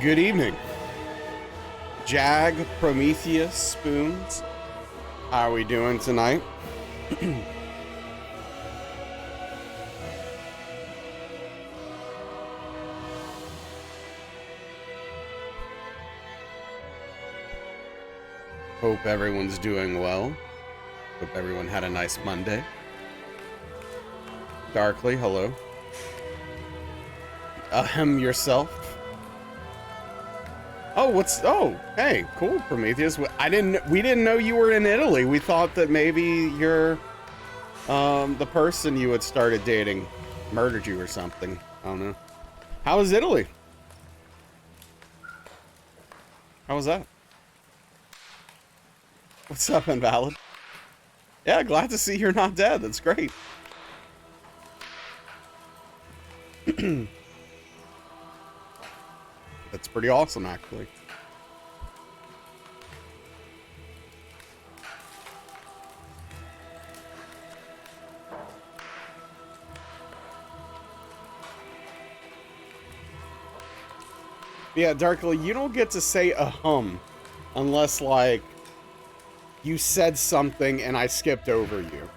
Good evening. Jag, Prometheus, Spoons. How are we doing tonight? Hope everyone's doing well. Hope everyone had a nice Monday. Darkly, hello. Yourself. Oh, hey, cool, Prometheus. We didn't know you were in Italy. We thought that maybe you're, the person you had started dating murdered you or something. I don't know. How was Italy? How was that? What's up, Invalid? Yeah, glad to see you're not dead. That's great. That's pretty awesome, actually. Yeah, Darkly, you don't get to say unless, like, you said something and I skipped over you.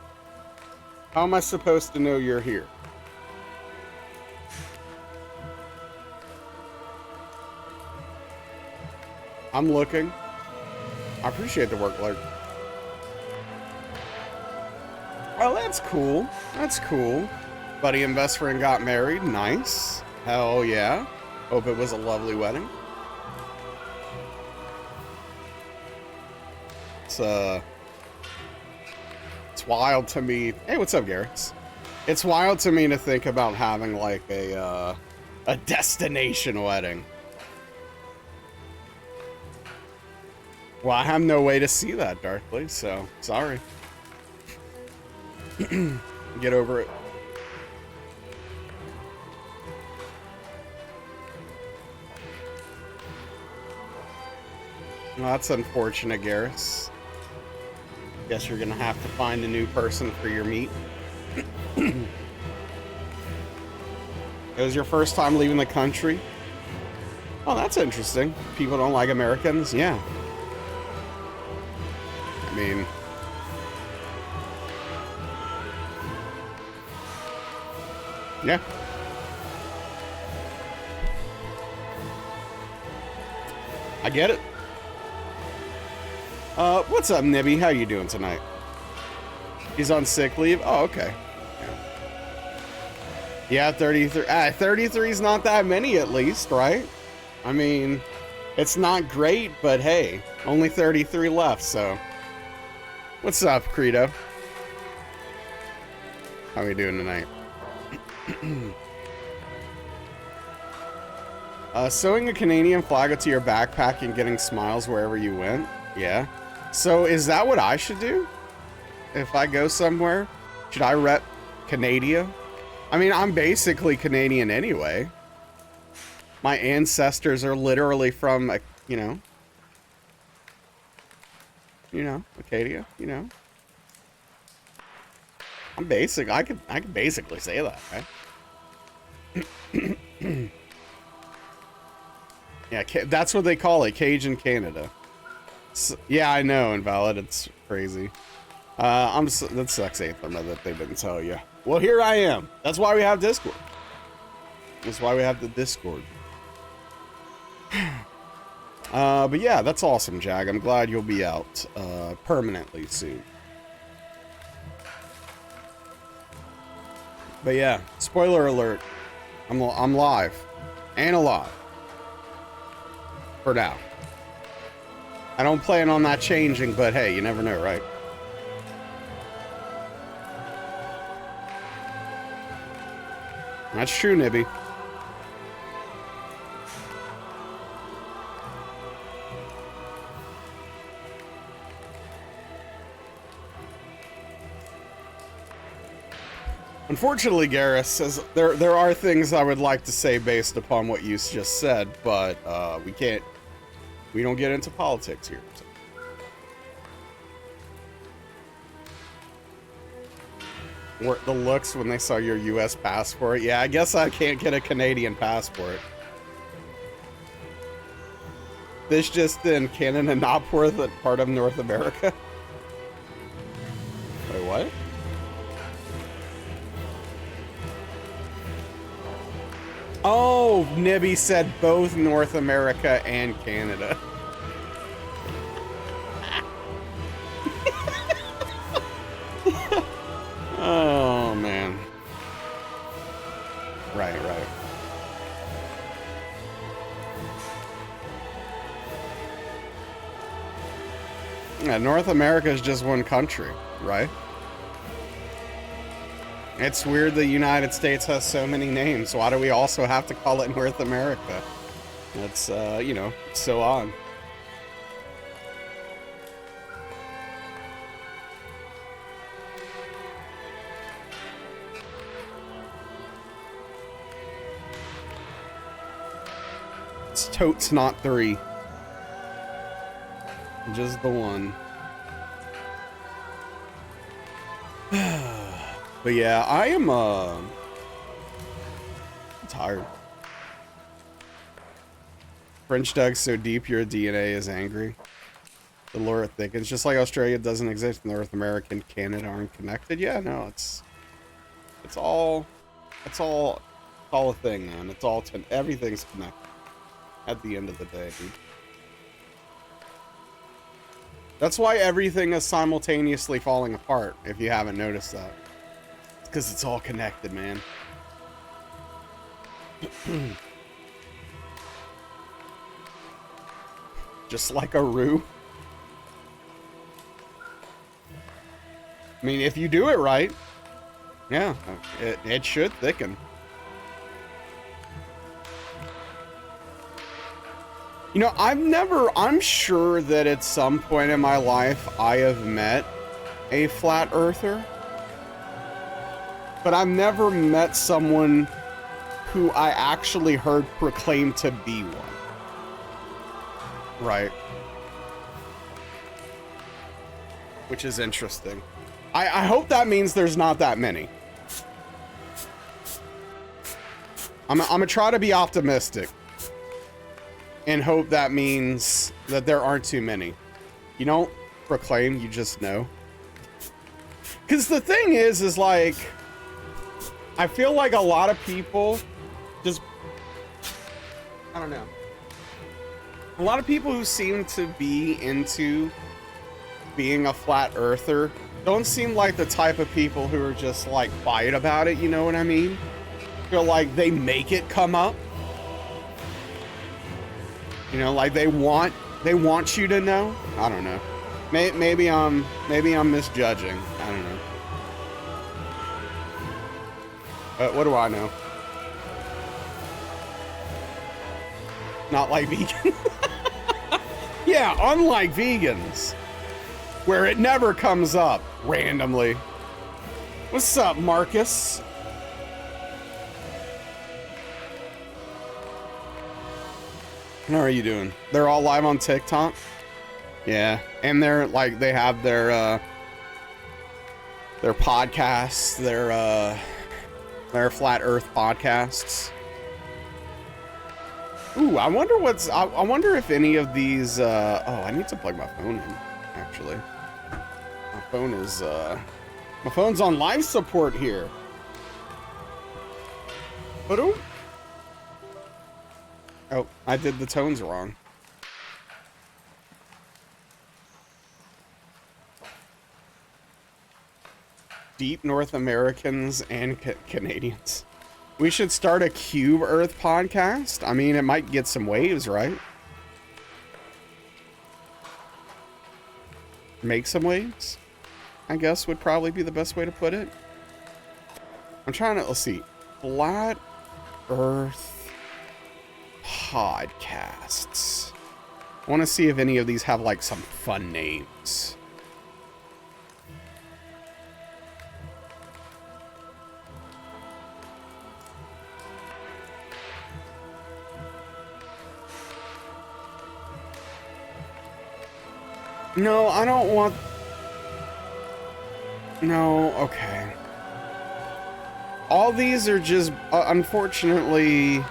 How am I supposed to know you're here? I'm looking. I appreciate the work, Lark. Oh, that's cool. That's cool. Buddy and best friend got married. Nice. Hell yeah. Hope it was a lovely wedding. It's wild to me. Hey, what's up, Garrett? It's wild to me to think about having like a destination wedding. Well, I have no way to see that, Darkly, so sorry. Get over it. Well, that's unfortunate, Garrus. Guess you're gonna have to find a new person for your meet. It was your first time leaving the country? Oh, that's interesting. People don't like Americans? Yeah. I mean... yeah. I get it. What's up, Nibby? How you doing tonight? He's on sick leave? Oh, okay. Yeah, 33. 33 is not that many, at least, right? I mean, it's not great, but hey, only 33 left, so... What's up, Credo? How we doing tonight? Sewing a Canadian flag to your backpack and getting smiles wherever you went? Yeah. So is that what I should do? If I go somewhere? Should I rep Canada? I mean, I'm basically Canadian anyway. My ancestors are literally from, you know, Acadia, you know. I'm basic. I could basically say that, right? Yeah, that's what they call it, Cajun Canada. So, yeah, I know, Invalid. It's crazy. That sucks, Aether, that they didn't tell you. Well, here I am. That's why we have Discord. That's why we have the Discord. But yeah, that's awesome, Jag. I'm glad you'll be out permanently soon. But yeah, spoiler alert. I'm live and alive for now. I don't plan on that changing, but hey, you never know, right? That's true, Nibby. Unfortunately, Garrus says there are things I would like to say based upon what you just said, but we don't get into politics here. So. The looks when they saw your U.S. passport. Yeah, I guess I can't get a Canadian passport. This just in, Canada not part of North America? Wait, what? Oh, Nibby said both North America and Canada. Oh, man. Right. Yeah, North America is just one country, right? It's weird the United States has so many names. Why do we also have to call it North America? That's, you know, so odd. It's totes not 3. Just the one. But yeah, I am, tired. French Doug's so deep your DNA is angry. The lore thickens. Just like Australia doesn't exist, North America and Canada aren't connected. Yeah, no, it's all a thing, man. It's all, everything's connected at the end of the day, dude. That's why everything is simultaneously falling apart, if you haven't noticed that. It's because it's all connected, man. Just like a roux. I mean, if you do it right, yeah, it should thicken. You know, I'm sure that at some point in my life I have met a flat earther, but I've never met someone who I actually heard proclaim to be one. Right. Which is interesting. I hope that means there's not that many. I'm gonna try to be optimistic and hope that means that there aren't too many. You don't proclaim, you just know. Because the thing is like, I feel like a lot of people just, I don't know. A lot of people who seem to be into being a flat earther don't seem like the type of people who are just like quiet about it, you know what I mean? Feel like they make it come up. You know, like they want you to know. I don't know. Maybe I'm misjudging. I don't know. But what do I know? Not like vegan. Yeah, unlike vegans, where it never comes up randomly. What's up, Marcus? How are you doing? They're all live on TikTok? Yeah, and they're like, they have their podcasts, their flat earth podcasts. Ooh, I wonder if any of these, oh, I need to plug my phone in, actually. My phone's on live support here. Oh, I did the tones wrong. Deep North Americans and Canadians. We should start a Cube Earth podcast. I mean, it might get some waves, right? Make some waves, I guess, would probably be the best way to put it. I'm trying to, let's see. Flat Earth podcasts. I want to see if any of these have like some fun names. No, I don't want... No, okay. All these are just, unfortunately...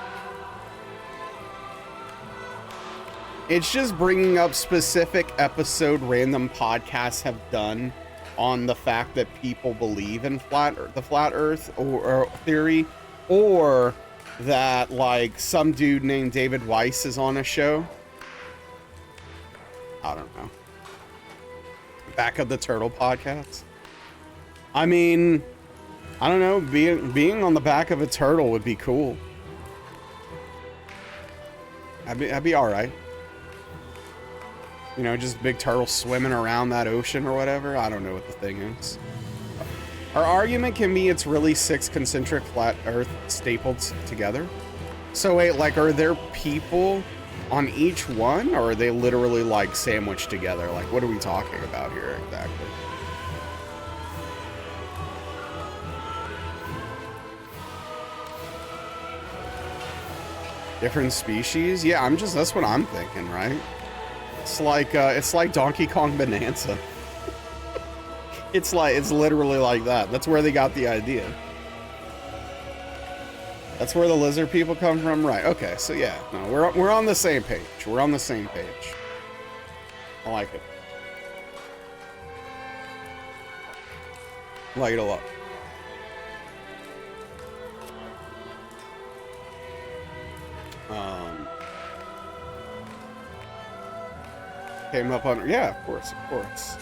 It's just bringing up specific episode random podcasts have done on the fact that people believe in the flat Earth or theory, or that like some dude named David Weiss is on a show. I don't know. Back of the Turtle podcast. I mean, I don't know. Being on the back of a turtle would be cool. I'd be all right. You know, just big turtle swimming around that ocean or whatever. I don't know what the thing is. Our argument can be it's really 6 concentric flat Earth stapled together. So wait, like, are there people on each one, or are they literally like sandwiched together? Like, what are we talking about here exactly? Different species? Yeah, that's what I'm thinking, right? It's like Donkey Kong Bonanza. It's literally like that. That's where they got the idea. That's where the lizard people come from, right? Okay, so yeah, no, we're on the same page. We're on the same page. I like it. I like it a lot. Came up on, yeah, of course.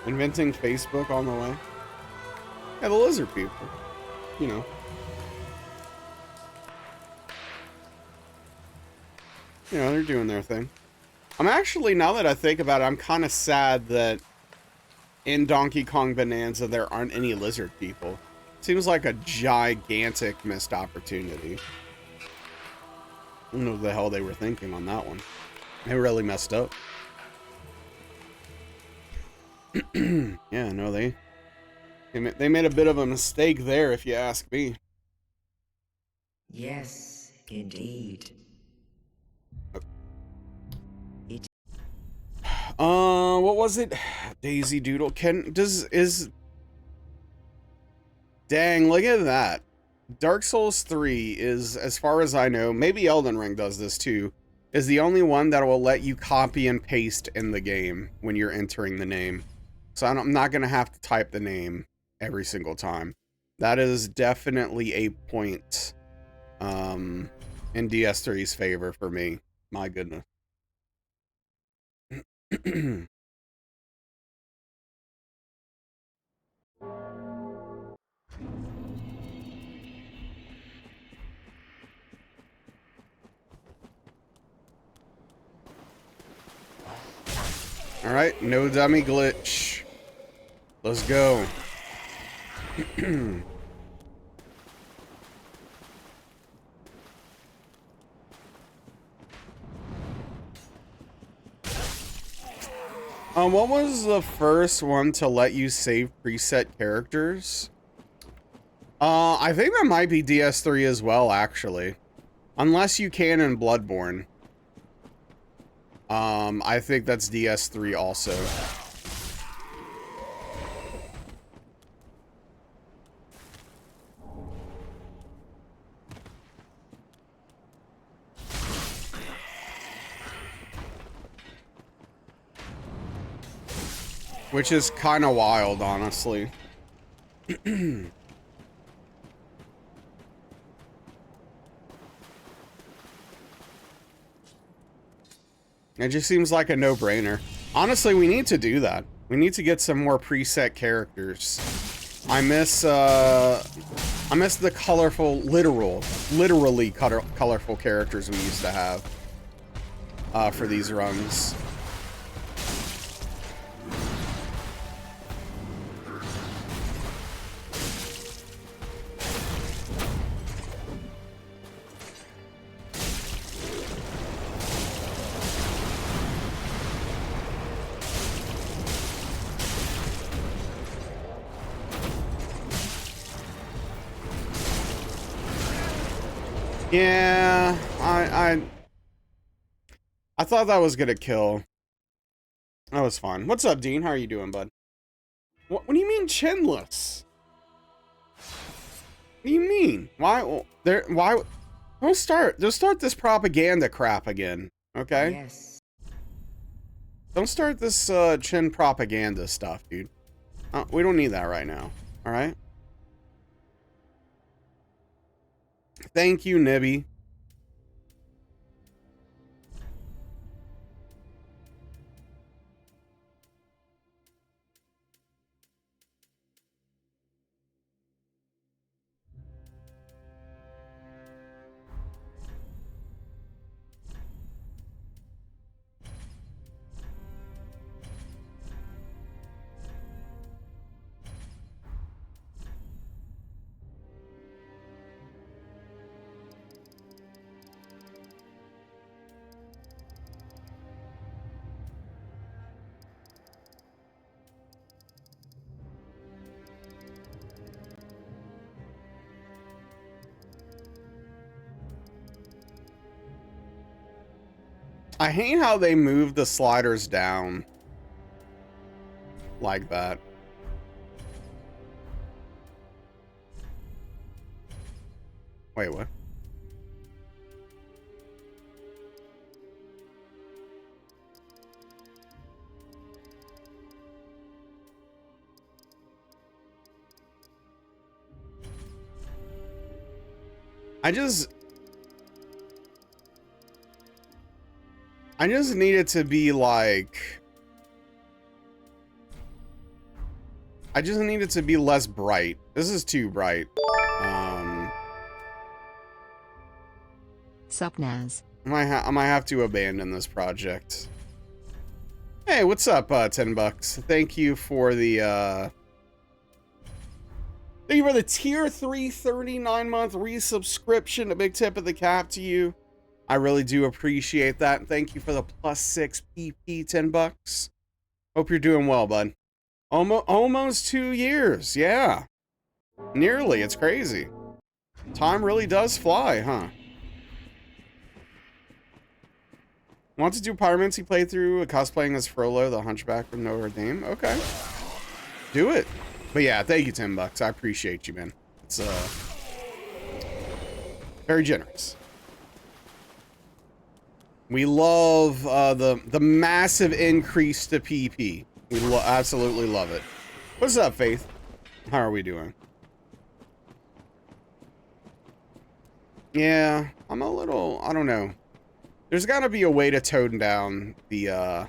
Inventing Facebook on the way. Yeah, the lizard people, you know. You know, they're doing their thing. I'm actually, now that I think about it, I'm kind of sad that in Donkey Kong Bonanza there aren't any lizard people. Seems like a gigantic missed opportunity. I don't know what the hell they were thinking on that one. They really messed up. Yeah, no, they made a bit of a mistake there, if you ask me. Yes, indeed. What was it? Daisy Doodle. Dang, look at that. Dark Souls 3 is, as far as I know, maybe Elden Ring does this too, is the only one that will let you copy and paste in the game when you're entering the name. So I'm not going to have to type the name every single time. That is definitely a point in DS3's favor for me. My goodness. All right, no dummy glitch. Let's go. What was the first one to let you save preset characters? I think that might be DS3 as well, actually. Unless you can in Bloodborne. I think that's DS3 also. Which is kind of wild, honestly. It just seems like a no-brainer. Honestly, we need to do that. We need to get some more preset characters. I miss the colorful, literally colorful characters we used to have for these runs. Yeah, I thought that was gonna kill. That was fun. What's up, Dean? How are you doing, bud? What do you mean chinless? What do you mean? Why? Don't start this propaganda crap again, okay? Yes. Don't start this chin propaganda stuff, dude. We don't need that right now, all right? Thank you, Nibby. I hate how they move the sliders down like that. Wait, what? I just need it to be like... I just need it to be less bright. This is too bright. Sup, Naz? I might have to abandon this project. Hey, what's up, 10 bucks? Thank you for the, Thank you for the tier 3 39-month resubscription. A big tip of the cap to you. I really do appreciate that. And thank you for the +6 PP 10 bucks. Hope you're doing well, bud. Almost 2 years. Yeah. Nearly. It's crazy. Time really does fly, huh? Want to do Pyromancy playthrough, cosplaying as Frollo, the Hunchback from Notre Dame? Okay. Do it. But yeah, thank you, 10 bucks. I appreciate you, man. It's very generous. We love the massive increase to PP. We absolutely love it. What's up, Faith? How are we doing? Yeah, I'm a little, I don't know. There's got to be a way to tone down the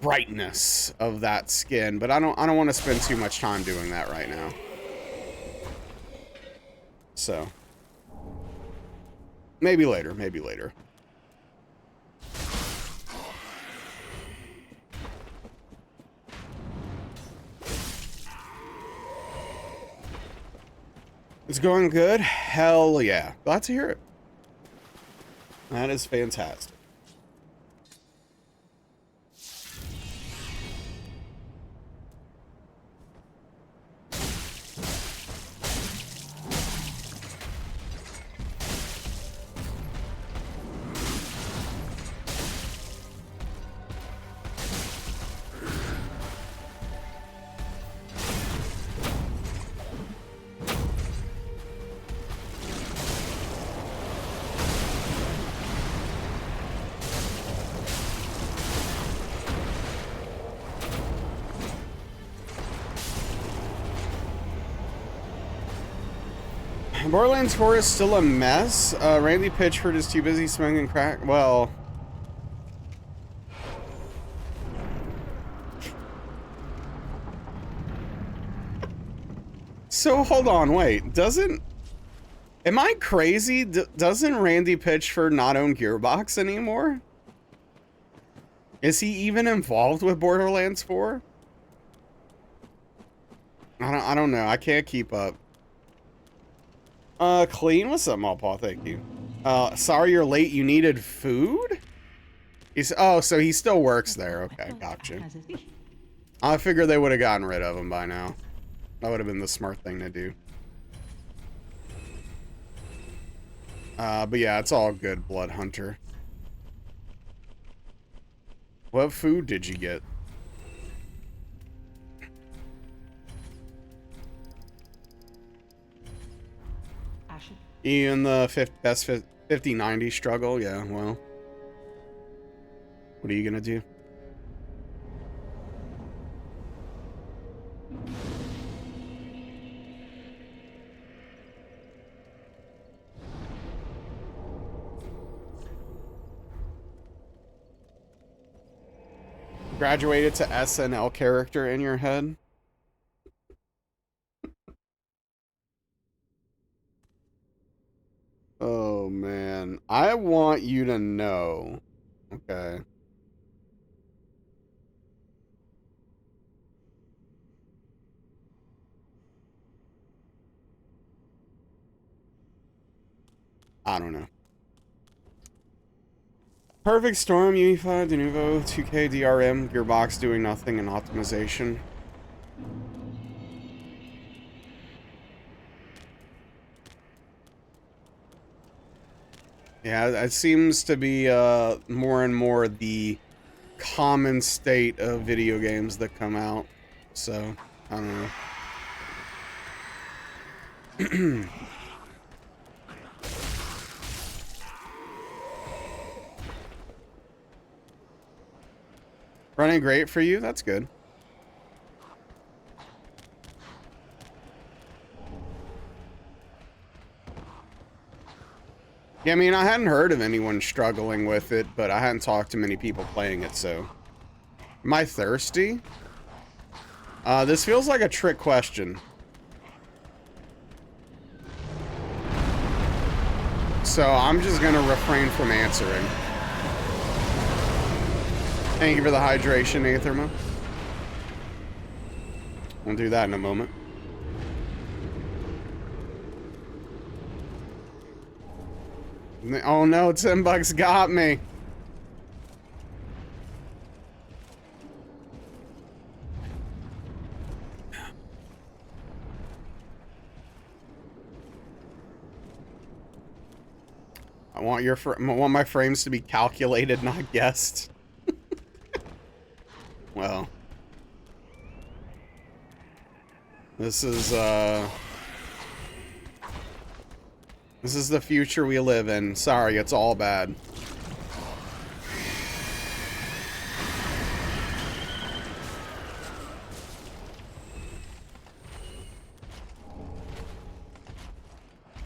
brightness of that skin, but I don't want to spend too much time doing that right now. So maybe later, maybe later. It's going good? Hell yeah. Glad to hear it. That is fantastic. Borderlands 4 is still a mess. Randy Pitchford is too busy smoking crack. Well, so hold on, wait. Am I crazy? Doesn't Randy Pitchford not own Gearbox anymore? Is he even involved with Borderlands 4? I don't know. I can't keep up. Clean, what's up, Mawpaw? Thank you. Sorry you're late. You needed food? Oh, so he still works there. Okay, gotcha. I figured they would have gotten rid of him by now. That would have been the smart thing to do. But yeah, it's all good, Blood Hunter. What food did you get? You in the best 50-90 struggle? Yeah, well. What are you gonna do? Graduated to SNL character in your head? Oh, man. I want you to know. Okay. I don't know. Perfect Storm, UE5, Denuvo, 2K, DRM, Gearbox doing nothing, and optimization. Yeah, it seems to be more and more the common state of video games that come out. So, I don't know. Running great for you? That's good. Yeah, I mean, I hadn't heard of anyone struggling with it, but I hadn't talked to many people playing it, so... Am I thirsty? This feels like a trick question. So I'm just gonna refrain from answering. Thank you for the hydration, Aetherma. We'll do that in a moment. Oh no, 10 bucks got me. I want my frames to be calculated, not guessed. Well, this is the future we live in. Sorry, it's all bad.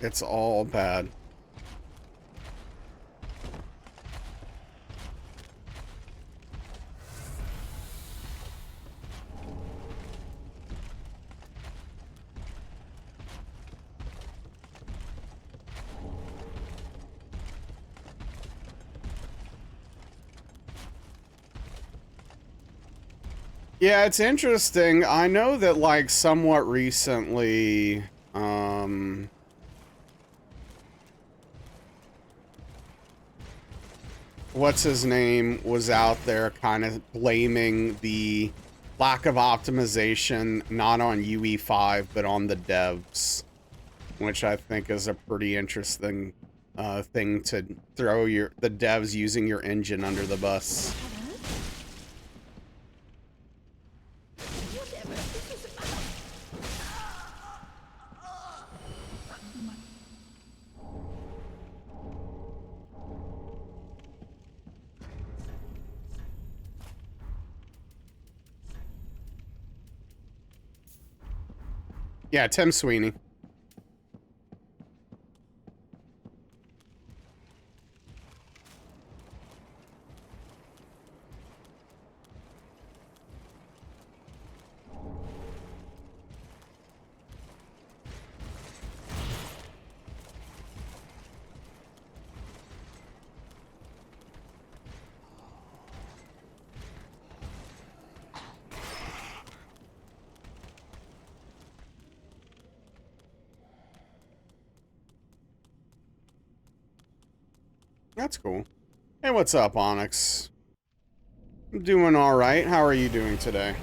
It's all bad. Yeah, it's interesting. I know that, like, somewhat recently, what's his name was out there kind of blaming the lack of optimization not on UE5 but on the devs, which I think is a pretty interesting thing to throw the devs using your engine under the bus. Yeah, Tim Sweeney. That's cool. Hey, what's up, Onyx? I'm doing all right. How are you doing today?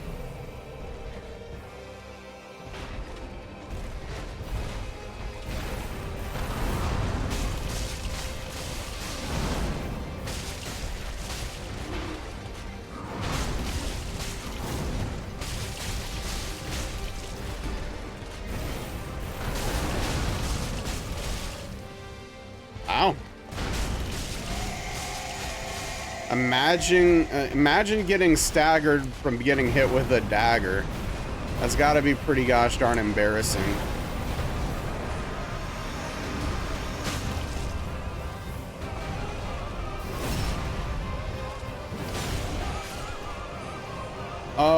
Wow. Imagine getting staggered from getting hit with a dagger. That's got to be pretty gosh darn embarrassing.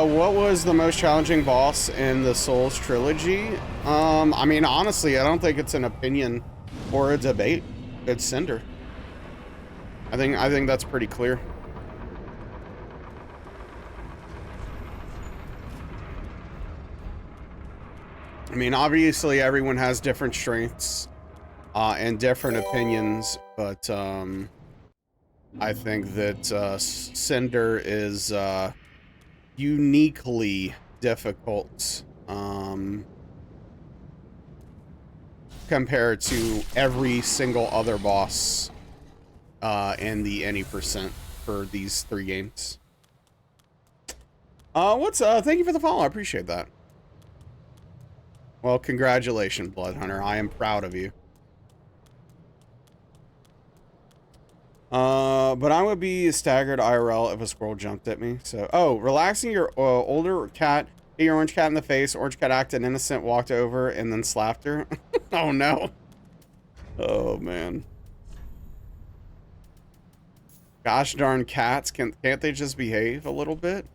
What was the most challenging boss in the Souls trilogy? I mean, honestly, I don't think it's an opinion or a debate. It's Cinder. I think that's pretty clear. I mean, obviously everyone has different strengths and different opinions, but I think that Cinder is uniquely difficult compared to every single other boss in the any percent for these 3 games. Thank you for the follow. I appreciate that. Well, congratulations, Blood Hunter. I am proud of you. But I would be staggered IRL if a squirrel jumped at me. So, oh, relaxing your older cat, hit your orange cat in the face. Orange cat acted innocent, walked over, and then slapped her. Oh, no. Oh, man. Gosh darn cats. Can't they just behave a little bit?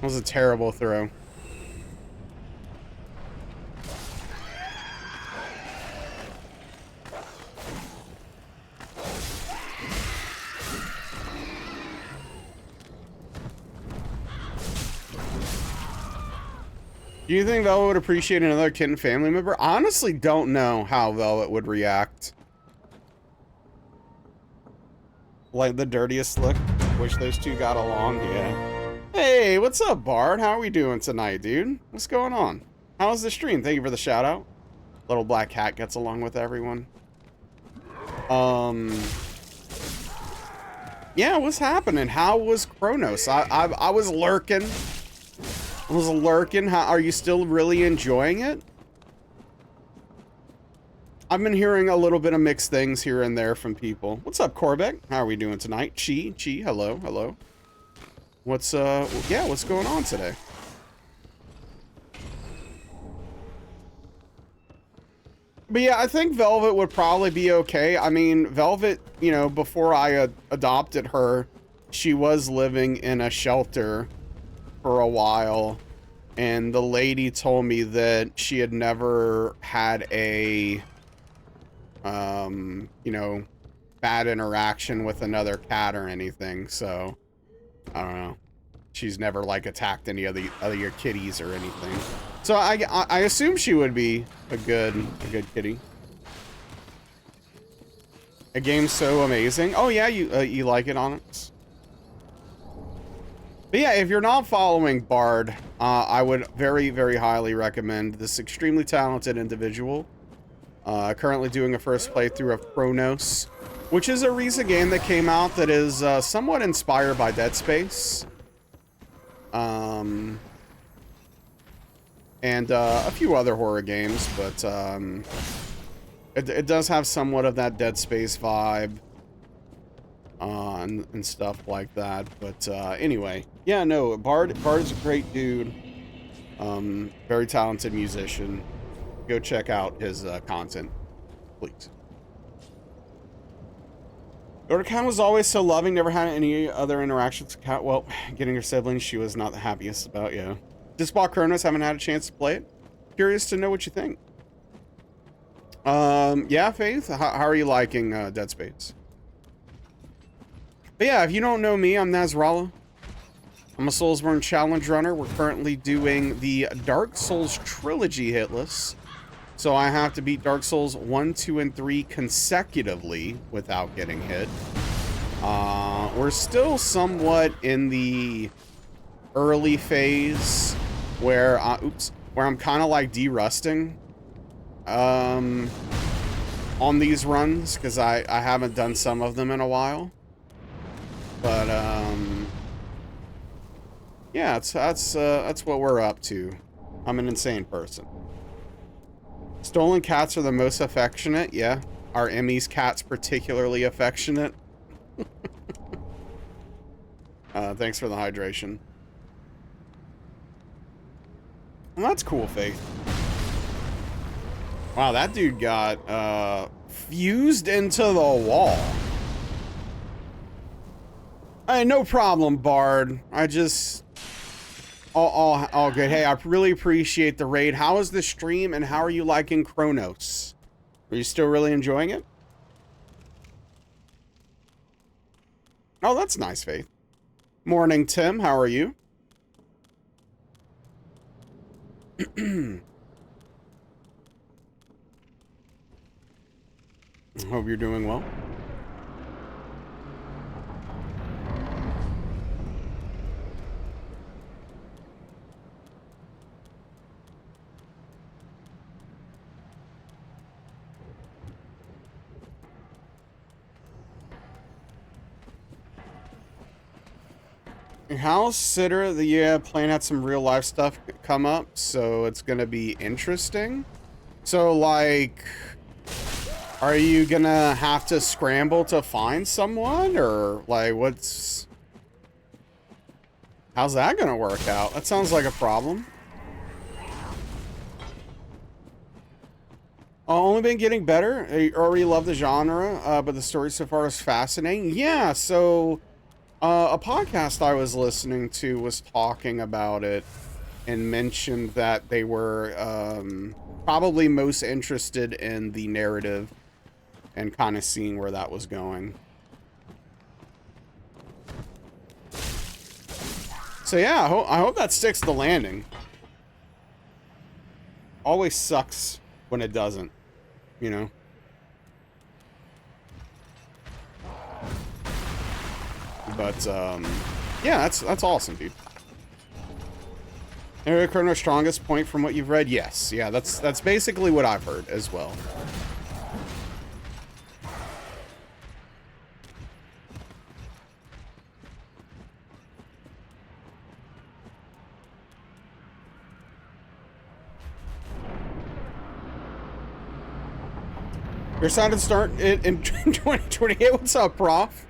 That was a terrible throw. Do you think Velvet would appreciate another kitten family member? I honestly don't know how Velvet would react. Like the dirtiest look. Wish those two got along, yeah. Hey, what's up, Bard? How are we doing tonight, dude? What's going on? How's the stream? Thank you for the shout out. Little black cat gets along with everyone. Yeah, what's happening? How was Kronos? I was lurking. How are you still really enjoying it? I've been hearing a little bit of mixed things here and there from people. What's up, Corbeck? How are we doing tonight? Chi, hello, hello. What's going on today? But yeah, I think Velvet would probably be okay. I mean, Velvet, you know, before I adopted her, she was living in a shelter for a while. And the lady told me that she had never had a, you know, bad interaction with another cat or anything. So, I don't know. She's never, like, attacked any of the other kitties or anything. So I assume she would be a good kitty. A game so amazing. Oh yeah, you like it, Onyx? But yeah, if you're not following Bard, I would very, very highly recommend this extremely talented individual. Currently doing a first playthrough of Kronos, which is a recent game that came out that is somewhat inspired by Dead Space. And a few other horror games, but it does have somewhat of that Dead Space vibe and stuff like that. But anyway, yeah, no, Bard's a great dude, very talented musician. Go check out his content, please. Your cat was always so loving, never had any other interactions with cat. Well, getting her siblings, she was not the happiest about, yeah. Just bought Kronos, haven't had a chance to play it. Curious to know what you think. Yeah, Faith, how are you liking Dead Space? But yeah, if you don't know me, I'm Nasrallah. I'm a Soulsborne challenge runner. We're currently doing the Dark Souls Trilogy Hitless. So I have to beat Dark Souls 1, 2, and 3 consecutively without getting hit. We're still somewhat in the early phase where, where I'm kind of like de-rusting on these runs because I haven't done some of them in a while. But Yeah, that's what we're up to. I'm an insane person. Stolen cats are the most affectionate. Yeah, our Emmy's cat's particularly affectionate. Thanks for the hydration. Well, that's cool, Faith. Wow, that dude got fused into the wall. Hey, no problem, Bard. I just all good. Hey, I really appreciate the raid. How is the stream and how are you liking Chronos? Are you still really enjoying it? Oh, that's nice, Faith. Morning, Tim. How are you? Hope you're doing well. House sitter, the plan had some real life stuff come up, so it's gonna be interesting. So, like, are you gonna have to scramble to find someone, or like, how's that gonna work out? That sounds like a problem. Only been getting better. I already love the genre, but the story so far is fascinating. Yeah, so a podcast I was listening to was talking about it and mentioned that they were probably most interested in the narrative and kind of seeing where that was going. So yeah, I hope that sticks the landing. Always sucks when it doesn't, you know? But, yeah, that's awesome, dude. Eric Chrono's strongest point from what you've read? Yes. Yeah, that's basically what I've heard as well. You're excited to start it in 2028? What's up, Prof?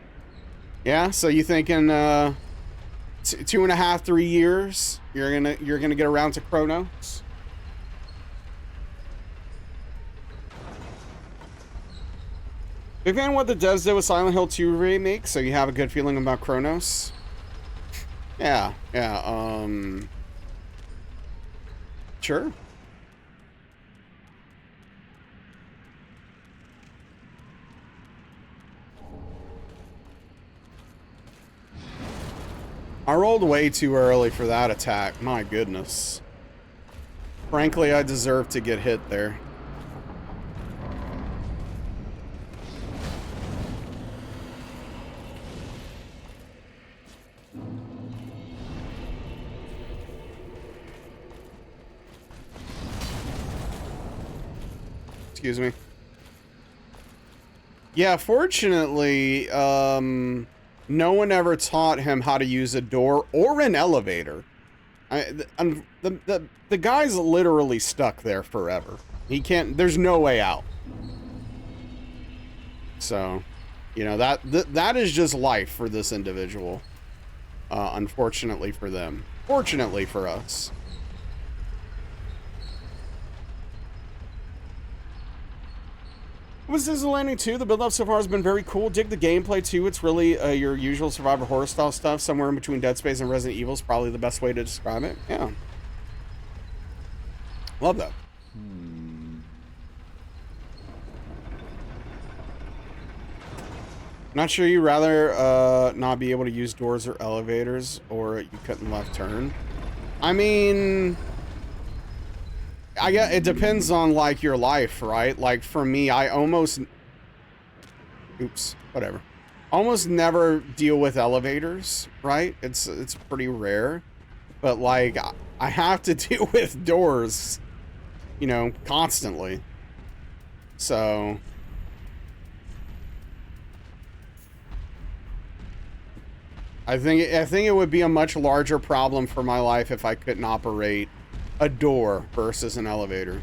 Yeah, so you thinking 2.5, 3 years you're gonna get around to Chronos? Big fan of what the devs did with Silent Hill 2 remake, so you have a good feeling about Chronos? Yeah, sure. I rolled way too early for that attack. My goodness. Frankly, I deserve to get hit there. Excuse me. Yeah, fortunately, no one ever taught him how to use a door or an elevator. The guy's literally stuck there forever. He can't, there's no way out. So, you know, that is just life for this individual. Unfortunately for them. Fortunately for us. Was this landing 2? The build-up so far has been very cool. Dig the gameplay too. It's really your usual survivor horror style stuff. Somewhere in between Dead Space and Resident Evil is probably the best way to describe it. Yeah. Love that. Not sure you'd rather not be able to use doors or elevators, or you couldn't left turn. I mean, I guess it depends on like your life, right? Like for me, I almost, oops, whatever. Almost never deal with elevators, right? It's pretty rare, but like I have to deal with doors, you know, constantly. So I think it would be a much larger problem for my life if I couldn't operate a door versus an elevator.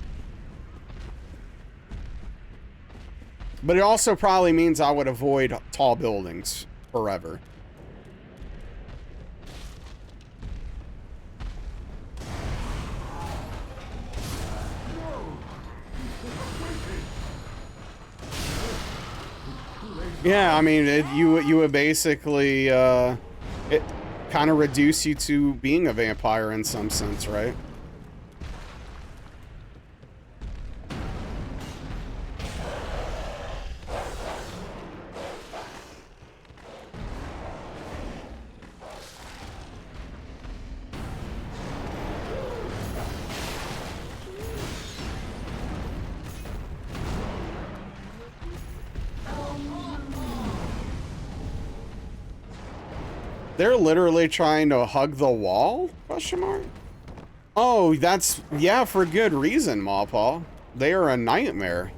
But it also probably means I would avoid tall buildings forever. Yeah, I mean, you would basically, it kind of reduce you to being a vampire in some sense, right? They're literally trying to hug the wall? Question mark? Oh, that's, yeah, for good reason, Mawpaw. They are a nightmare.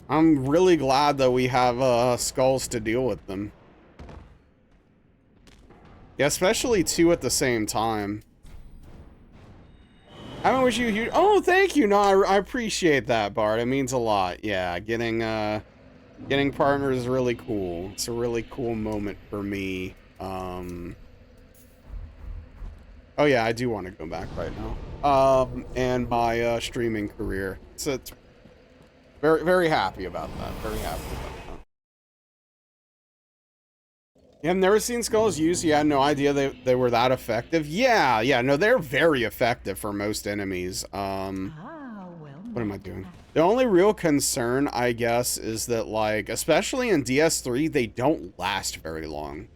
I'm really glad that we have skulls to deal with them. Yeah, especially two at the same time. I wish you huge. Oh, thank you. No, I appreciate that, Bart. It means a lot. Yeah, getting partners is really cool. It's a really cool moment for me. Oh yeah, I do want to go back right now. And my streaming career. So it's very, very happy about that. Very happy about that. You have never seen skulls used? You had no idea they were that effective? Yeah, no, they're very effective for most enemies. What am I doing? The only real concern, I guess, is that, like, especially in DS3, they don't last very long.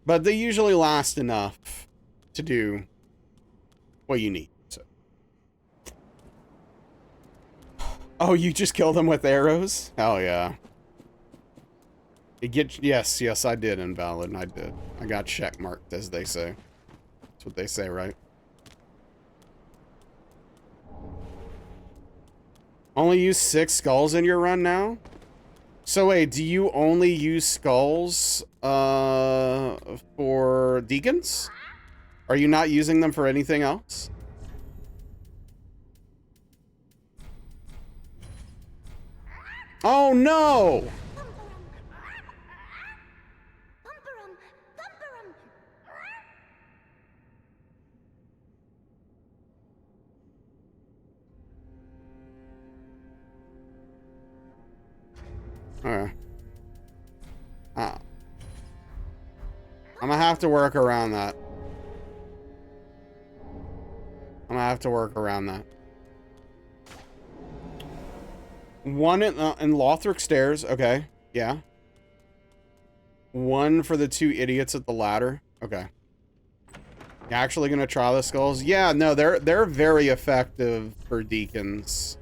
But they usually last enough to do what you need. So. Oh, you just killed them with arrows? Hell yeah. Yes, I did, Invalid. I did. I got checkmarked, as they say. That's what they say, right? Only use 6 skulls in your run now? So wait, do you only use skulls for deacons? Are you not using them for anything else? Oh no! Okay. I'm gonna have to work around that. One in Lothric Stairs. Okay. Yeah. One for the 2 idiots at the ladder. Okay. You actually gonna try the skulls? Yeah, no, they're very effective for deacons.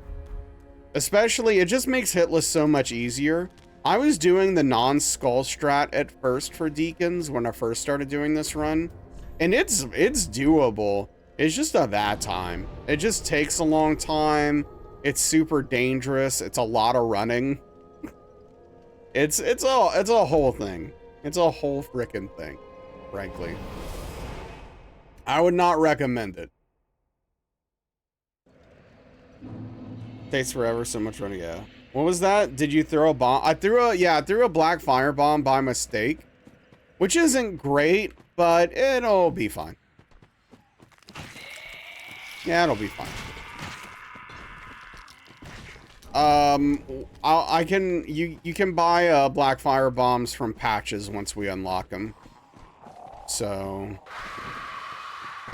Especially, it just makes Hitless so much easier. I was doing the non-skull strat at first for deacons when I first started doing this run, and it's doable. It's just a bad time. It just takes a long time. It's super dangerous. It's a lot of running. It's a whole thing. It's a whole frickin' thing, frankly. I would not recommend it. Takes forever, so much running. Yeah. What was that? Did you throw a bomb? I threw a black fire bomb by mistake, which isn't great, but it'll be fine. Yeah, it'll be fine. You can buy black fire bombs from patches once we unlock them. So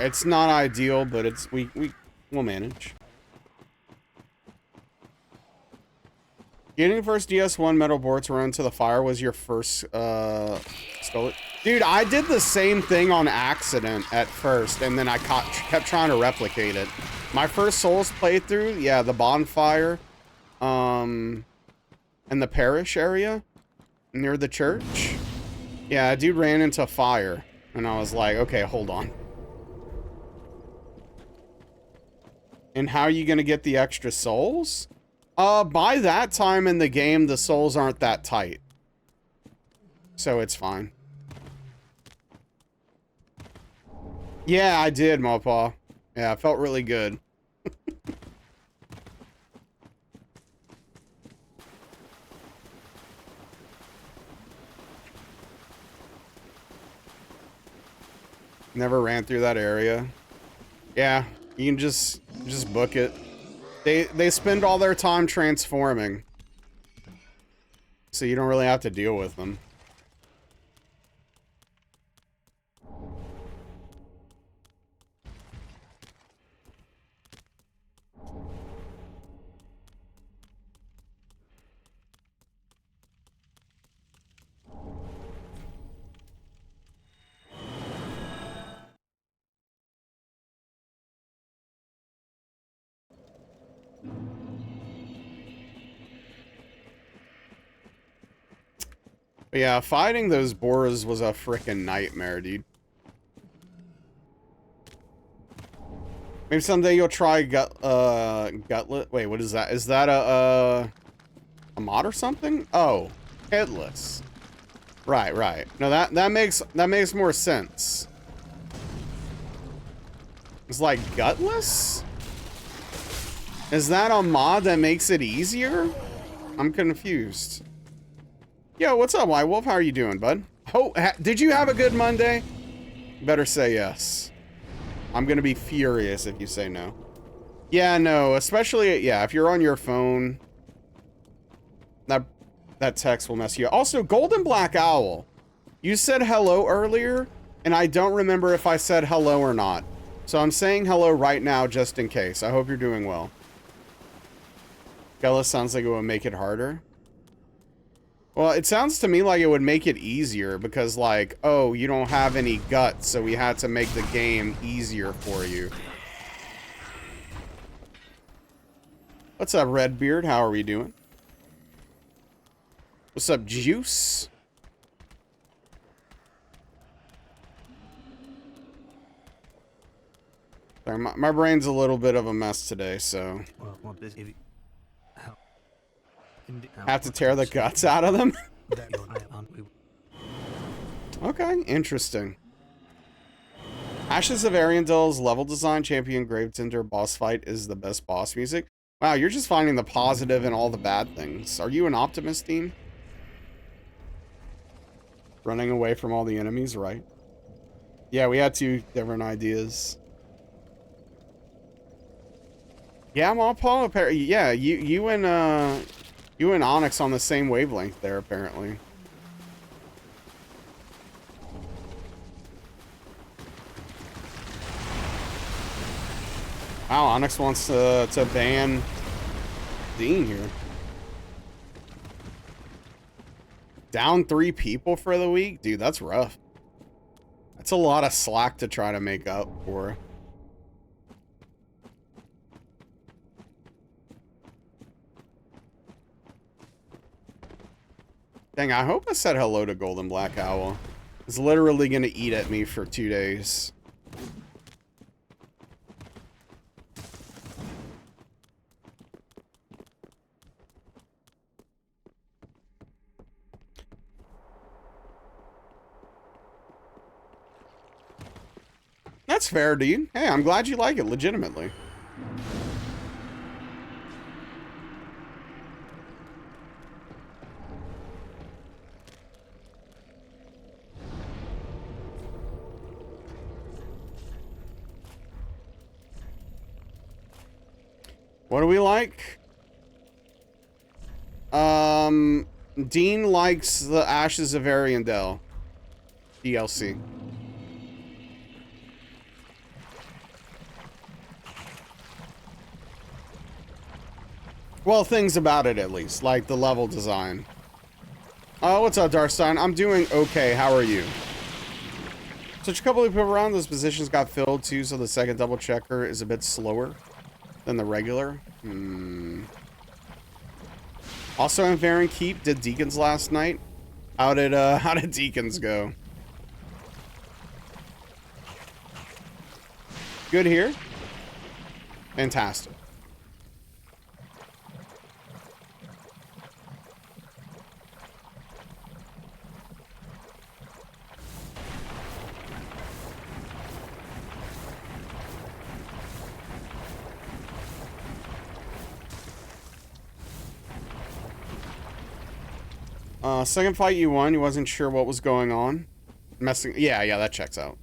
it's not ideal, but we'll manage. Getting the first DS1 metal board to run into the fire was your first skull. Dude, I did the same thing on accident at first, and then I kept trying to replicate it. My first Souls playthrough, yeah, the bonfire, in the parish area near the church. Yeah, a dude ran into fire, and I was like, okay, hold on. And how are you gonna get the extra souls? By that time in the game, the souls aren't that tight. so it's fine. Yeah, I did, Mawpaw. Yeah, it felt really good. Never ran through that area. Yeah, you can just book it. They spend all their time transforming, so you don't really have to deal with them. But yeah, fighting those boars was a freaking nightmare, dude. Maybe someday you'll try gutlet. Wait, what is that? Is that a mod or something? Oh, Hitless. Right, right. No, that makes more sense. It's like gutless? Is that a mod that makes it easier? I'm confused. Yo, what's up, White Wolf? How are you doing, bud? Oh, did you have a good Monday? Better say yes. I'm gonna be furious if you say no. Yeah, no, especially, yeah, if you're on your phone, that text will mess you up. Also, Golden Black Owl, you said hello earlier, and I don't remember if I said hello or not. So I'm saying hello right now just in case. I hope you're doing well. Gella sounds like it would make it harder. Well, it sounds to me like it would make it easier because, like, oh, you don't have any guts, so we had to make the game easier for you. What's up, Redbeard? How are we doing? What's up, Juice? Sorry, my brain's a little bit of a mess today, so... Have to tear the guts out of them? Okay, interesting. Ashes of Ariandel's level design, champion, grave tinder, boss fight is the best boss music. Wow, you're just finding the positive in all the bad things. Are you an optimist, Dean? Running away from all the enemies, right? Yeah, we had two different ideas. Yeah, I'm all Paul. Yeah, you and Onyx on the same wavelength there, apparently. Wow, Onyx wants to ban Dean here. Down 3 people for the week? Dude, that's rough. That's a lot of slack to try to make up for. Dang, I hope I said hello to Golden Black Owl. It's literally gonna eat at me for 2 days. That's fair, dude. Hey, I'm glad you like it, legitimately. What do we like? Dean likes the Ashes of Ariandel DLC. Well, things about it, at least. Like the level design. Oh, what's up, Darstein? I'm doing okay. How are you? Such a couple of people around, those positions got filled too, so the second double checker is a bit slower than the regular. Also in Varen Keep, did Deacons last night? How did Deacons go? Good here? Fantastic. Second fight you won. You wasn't sure what was going on. Messing. Yeah, that checks out.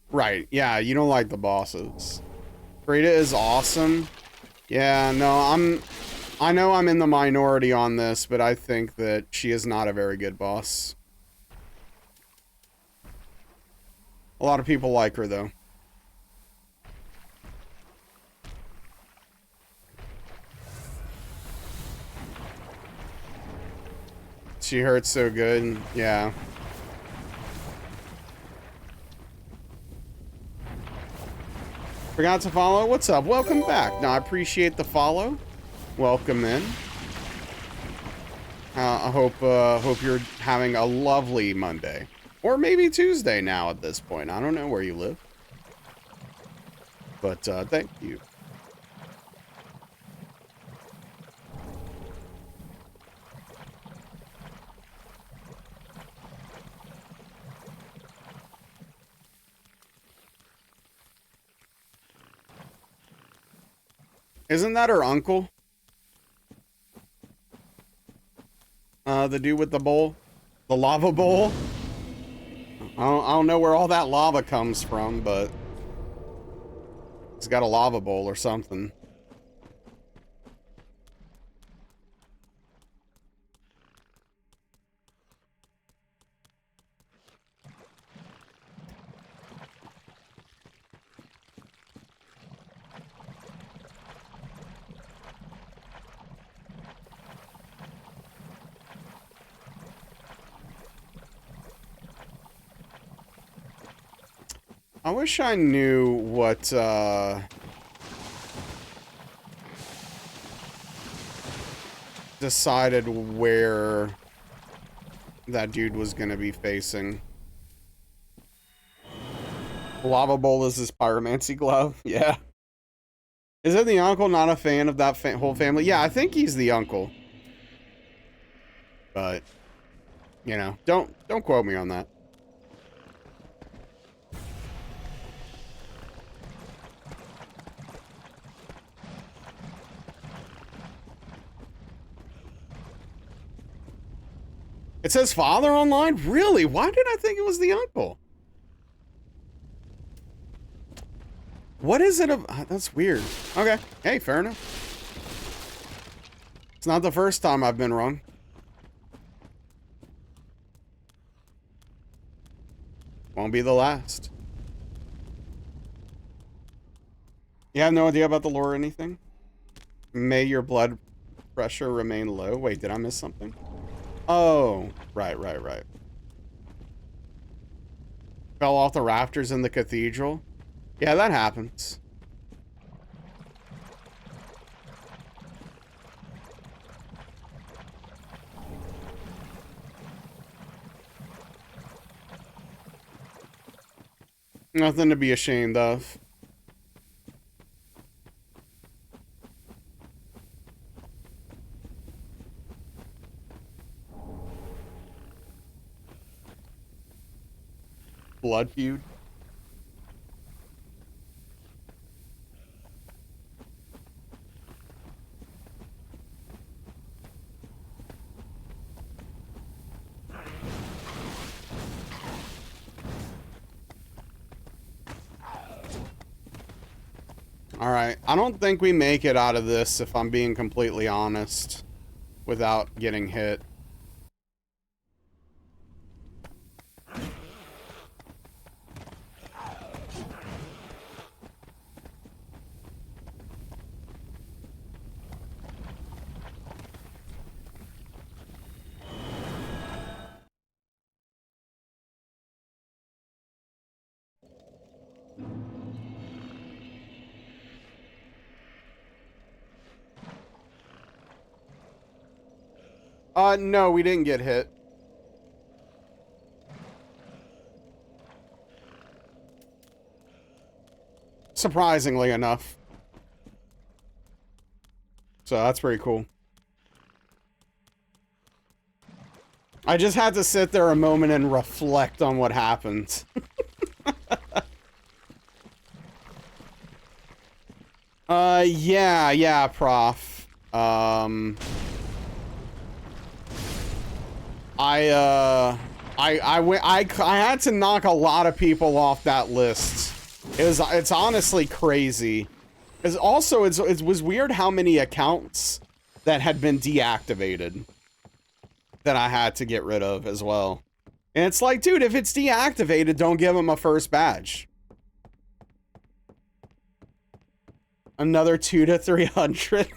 Right. Yeah, you don't like the bosses. Frida is awesome. Yeah, no, I know I'm in the minority on this, but I think that she is not a very good boss. A lot of people like her, though. She hurts so good. Yeah. Forgot to follow? What's up? Welcome back. No, I appreciate the follow. Welcome in. I hope you're having a lovely Monday. Or maybe Tuesday now at this point. I don't know where you live. But thank you. Isn't that her uncle? The dude with the bowl? The lava bowl? I don't know where all that lava comes from, but he's got a lava bowl or something. I wish I knew what, decided where that dude was gonna be facing. Lava bowl is his pyromancy glove? Yeah. Is it the uncle not a fan of that whole family? Yeah, I think he's the uncle. But, you know, don't quote me on that. It says father online? Really? Why did I think it was the uncle? What is it? That's weird. Okay. Hey, fair enough. It's not the first time I've been wrong. Won't be the last. You have no idea about the lore or anything? May your blood pressure remain low. Wait, did I miss something? Oh, right. Fell off the rafters in the cathedral. Yeah, that happens. Nothing to be ashamed of. Blood feud. Alright, I don't think we make it out of this, if I'm being completely honest, without getting hit. No, we didn't get hit. Surprisingly enough. So that's pretty cool. I just had to sit there a moment and reflect on what happened. Yeah, prof. I had to knock a lot of people off that list. It's honestly crazy. It's also, it was weird how many accounts that had been deactivated that I had to get rid of as well. And it's like, dude, if it's deactivated, don't give them a first badge. Another 200 to 300.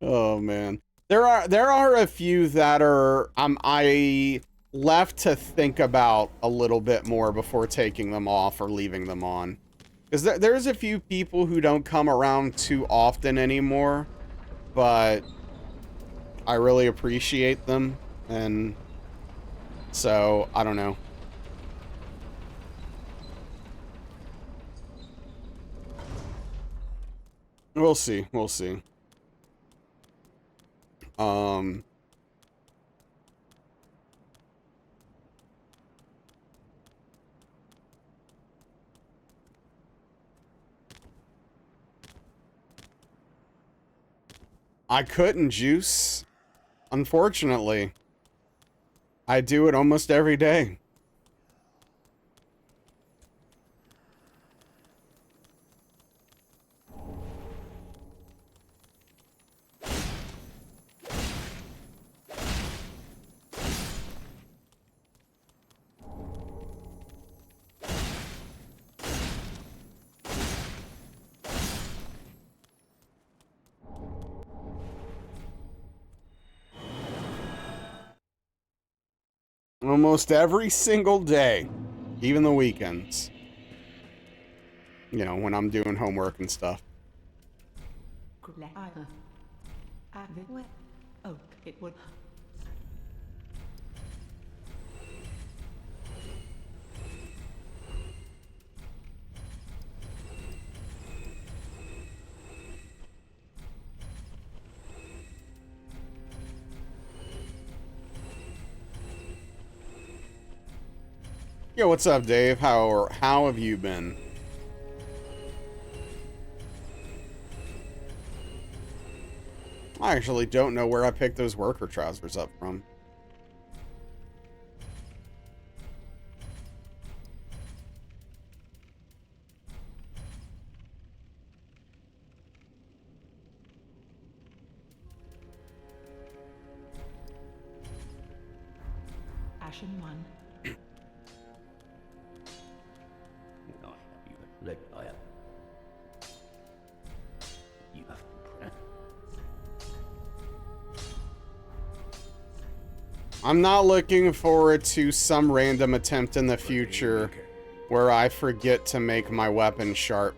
Oh man. There are a few that are I left to think about a little bit more before taking them off or leaving them on. Because there's a few people who don't come around too often anymore, but I really appreciate them, and so I don't know. We'll see. We'll see. I couldn't juice, unfortunately. I do it almost every day. Almost every single day, even the weekends. You know, when I'm doing homework and stuff. Yo, what's up, Dave? How have you been? I actually don't know where I picked those worker trousers up from. Ashen one. I'm not looking forward to some random attempt in the future where I forget to make my weapon sharp.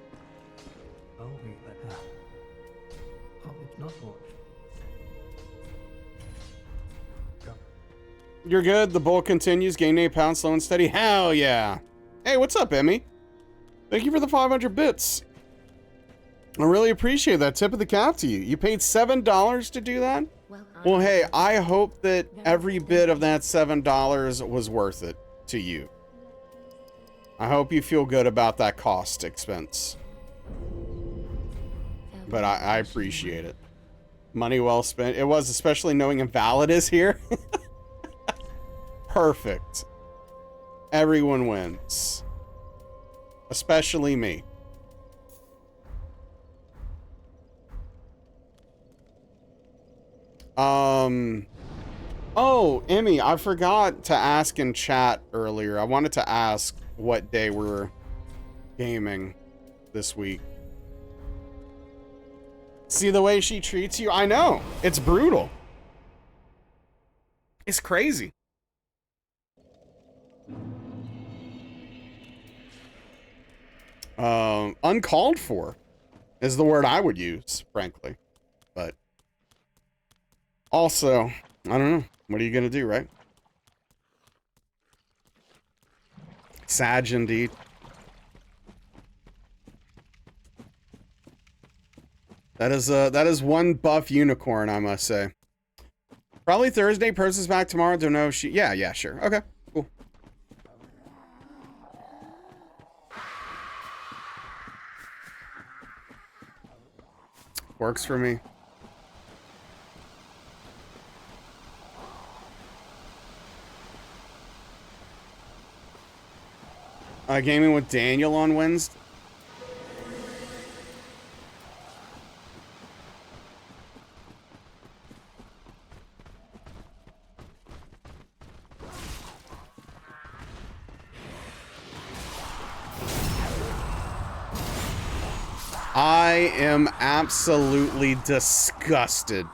You're good. The bull continues. Gain 8 pounds, slow and steady. Hell yeah. Hey, what's up, Emmy? Thank you for the 500 bits. I really appreciate that. Tip of the cap to you. You paid $7 to do that? Well, hey, I hope that every bit of that $7 was worth it to you. I hope you feel good about that cost expense. But I appreciate it. Money well spent. It was, especially knowing Invalid is here. Perfect. Everyone wins. Especially me. Oh, Emmy, I forgot to ask in chat earlier. I wanted to ask what day we're gaming this week. See the way she treats you? I know. It's brutal. It's crazy. Uncalled for is the word I would use, frankly. But also, I don't know. What are you gonna do, right? Sag indeed. That is one buff unicorn, I must say. Probably Thursday. Purse is back tomorrow. Don't know if she. Yeah, sure. Okay, cool. Works for me. Gaming with Daniel on Wednesday. I am absolutely disgusted.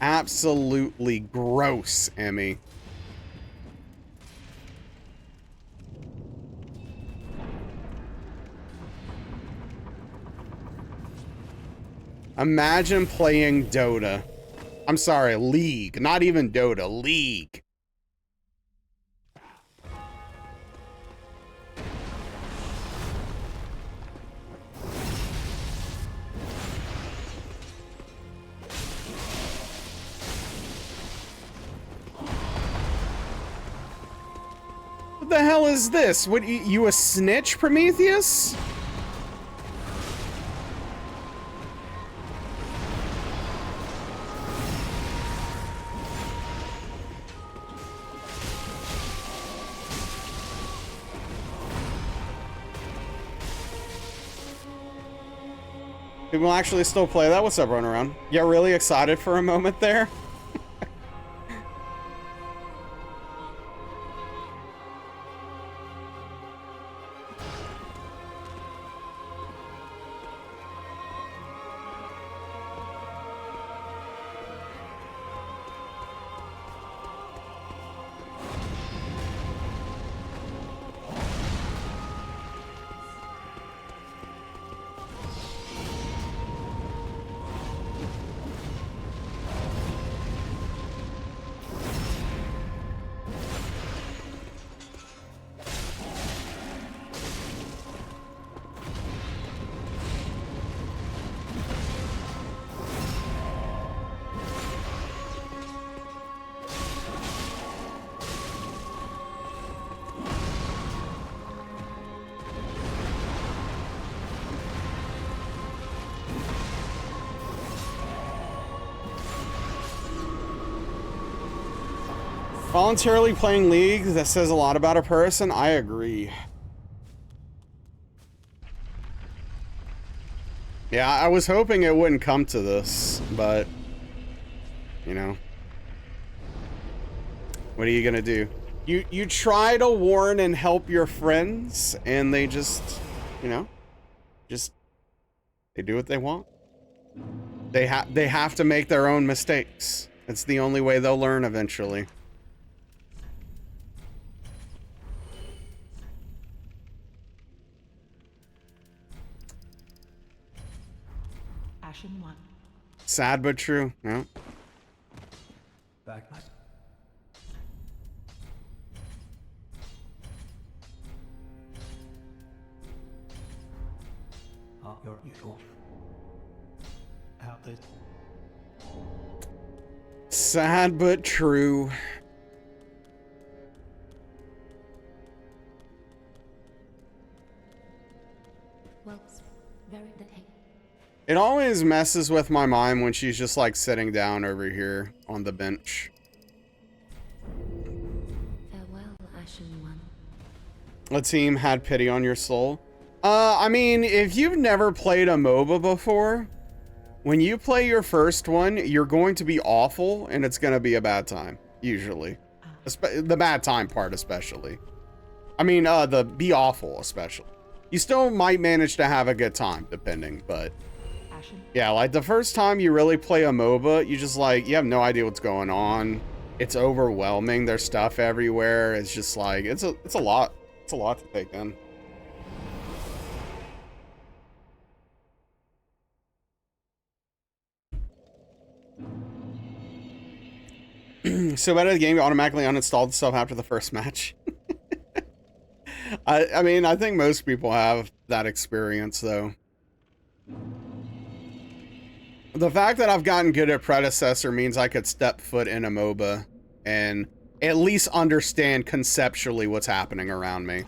Absolutely gross, Emmy. Imagine playing Dota. I'm sorry, League. Not even Dota, League. What the hell is this? What, you a snitch, Prometheus? People actually still play that? What's up, Run Around? Yeah, really excited for a moment there? Voluntarily playing League, that says a lot about a person. I agree. Yeah, I was hoping it wouldn't come to this, but, you know. What are you gonna do? You try to warn and help your friends, and they just, you know, they do what they want. They have to make their own mistakes. It's the only way they'll learn eventually. One. Sad but true. No. Back. Your usual. Outlet. Sad but true. Well, very that. It always messes with my mind when she's just like sitting down over here on the bench. Farewell, Ashen One. A team had pity on your soul. I mean, if you've never played a MOBA before, when you play your first one, you're going to be awful and it's going to be a bad time, usually. The bad time part, especially. I mean, the be awful, especially. You still might manage to have a good time, depending, but... yeah, like the first time you really play a MOBA, you just like, you have no idea what's going on. It's overwhelming. There's stuff everywhere. It's just like, it's a lot. It's a lot to take in. So bad at the game, you automatically uninstalled itself after the first match. I mean, I think most people have that experience though. The fact that I've gotten good at Predecessor means I could step foot in a MOBA and at least understand conceptually what's happening around me.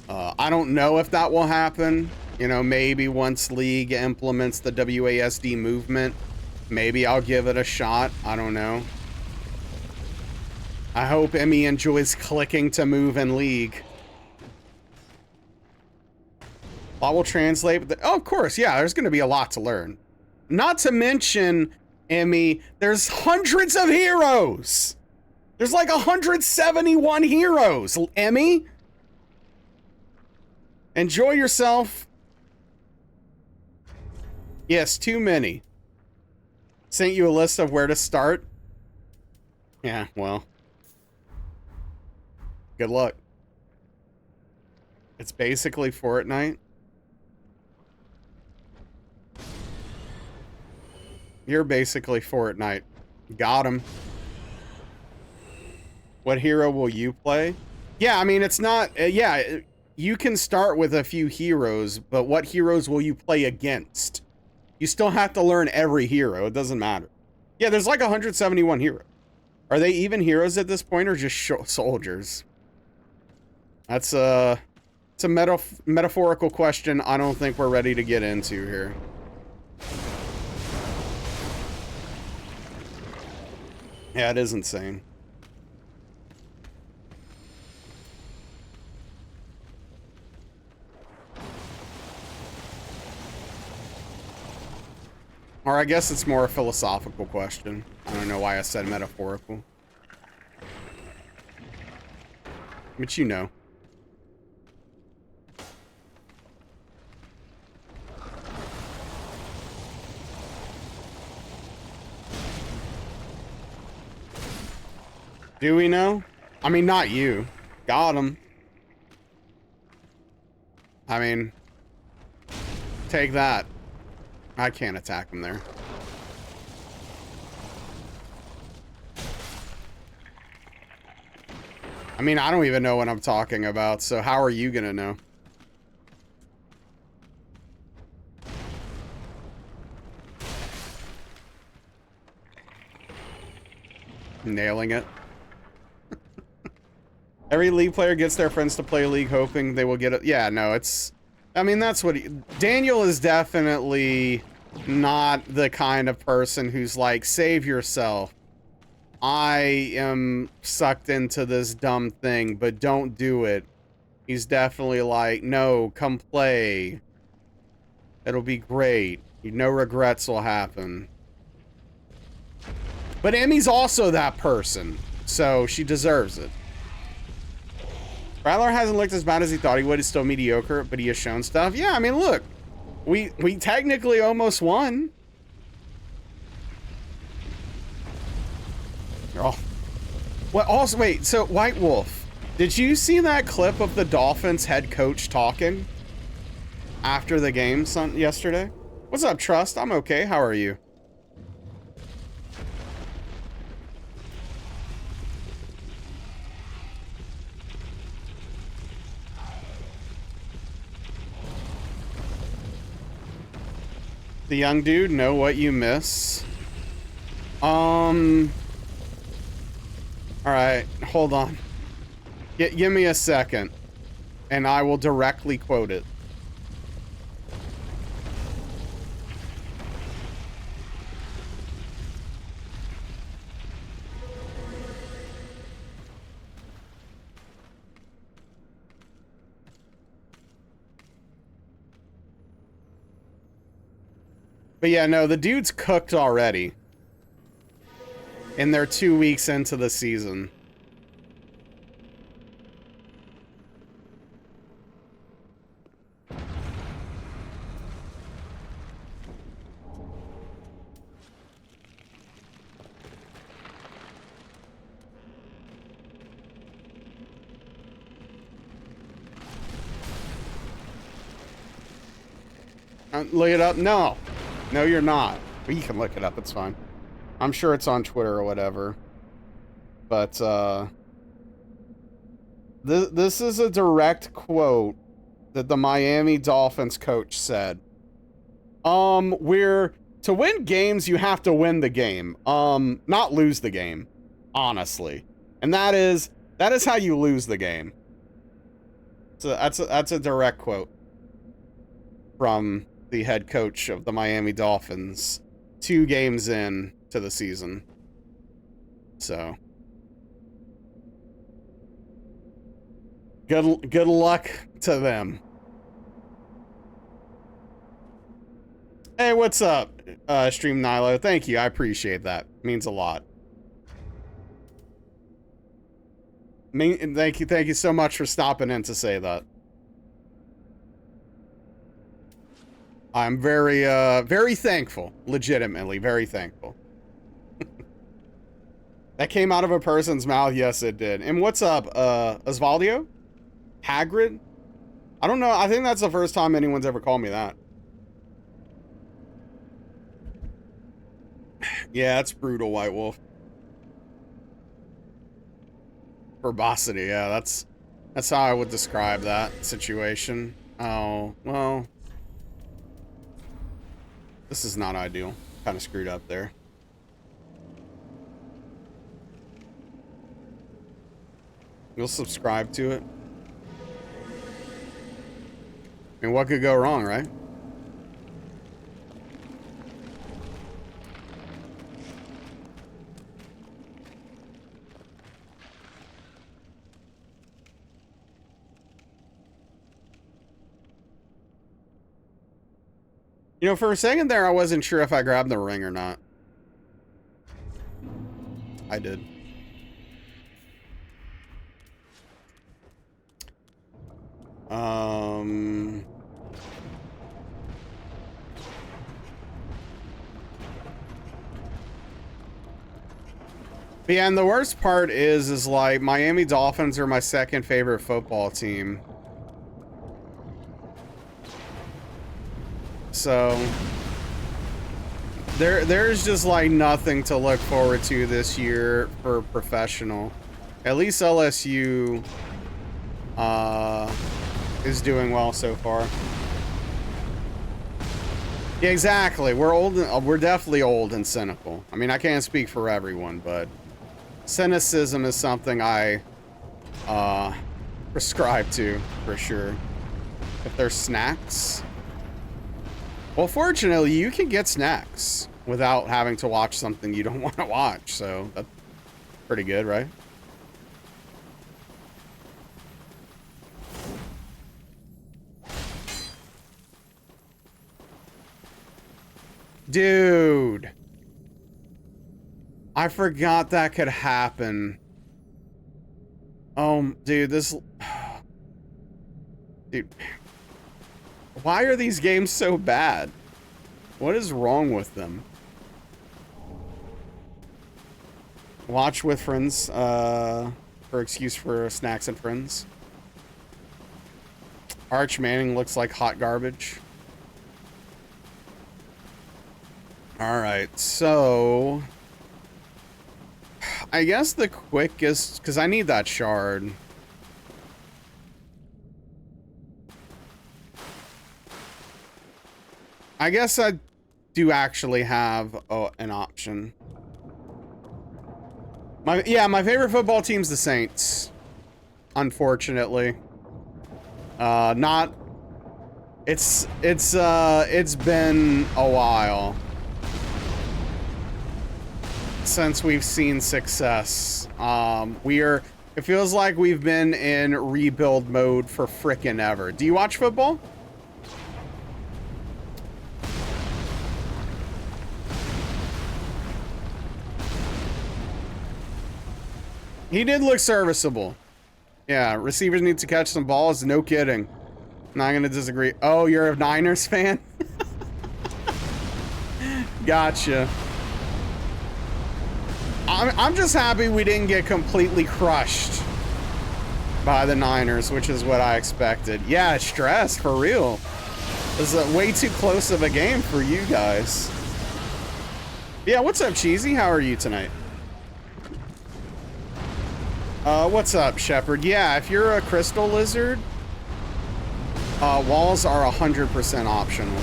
I don't know if that will happen. You know, maybe once League implements the WASD movement, maybe I'll give it a shot. I don't know. I hope Emmy enjoys clicking to move in League. I will translate. But oh, of course, yeah, there's going to be a lot to learn. Not to mention, Emmy, there's hundreds of heroes. There's like 171 heroes, Emmy. Enjoy yourself. Yes, too many. Sent you a list of where to start. Yeah, well. Good luck. It's basically Fortnite. You're basically Fortnite. Got him. What hero will you play? Yeah, I mean, it's not... yeah, you can start with a few heroes, but what heroes will you play against? You still have to learn every hero. It doesn't matter. Yeah, there's like 171 heroes. Are they even heroes at this point, or just soldiers? That's it's a metaphorical question I don't think we're ready to get into here. Yeah, it is insane. Or I guess it's more a philosophical question. I don't know why I said metaphorical. But you know. Do we know? I mean, not you. Got him. I mean, take that. I can't attack him there. I mean, I don't even know what I'm talking about, so how are you gonna know? Nailing it. Every League player gets their friends to play League hoping they will get it. Yeah, no, it's... I mean, that's what... Daniel is definitely not the kind of person who's like, save yourself. I am sucked into this dumb thing, but don't do it. He's definitely like, no, come play. It'll be great. No regrets will happen. But Emmy's also that person, so she deserves it. Rattler hasn't looked as bad as he thought he would. He's still mediocre, but he has shown stuff. Yeah, I mean, look. We technically almost won. Oh. Well, also, wait, so White Wolf, did you see that clip of the Dolphins head coach talking after the game yesterday? What's up, Trust? I'm okay. How are you? The young dude, know what you miss. All right, hold on. Give me a second, and I will directly quote it. But yeah, no, the dude's cooked already. And they're 2 weeks into the season. Look it up? No. No, you're not. Well, you can look it up. It's fine. I'm sure it's on Twitter or whatever. But, this is a direct quote that the Miami Dolphins coach said. To win games, you have to win the game. Not lose the game. Honestly. And that is how you lose the game. So that's a direct quote from the head coach of the Miami Dolphins 2 games in to the season. So good luck to them. Hey, what's up, Stream Nilo? Thank you. I appreciate that. Means a lot. Thank you so much for stopping in to say that. I'm very, very thankful. Legitimately, very thankful. That came out of a person's mouth. Yes, it did. And what's up, Osvaldio? Hagrid? I don't know. I think that's the first time anyone's ever called me that. Yeah, it's brutal, White Wolf. Verbosity, yeah, that's how I would describe that situation. Oh, well. This is not ideal. Kind of screwed up there. You'll subscribe to it. I mean, what could go wrong, right? You know, for a second there, I wasn't sure if I grabbed the ring or not. I did. But yeah, and the worst part is like Miami Dolphins are my second favorite football team. So there's just like nothing to look forward to this year for professional. At least LSU is doing well so far. Yeah, exactly. We're old. We're definitely old and cynical. I mean, I can't speak for everyone, but cynicism is something I prescribe to for sure. If there's snacks. Well, fortunately, you can get snacks without having to watch something you don't want to watch, so that's pretty good, right? Dude. I forgot that could happen. Dude, this... Dude... Why are these games so bad? What is wrong with them? Watch with friends, for excuse for snacks and friends. Arch Manning looks like hot garbage. Alright, so... I guess the quickest... Because I need that shard. I guess I do actually have an option. My favorite football team's the Saints. Unfortunately. It's been a while since we've seen success. It feels like we've been in rebuild mode for frickin' ever. Do you watch football? He did look serviceable. Yeah, receivers need to catch some balls. No kidding. Not gonna disagree. Oh, you're a Niners fan? Gotcha. I'm just happy we didn't get completely crushed by the Niners, which is what I expected. Yeah, stress, for real. This is way too close of a game for you guys. Yeah, what's up, Cheesy? How are you tonight? What's up, Shepard? Yeah, if you're a crystal lizard, walls are 100% optional.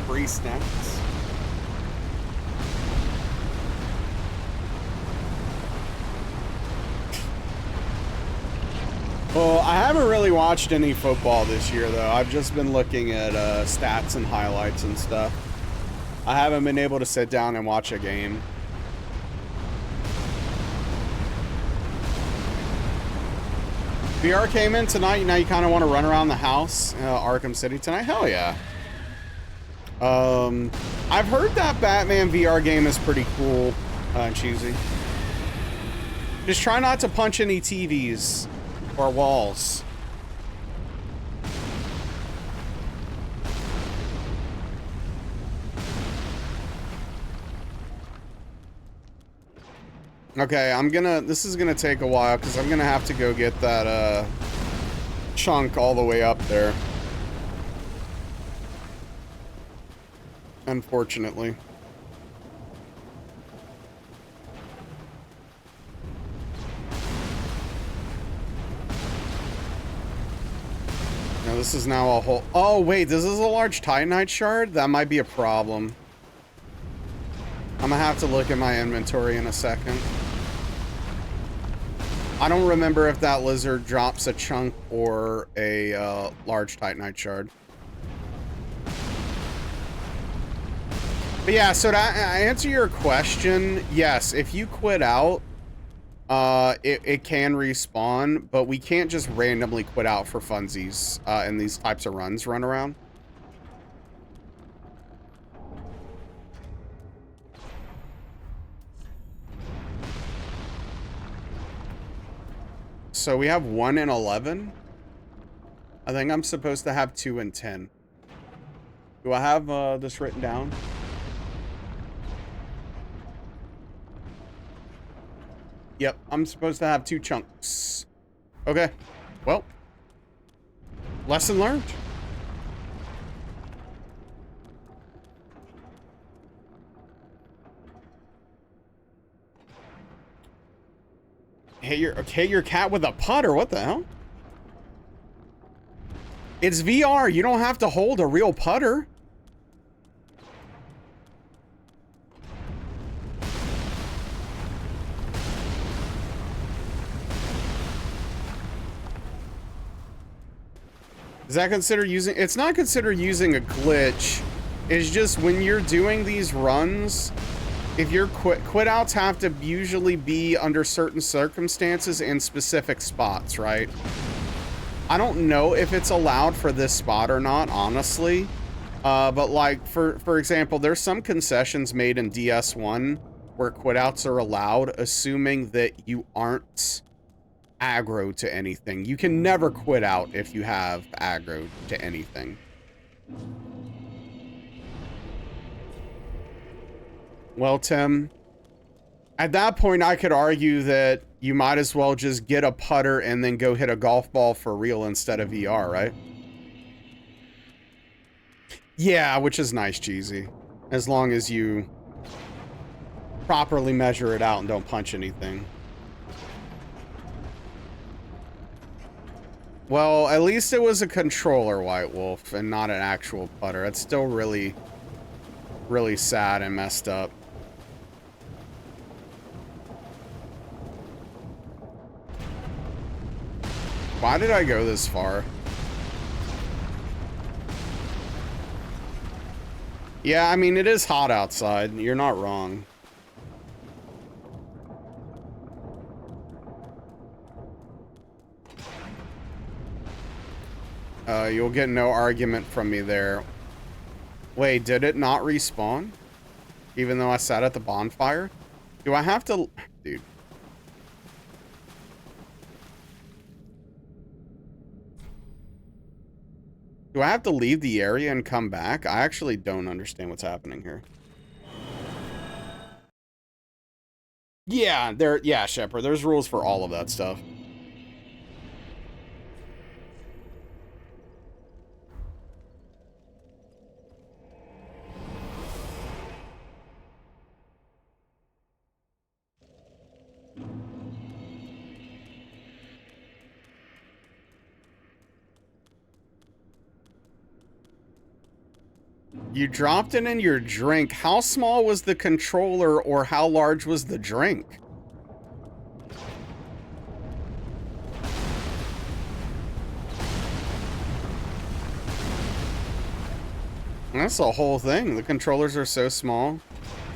Free snacks. Well, I haven't really watched any football this year, though. I've just been looking at stats and highlights and stuff. I haven't been able to sit down and watch a game. VR came in tonight. Now you kind of want to run around the house, Arkham City tonight. Hell yeah. I've heard that Batman VR game is pretty cool and cheesy. Just try not to punch any TVs or walls. Okay, this is gonna take a while because I'm gonna have to go get that chunk all the way up there. Unfortunately. Now this is now a whole... Oh, wait, this is a large Titanite shard? That might be a problem. I'm gonna have to look at my inventory in a second. I don't remember if that lizard drops a chunk or a large Titanite shard. But yeah, so to answer your question, yes, if you quit out, it can respawn, but we can't just randomly quit out for funsies in these types of runs run around. So we have 1 and 11. I think I'm supposed to have 2 and 10. Do I have this written down? Yep, I'm supposed to have 2 chunks. Okay, well, lesson learned. Hit your cat with a putter. What the hell? It's VR. You don't have to hold a real putter. Is that considered using... It's not considered using a glitch. It's just when you're doing these runs, if your quit outs have to usually be under certain circumstances in specific spots, right? I don't know if it's allowed for this spot or not, honestly. But like, for example, there's some concessions made in DS1 where quit outs are allowed, assuming that you aren't aggro to anything. You can never quit out if you have aggro to anything. Well, Tim, at that point, I could argue that you might as well just get a putter and then go hit a golf ball for real instead of VR, right? Yeah, which is nice, cheesy. As long as you properly measure it out and don't punch anything. Well, at least it was a controller, White Wolf, and not an actual putter. It's still really, really sad and messed up. Why did I go this far? Yeah, I mean, it is hot outside. You're not wrong. You'll get no argument from me there. Wait, did it not respawn? Even though I sat at the bonfire? Do I have to... Dude. Do I have to leave the area and come back? I actually don't understand what's happening here. Yeah, yeah, Shepard, there's rules for all of that stuff. You dropped it in your drink. How small was the controller or how large was the drink? That's the whole thing. The controllers are so small.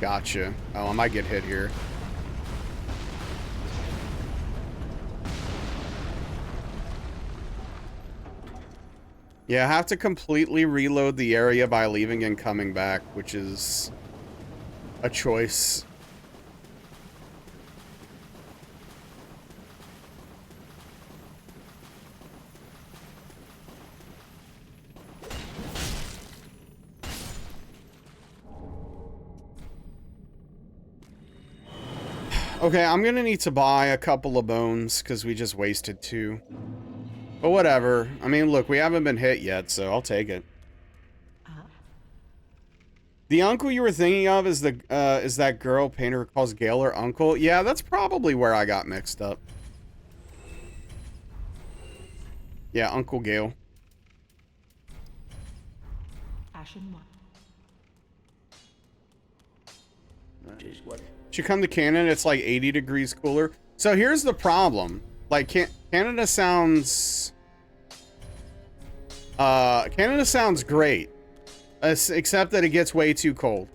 Gotcha. Oh, I might get hit here. Yeah, I have to completely reload the area by leaving and coming back, which is a choice. Okay, I'm gonna need to buy a couple of bones because we just wasted 2. But whatever. I mean, look, we haven't been hit yet, so I'll take it. The uncle you were thinking of is that girl Painter calls Gale her uncle? Yeah, that's probably where I got mixed up. Yeah, Uncle Gale. Ashen 1. Should come to Canada, it's like 80 degrees cooler. So here's the problem. Like, Canada sounds great. Except that it gets way too cold.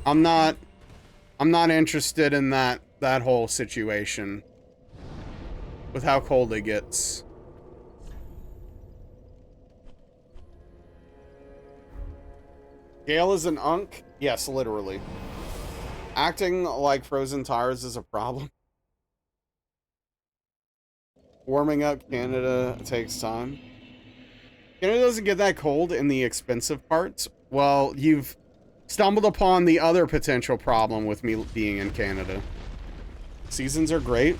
I'm not interested in that whole situation with how cold it gets. Gale is an unk? Yes, literally. Acting like frozen tires is a problem. Warming up Canada takes time. Canada doesn't get that cold in the expensive parts. Well, you've stumbled upon the other potential problem with me being in Canada. Seasons are great.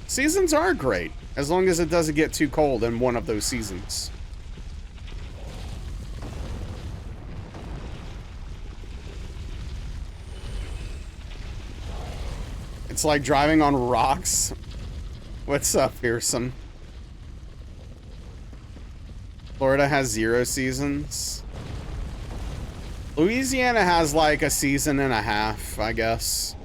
Seasons are great, as long as it doesn't get too cold in one of those seasons. It's like driving on rocks. What's up, fearsome? Florida has 0 seasons. Louisiana has like a season and a half, I guess.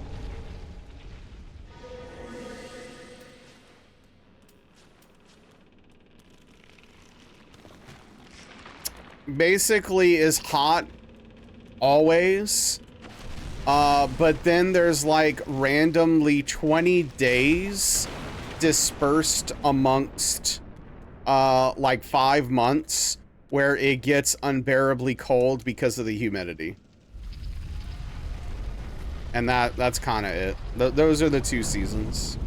Basically is hot always. But then there's like randomly 20 days dispersed amongst like 5 months where it gets unbearably cold because of the humidity. And that's kind of it. Those are the 2 seasons.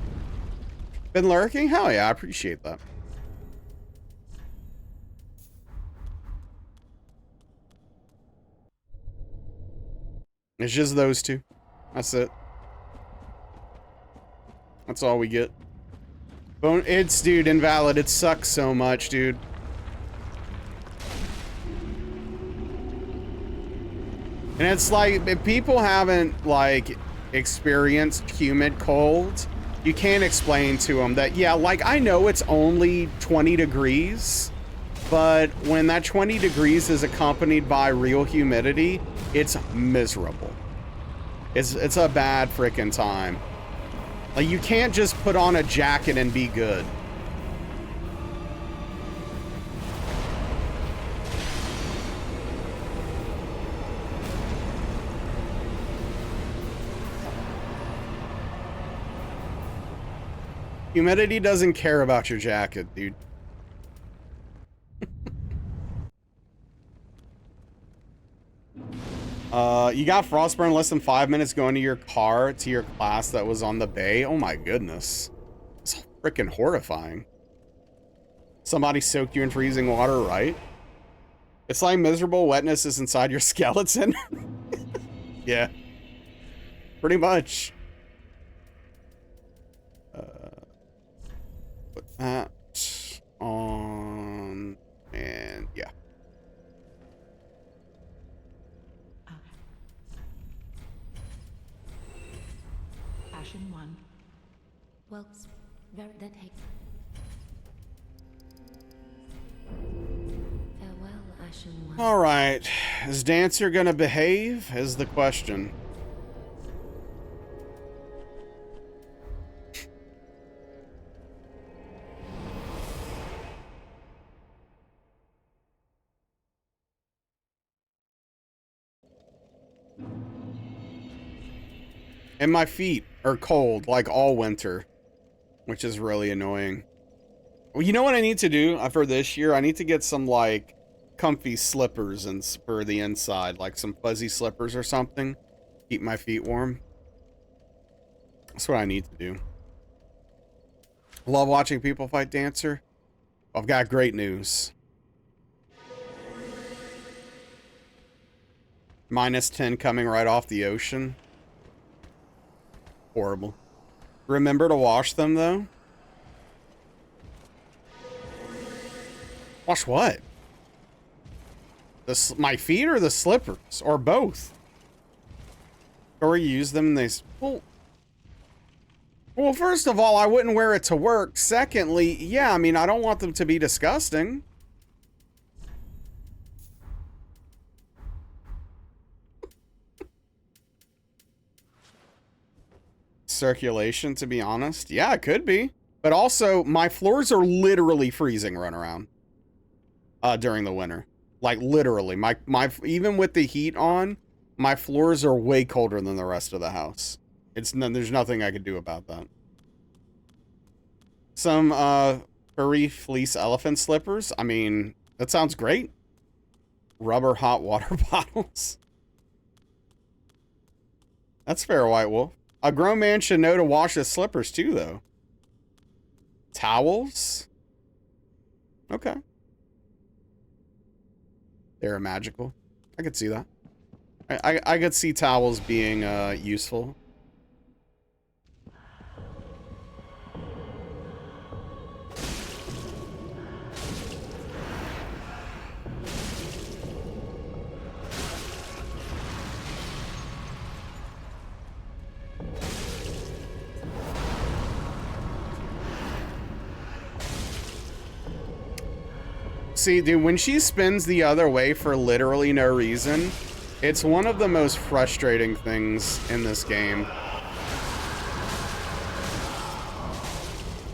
Been lurking? Hell yeah, I appreciate that. It's just those 2. That's it. That's all we get. It's, dude, invalid. It sucks so much, dude. And it's like, if people haven't, like, experienced humid cold, you can't explain to them that, yeah, like, I know it's only 20 degrees, but when that 20 degrees is accompanied by real humidity, it's miserable. It's a bad freaking time. Like, you can't just put on a jacket and be good. Humidity doesn't care about your jacket, dude. You got frostburn in less than 5 minutes going to your car to your class that was on the bay. Oh my goodness. It's freaking horrifying. Somebody soaked you in freezing water, right? It's like miserable wetness is inside your skeleton. Yeah. Pretty much. Put that on, and yeah. Ashen 1. Well, very that hate. Farewell, Ashen One. All right. Is Dancer gonna behave? Is the question. And my feet are cold, like all winter, which is really annoying. Well, you know what I need to do for this year? I need to get some, like, comfy slippers and for the inside, like some fuzzy slippers or something. Keep my feet warm. That's what I need to do. Love watching people fight Dancer. I've got great news. -10 coming right off the ocean. Horrible. Remember to wash them, though? Wash what? My feet or the slippers? Or both? Or use them and they... Well, first of all, I wouldn't wear it to work. Secondly, yeah, I mean, I don't want them to be disgusting. Circulation, to be honest. Yeah, it could be. But also, my floors are literally freezing run around. During the winter. Like, literally. Even with the heat on, my floors are way colder than the rest of the house. There's nothing I could do about that. Some, furry fleece elephant slippers. I mean, that sounds great. Rubber hot water bottles. That's fair, White Wolf. A grown man should know to wash his slippers too, though. Towels? Okay. They're magical. I could see that. I could see towels being useful. See, dude, when she spins the other way for literally no reason, it's one of the most frustrating things in this game.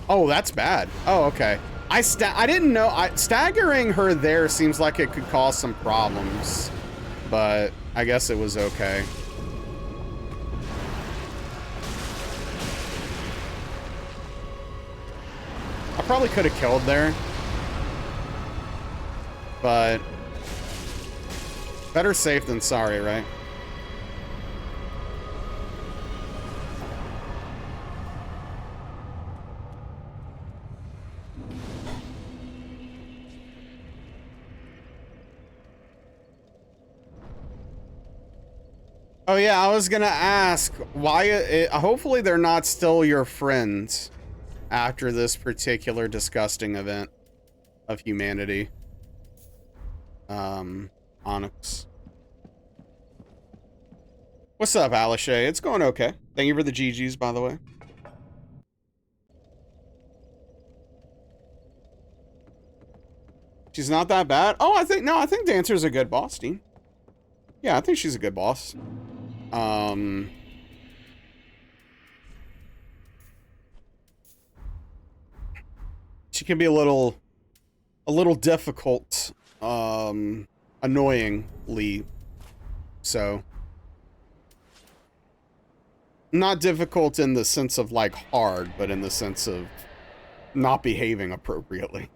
Oh, that's bad. Oh, okay. I didn't know. Staggering her there seems like it could cause some problems, but I guess it was okay. I probably could have killed there. But better safe than sorry, right? Oh yeah, I was gonna ask why. Hopefully they're not still your friends after this particular disgusting event of humanity. Onyx. What's up, Alice? It's going okay. Thank you for the GGs, by the way. She's not that bad. Oh, I think Dancer's a good boss, Dean. Yeah, I think she's a good boss. She can be a little difficult, annoyingly so. Not difficult in the sense of, like, hard, but in the sense of not behaving appropriately.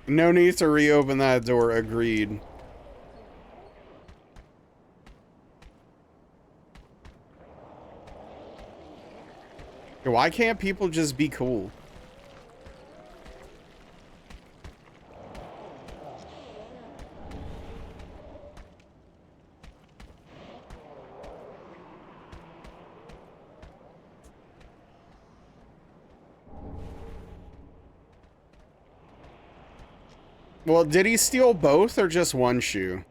No need to reopen that door, agreed. Why can't people just be cool? Well, did he steal both or just one shoe?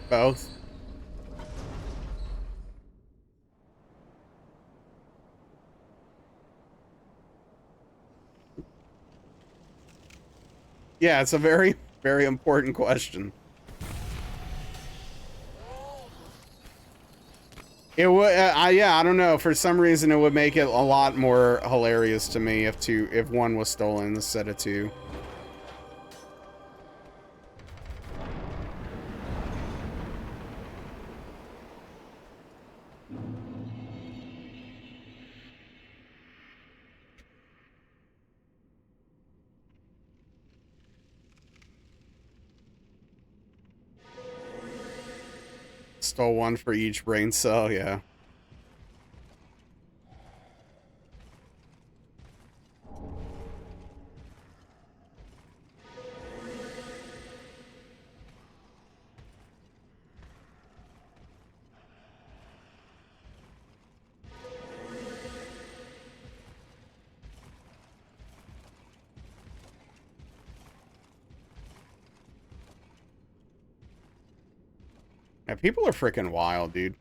Both. Yeah, it's a very, very important question. It would, yeah, I don't know. For some reason, it would make it a lot more hilarious to me if one was stolen instead of two. Stole one for each brain cell, yeah. Yeah, people are freaking wild, dude.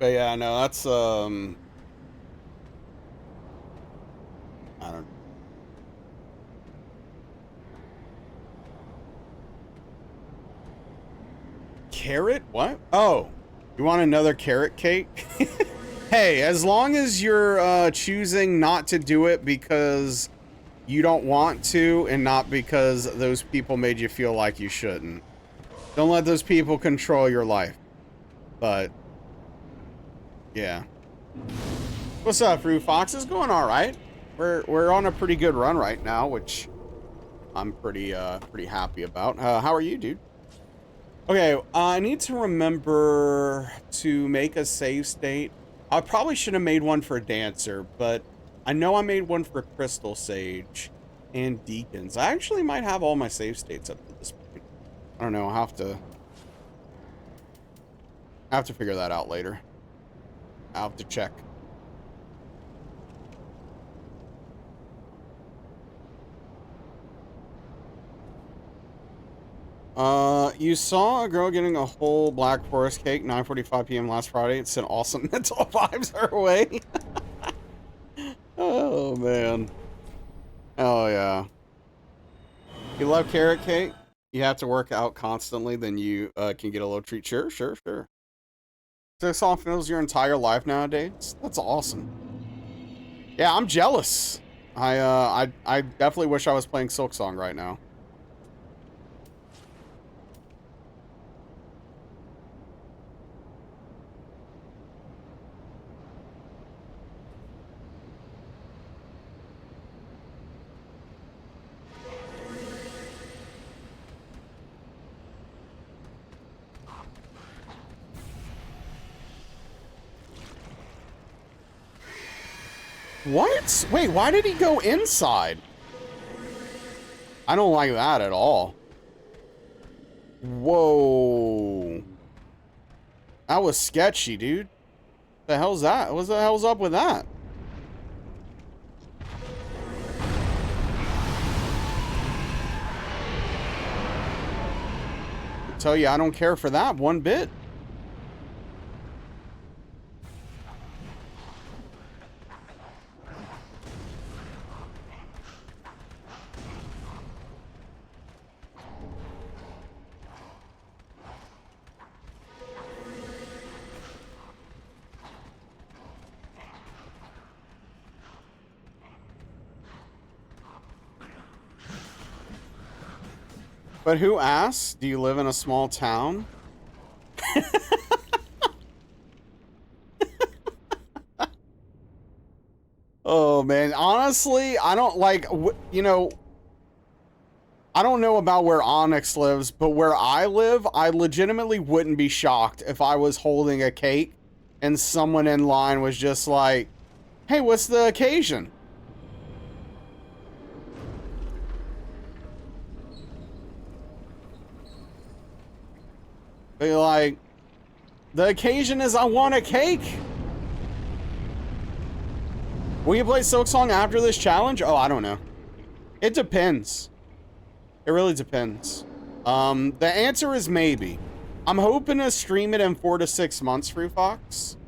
But yeah, no, that's I don't. Carrot? What? Oh, you want another carrot cake? Hey, as long as you're choosing not to do it because you don't want to and not because those people made you feel like you shouldn't. Don't let those people control your life. But yeah. What's up, Fruit Fox? It's going all right. We're on a pretty good run right now, which I'm pretty happy about. How are you, dude? Okay, I need to remember to make a save state. I probably should have made one for Dancer, but I know I made one for Crystal Sage and Deacons. I actually might have all my save states up to this point. I don't know. I'll have to figure that out later. I'll have to check. You saw a girl getting a whole Black Forest cake, 9:45 p.m. last Friday. It sent awesome mental vibes her way. Oh, man. Oh, yeah. You love carrot cake? You have to work out constantly, then you can get a little treat. Sure, sure, sure. This song fills your entire life nowadays? That's awesome. Yeah, I'm jealous. I definitely wish I was playing Silk Song right now. What? Wait, why did he go inside? I don't like that at all. Whoa. That was sketchy, dude. The hell's that? What the hell's up with that? I tell you, I don't care for that one bit. But who asks? Do you live in a small town? Oh man, honestly, I don't like, you know, I don't know about where Onyx lives, but where I live, I legitimately wouldn't be shocked if I was holding a cake and someone in line was just like, hey, what's the occasion? Be like, the occasion is I want a cake. Will you play Silksong after this challenge? Oh, I don't know. It depends. It really depends. The answer is maybe. I'm hoping to stream it in 4 to 6 months, Free Fox.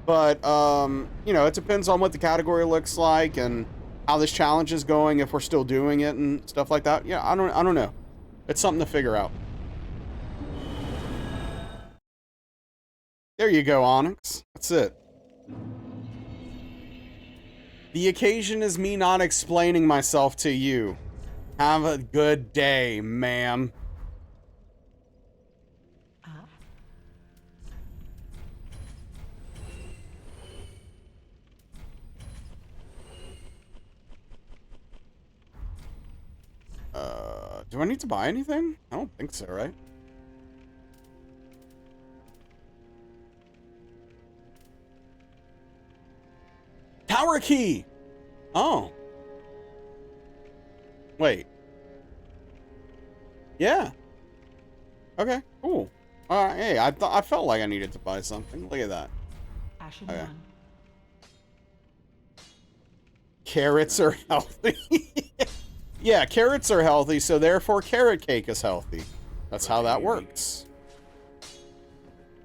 But, you know, it depends on what the category looks like and how this challenge is going, if we're still doing it and stuff like that. Yeah, I don't know. It's something to figure out. There you go, Onyx. That's it. The occasion is me not explaining myself to you. Have a good day, ma'am. Do I need to buy anything? I don't think so, right? Tower key! Oh. Wait. Yeah. Okay, cool. Hey, I felt like I needed to buy something. Look at that. Ashen Okay. 1. Carrots are healthy. Yeah, carrots are healthy, so therefore carrot cake is healthy. That's how that works.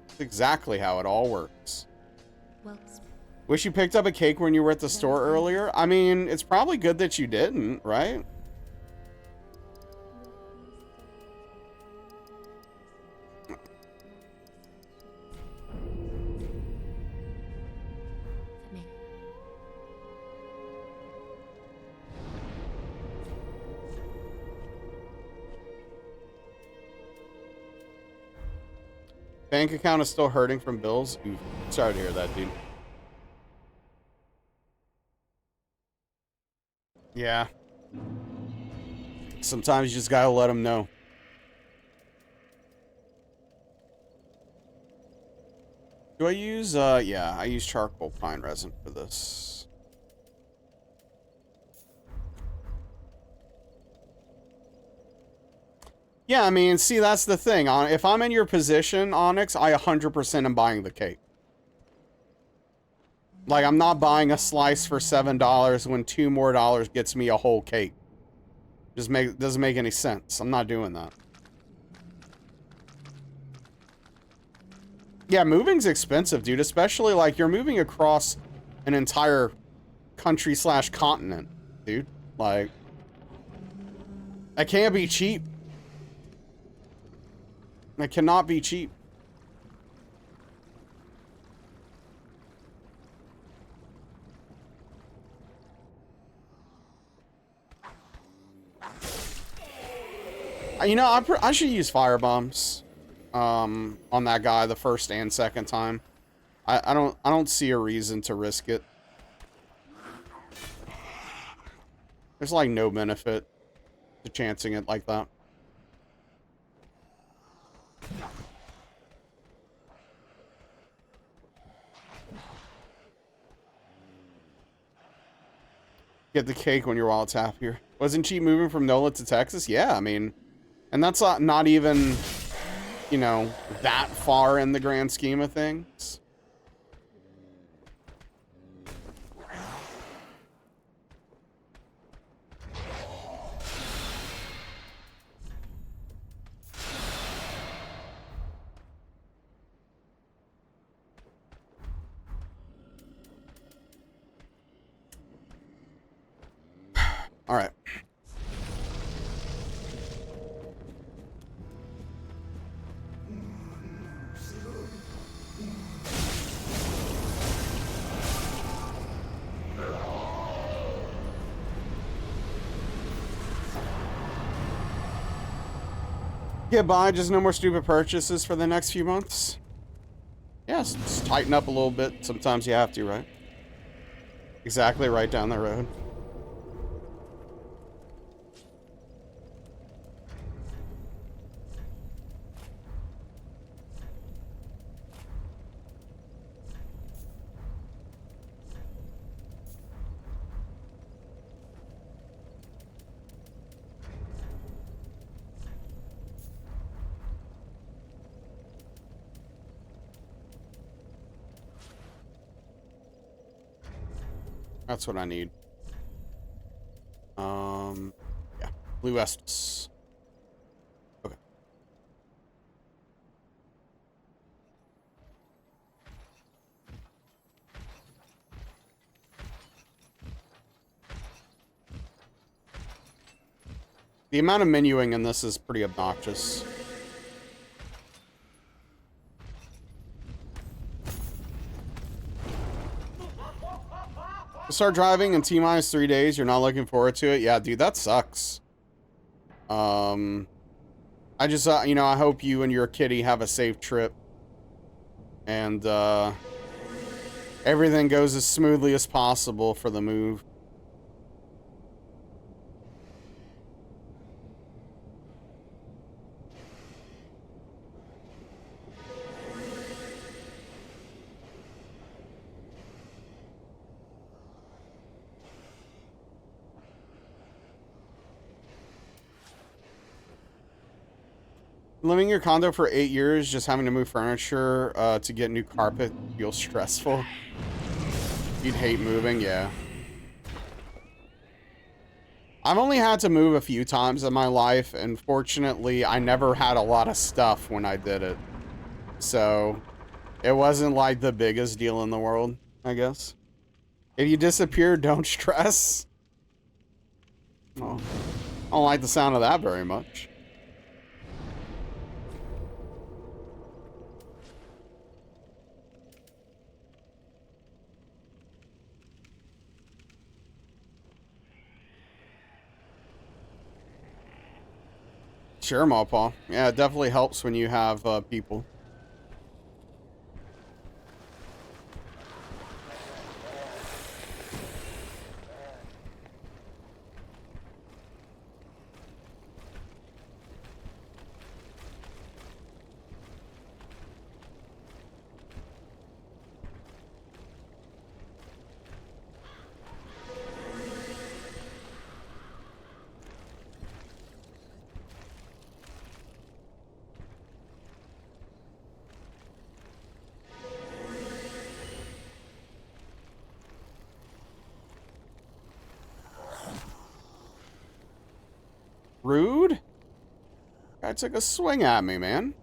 That's exactly how it all works. Well, Wish you picked up a cake when you were at the store earlier. I mean, it's probably good that you didn't, right? for me. Bank account is still hurting from bills. Ooh, sorry to hear that, dude. Yeah. Sometimes you just gotta let them know. Do I use, yeah, I use charcoal pine resin for this. Yeah, I mean, see, that's the thing. If I'm in your position, Onyx, I 100% am buying the cake. Like, I'm not buying a slice for $7 when $2 more gets me a whole cake. Doesn't make any sense. I'm not doing that. Yeah, moving's expensive, dude. Especially, like, you're moving across an entire country / continent, dude. Like, that can't be cheap. It cannot be cheap. You know, I should use fire bombs on that guy the first and second time. I don't see a reason to risk it. There's like no benefit to chancing it like that. Get the cake when your wallet's happier. Wasn't cheap moving from NOLA to Texas? Yeah, I mean, and that's not even, you know, that far in the grand scheme of things. All right. Get by, just no more stupid purchases for the next few months. Yes, yeah, just tighten up a little bit. Sometimes you have to, right? Exactly, right down the road. That's what I need. Yeah, Blue Estus. Okay. The amount of menuing in this is pretty obnoxious. Start driving in T-minus 3 days. You're not looking forward to it? Yeah, dude, that sucks. I just, you know, I hope you and your kitty have a safe trip. And, everything goes as smoothly as possible for the move. Living in your condo for 8 years, just having to move furniture to get new carpet feels stressful. You'd hate moving, yeah. I've only had to move a few times in my life, and fortunately, I never had a lot of stuff when I did it. So, it wasn't like the biggest deal in the world, I guess. If you disappear, don't stress. Oh, I don't like the sound of that very much. Sure, Mawpaw. Yeah, it definitely helps when you have people. Rude? Guy took a swing at me, man.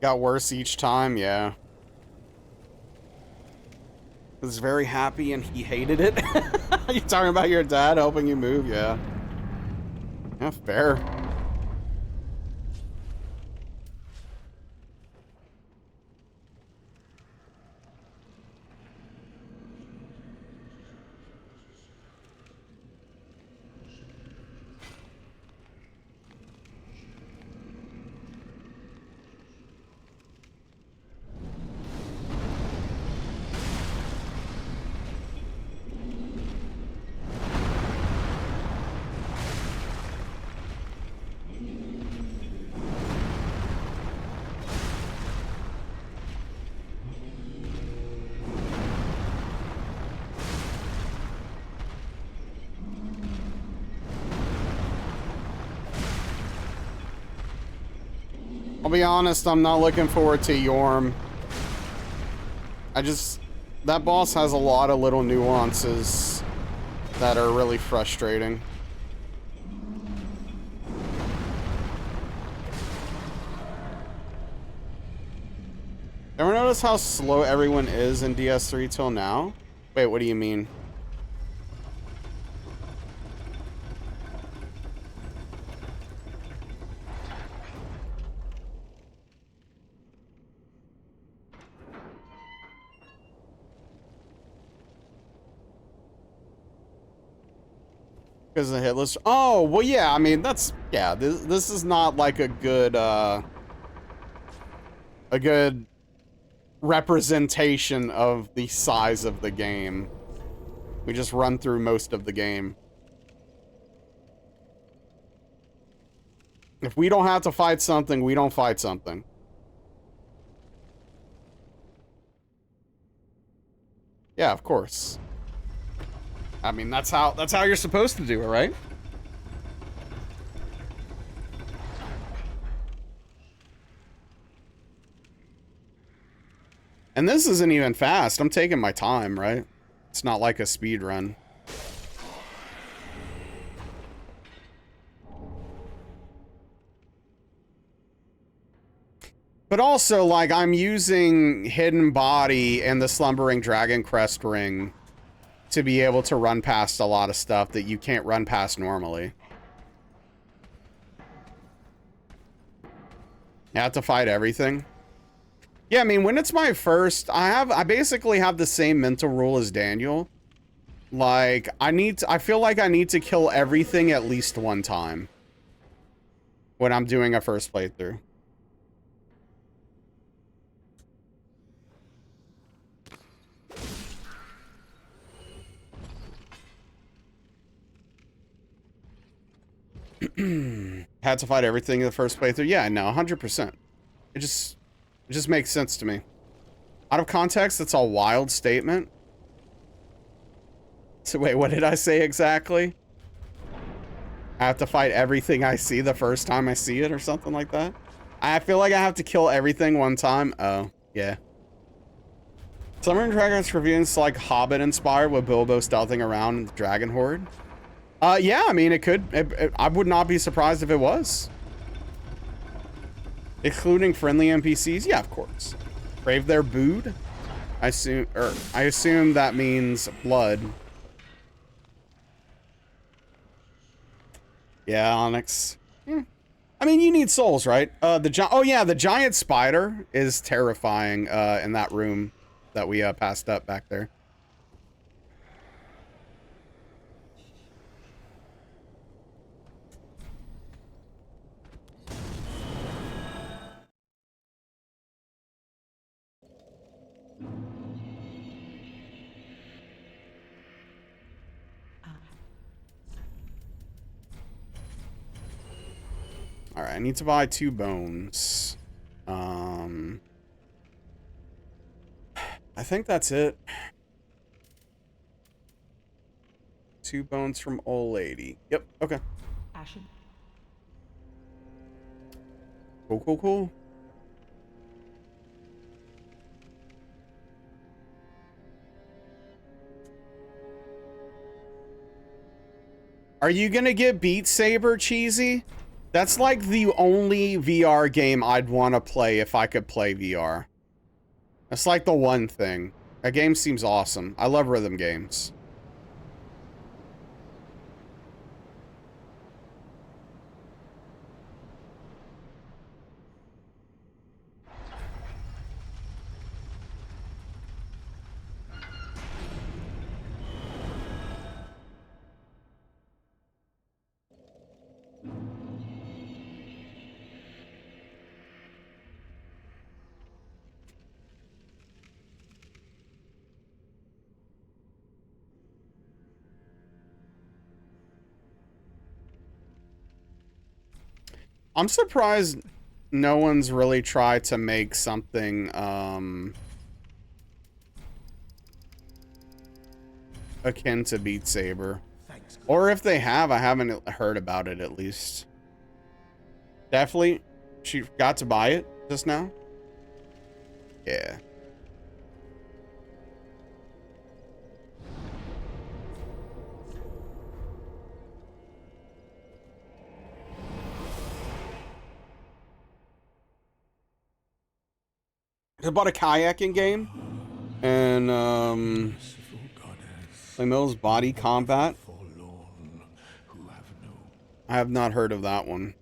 Got worse each time, yeah. Was very happy and he hated it. You talking about your dad helping you move? Yeah. Yeah, fair. I'll be honest, I'm not looking forward to Yorm. That boss has a lot of little nuances that are really frustrating. Ever notice how slow everyone is in DS3 till now? Wait, what do you mean? Because of the Hitless. Oh, well, yeah, I mean, yeah, this is not like a good representation of the size of the game. We just run through most of the game. If we don't have to fight something, we don't fight something. Yeah, of course. I mean, that's how you're supposed to do it, right? And this isn't even fast. I'm taking my time, right? It's not like a speed run. But also, like, I'm using Hidden Body and the Slumbering Dragon Crest Ring to be able to run past a lot of stuff that you can't run past normally. You have to fight everything. Yeah, I mean, when it's my first, I basically have the same mental rule as Daniel. Like, I feel like I need to kill everything at least one time when I'm doing a first playthrough. Had to fight everything in the first playthrough. Yeah, no, 100%. It just makes sense to me. Out of context, that's a wild statement. So wait, what did I say exactly? I have to fight everything I see the first time I see it or something like that? I feel like I have to kill everything one time. Oh, yeah. Summer and Dragons Reviewing's like Hobbit inspired with Bilbo stealthing around in the Dragon Horde. Yeah, I mean, it could. I would not be surprised if it was. Including friendly NPCs? Yeah, of course. Brave their bood? I assume that means blood. Yeah, Onyx. I mean, you need souls, right? Oh yeah, the giant spider is terrifying in that room that we passed up back there. All right, I need to buy 2 bones. I think that's it. 2 bones from old lady. Yep. Okay. Ashen. Cool. Are you gonna get Beat Saber, Cheesy? That's like the only VR game I'd want to play if I could play VR. That's like the one thing. That game seems awesome. I love rhythm games. I'm surprised no one's really tried to make something akin to Beat Saber. Or if they have, I haven't heard about it at least. Definitely She got to buy it just now? Yeah. I bought a kayaking game, and Emil's Body Combat. I have not heard of that one.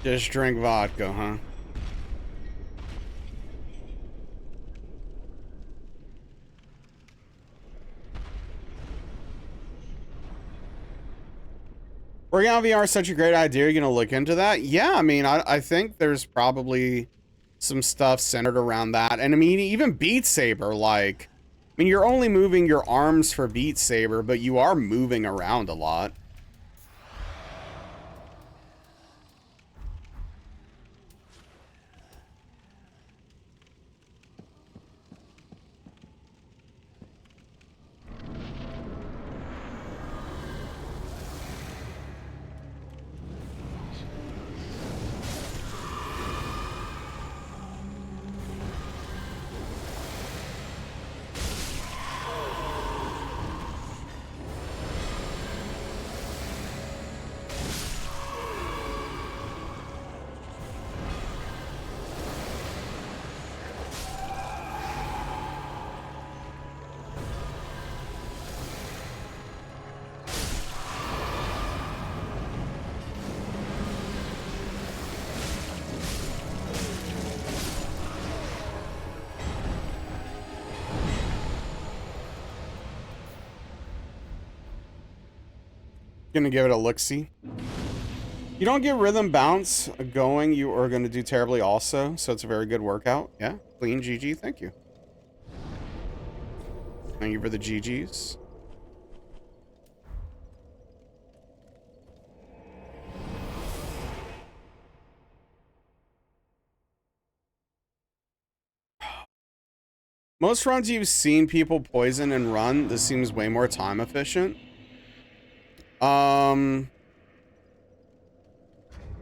Just drink vodka, huh? Working on VR is such a great idea. You're gonna look into that? Yeah, I mean, I think there's probably some stuff centered around that. And I mean, even Beat Saber, like, I mean, you're only moving your arms for Beat Saber, but you are moving around a lot. Gonna give it a look-see. You don't get rhythm bounce going, you are gonna do terribly also, so it's a very good workout. Yeah, clean GG, thank you. Thank you for the GGs. Most runs you've seen people poison and run, this seems way more time efficient.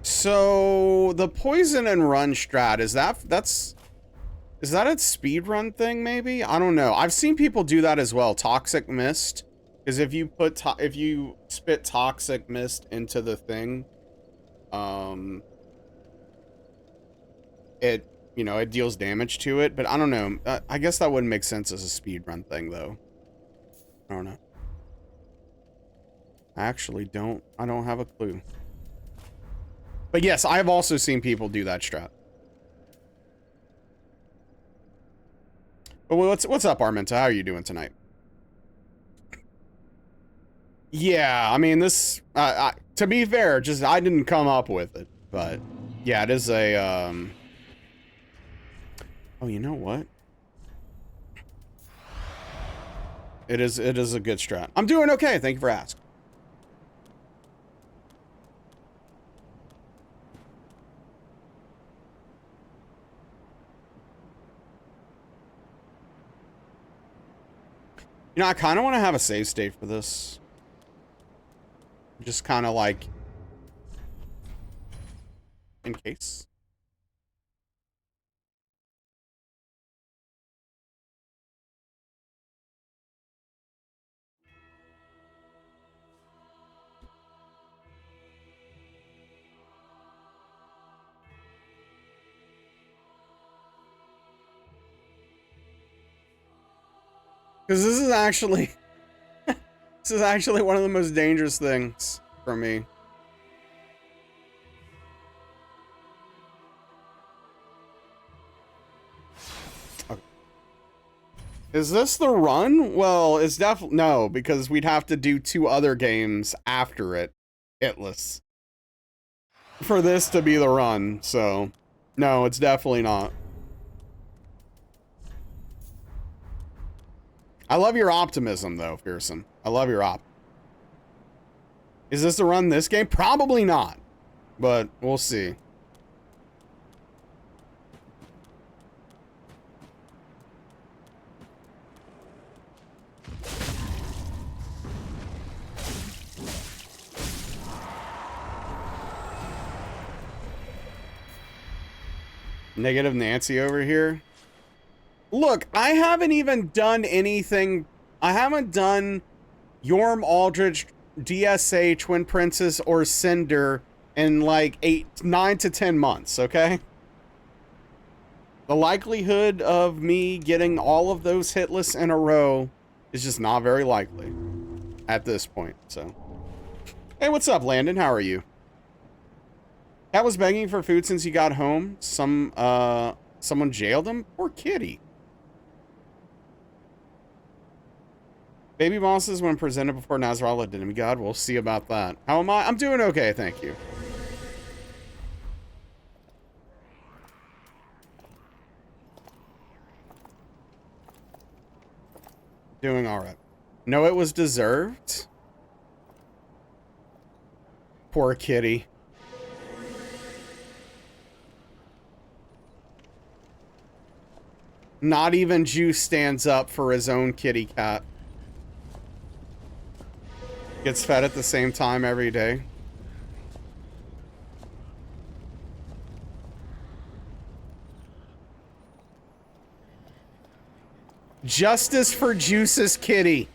So the poison and run strat, is that a speed run thing maybe? I don't know. I've seen people do that as well. Toxic mist, because if you spit toxic mist into the thing, it, you know, it deals damage to it, but I don't know. I guess that wouldn't make sense as a speed run thing though. I don't know. I don't have a clue. But yes, I've also seen people do that strat. But what's up, Arminta? How are you doing tonight? Yeah, I mean, this, to be fair, just, I didn't come up with it, but yeah, it is a, oh, you know what? It is a good strat. I'm doing okay. Thank you for asking. You know, I kind of want to have a save state for this. Just kind of like, in case. Because this is actually, this is actually one of the most dangerous things for me. Okay. Is this the run? Well, it's definitely no, because we'd have to do 2 other games after it, Hitless, for this to be the run. So, no, it's definitely not. I love your optimism, though, Fearsome. I love your op. Is this the run this game? Probably not, but we'll see. Negative Nancy over here. Look, I haven't even done anything. I haven't done Yorm Aldrich, DSA, Twin Princess, or Cinder in like 9 to 10 months, okay? The likelihood of me getting all of those hitless in a row is just not very likely at this point, so. Hey, what's up, Landon? How are you? Cat was begging for food since he got home. Someone jailed him? Poor kitty. Baby bosses when presented before Nazarala demigod. We'll see about that. How am I? I'm doing okay, thank you. Doing alright. No, it was deserved. Poor kitty. Not even Juice stands up for his own kitty cat. Gets fed at the same time every day. Justice for Juice's kitty.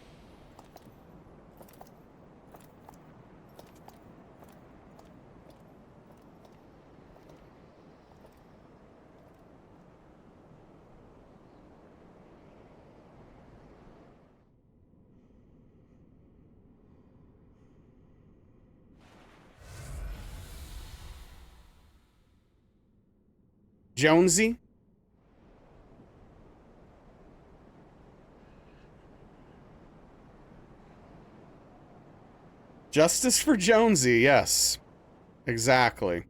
Jonesy? Justice for Jonesy, yes. Exactly.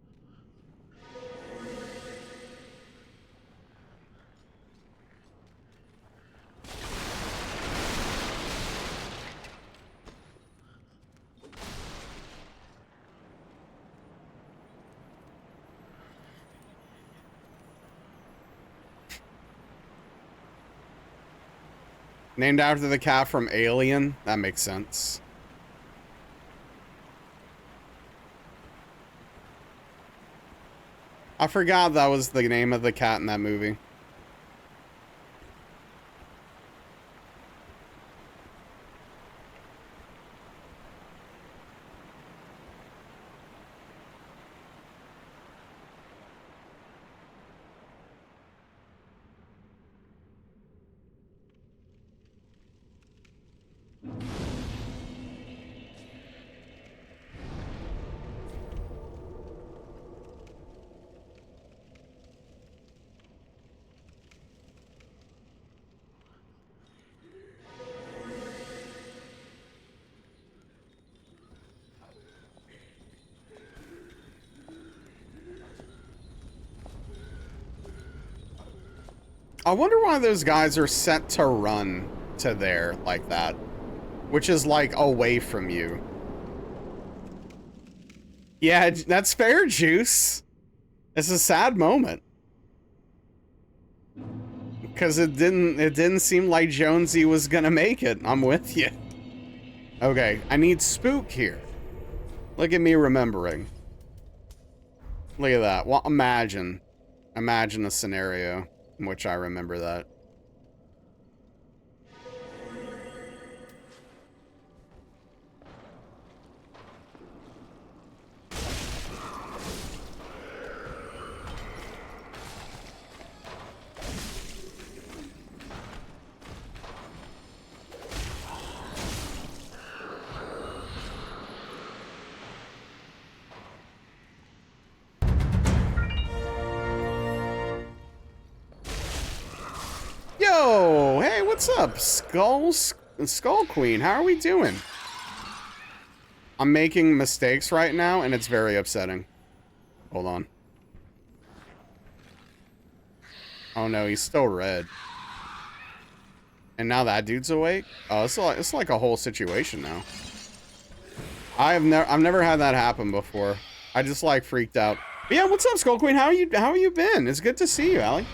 Named after the cat from Alien? That makes sense. I forgot that was the name of the cat in that movie. I wonder why those guys are set to run to there like that, which is like away from you. Yeah, that's fair, Juice. It's a sad moment. Because it didn't seem like Jonesy was gonna make it. I'm with you. Okay, I need Spook here. Look at me remembering. Look at that. Well, imagine a scenario in which I remember that. Yo, hey, what's what's up, Skull Queen? How are we doing? I'm making mistakes right now, and it's very upsetting. Hold on. Oh no, he's still red. And now that dude's awake? Oh, it's like a whole situation now. I've never had that happen before. I just like freaked out. But yeah, what's up, Skull Queen? How are you been? It's good to see you, Allie.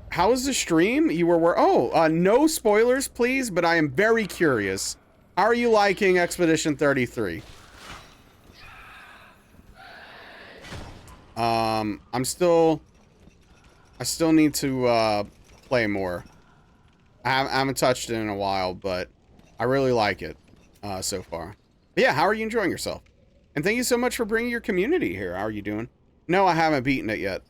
How was the stream? You were no spoilers, please, but I am very curious. How are you liking Expedition 33? I still need to play more. I haven't touched it in a while, but I really like it so far. But yeah, how are you enjoying yourself? And thank you so much for bringing your community here. How are you doing? No, I haven't beaten it yet.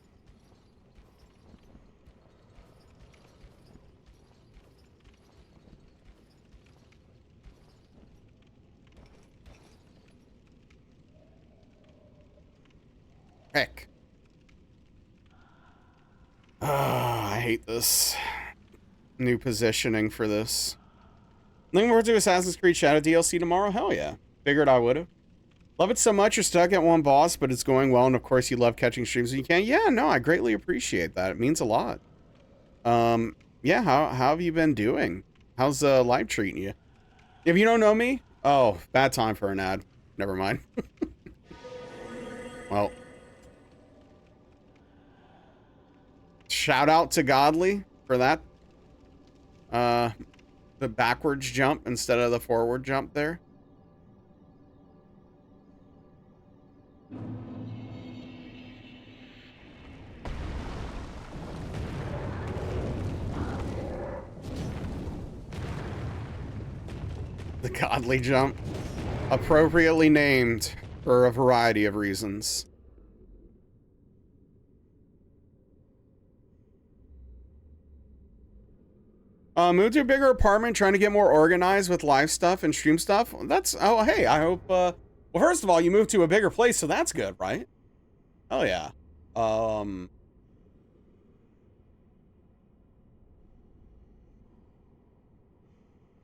Heck. I hate this. New positioning for this. Looking forward to Assassin's Creed Shadow DLC tomorrow? Hell yeah. Figured I would've. Love it so much you're stuck at one boss, but it's going well, and of course you love catching streams when you can. Yeah, no, I greatly appreciate that. It means a lot. Yeah, how have you been doing? How's life treating you? If you don't know me, oh, bad time for an ad. Never mind. Well. Shout out to Godly for that. The backwards jump instead of the forward jump there. The Godly jump. Appropriately named for a variety of reasons. Moved to a bigger apartment, trying to get more organized with live stuff and stream stuff. That's, oh, hey, I hope, well, first of all, you moved to a bigger place, so that's good, right? Oh, yeah.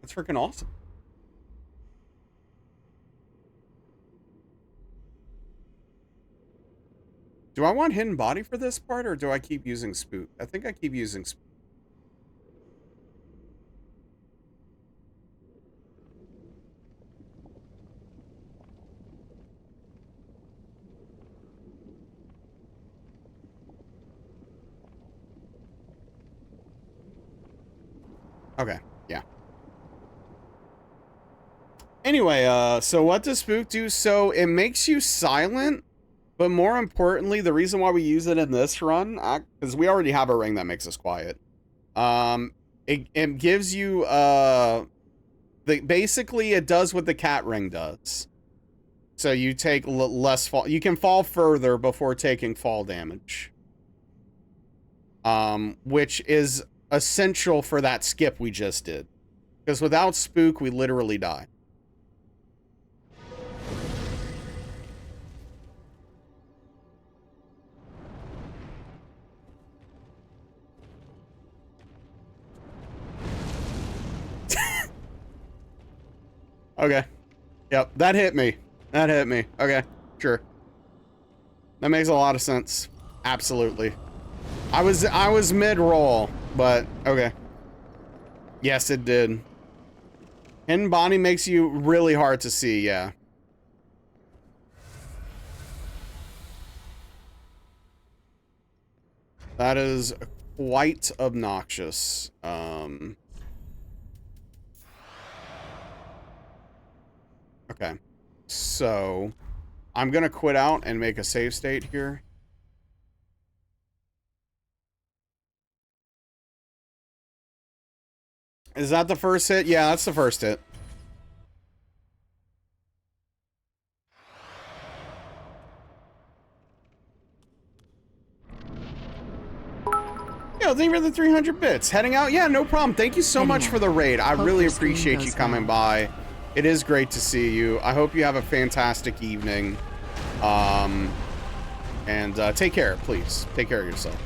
That's freaking awesome. Do I want hidden body for this part, or do I keep using spook? I think I keep using spook. Okay, yeah. Anyway, so what does spook do? So it makes you silent, but more importantly, the reason why we use it in this run, because we already have a ring that makes us quiet. It gives you, basically it does what the cat ring does. So you take less fall, you can fall further before taking fall damage. Which is essential for that skip we just did. Because without spook, we literally die. Okay. Yep, that hit me. That hit me. Okay, sure. That makes a lot of sense. Absolutely. I was mid-roll, but okay. Yes, it did. Hidden body makes you really hard to see, yeah. That is quite obnoxious. Okay. So, I'm gonna quit out and make a save state here. Is that the first hit? Yeah, that's the first hit. Yo, thank you for the 300 bits. Heading out? Yeah, no problem. Thank you so much for the raid. I really appreciate you coming by. It is great to see you. I hope you have a fantastic evening. And take care, please. Take care of yourself.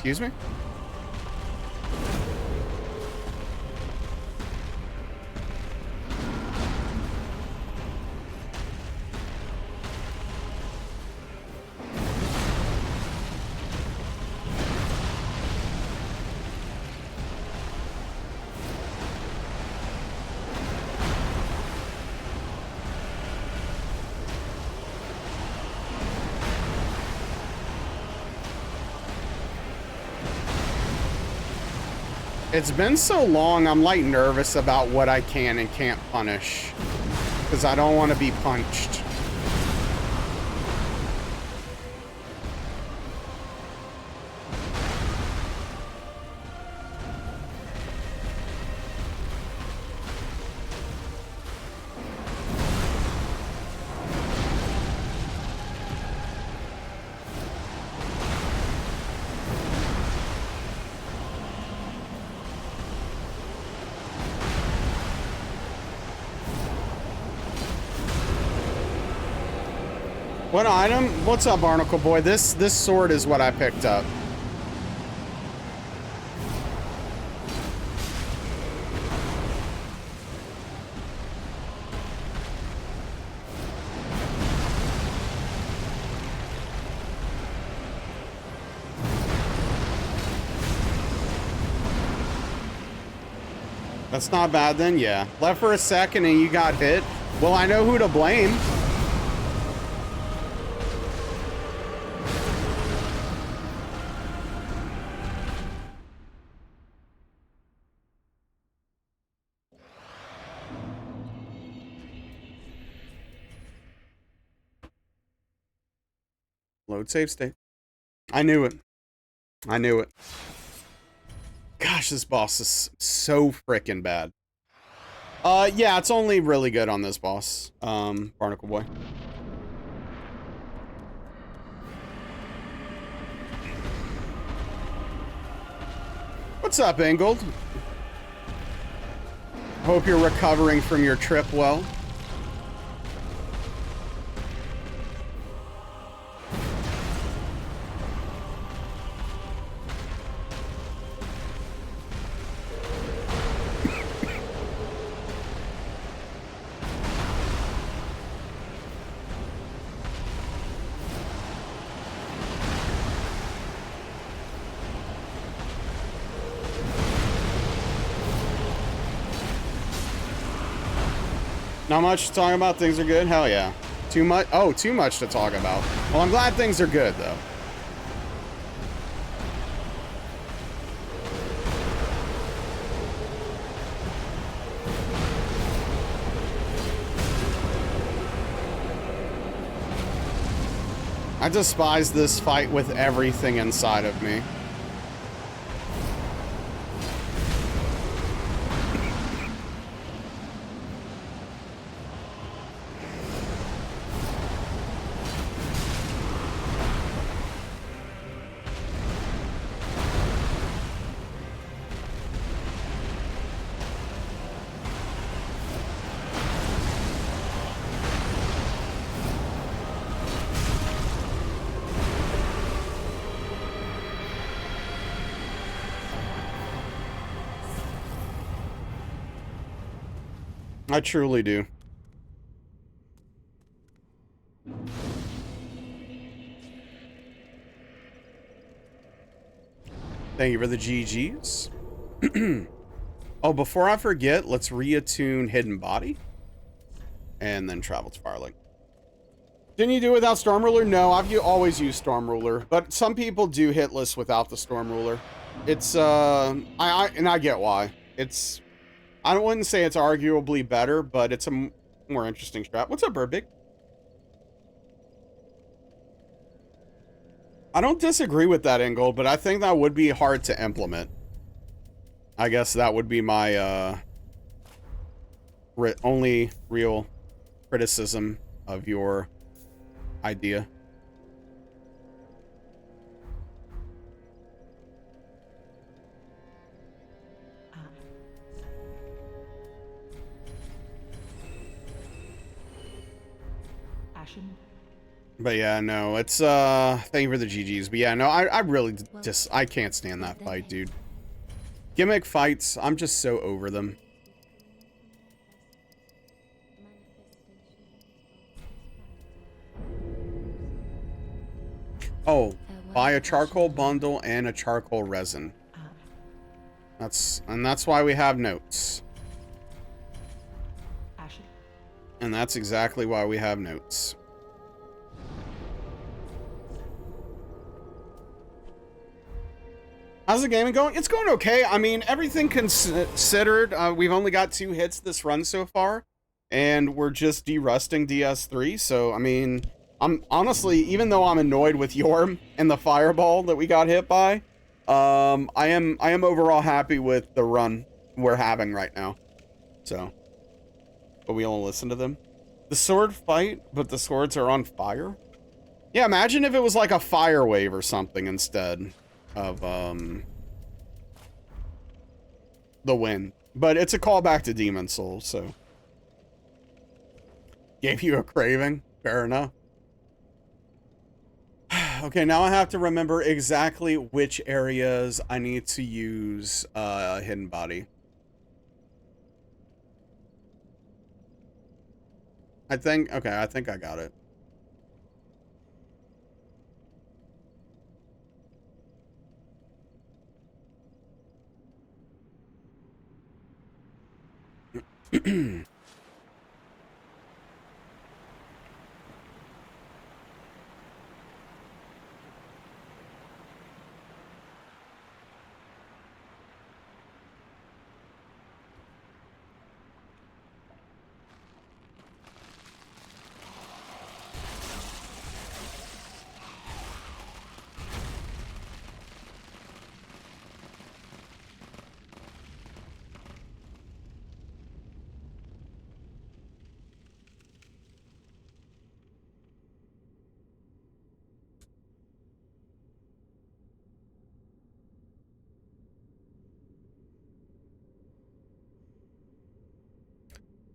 Excuse me? It's been so long, I'm like nervous about what I can and can't punish. Because I don't want to be punched. What item? What's up, Barnacle Boy? This sword is what I picked up. That's not bad then, yeah. Left for a second and you got hit. Well, I know who to blame. Load save state. I knew it. I knew it. Gosh, this boss is so freaking bad. Yeah, it's only really good on this boss, Barnacle Boy. What's up, Ingold? Hope you're recovering from your trip well. Not much to talk about. Things are good. Hell yeah. Too much? Oh, too much to talk about. Well, I'm glad things are good, though. I despise this fight with everything inside of me. I truly do. Thank you for the GGs. Oh, before I forget, let's reattune Hidden Body. And then travel to Firelink. Didn't you do it without Storm Ruler? No, I've always used Storm Ruler. But some people do Hitless without the Storm Ruler. It's, and I get why. It's... I wouldn't say it's arguably better, but it's a more interesting strat. What's up, Birdbig? I don't disagree with that, Ingold, but I think that would be hard to implement. I guess that would be my only real criticism of your idea. Ashen But yeah, no, it's thank you for the GGs. But yeah, no, I really just I can't stand that fight, dude. Gimmick fights, I'm just so over them. Oh, buy a charcoal bundle and a charcoal resin. That's why we have notes. Ashen. And that's exactly why we have notes. How's the gaming going? It's going okay. I mean, everything considered, we've only got 2 hits this run so far, and we're just de-rusting DS3. So, I mean, I'm honestly, even though I'm annoyed with Yorm and the fireball that we got hit by, I am overall happy with the run we're having right now. So, but we only listen to them. The sword fight, but the swords are on fire. Yeah, imagine if it was like a fire wave or something instead of the wind. But it's a callback to Demon Souls, so gave you a craving. Fair enough. Okay, now I have to remember exactly which areas I need to use hidden body. I think I got it.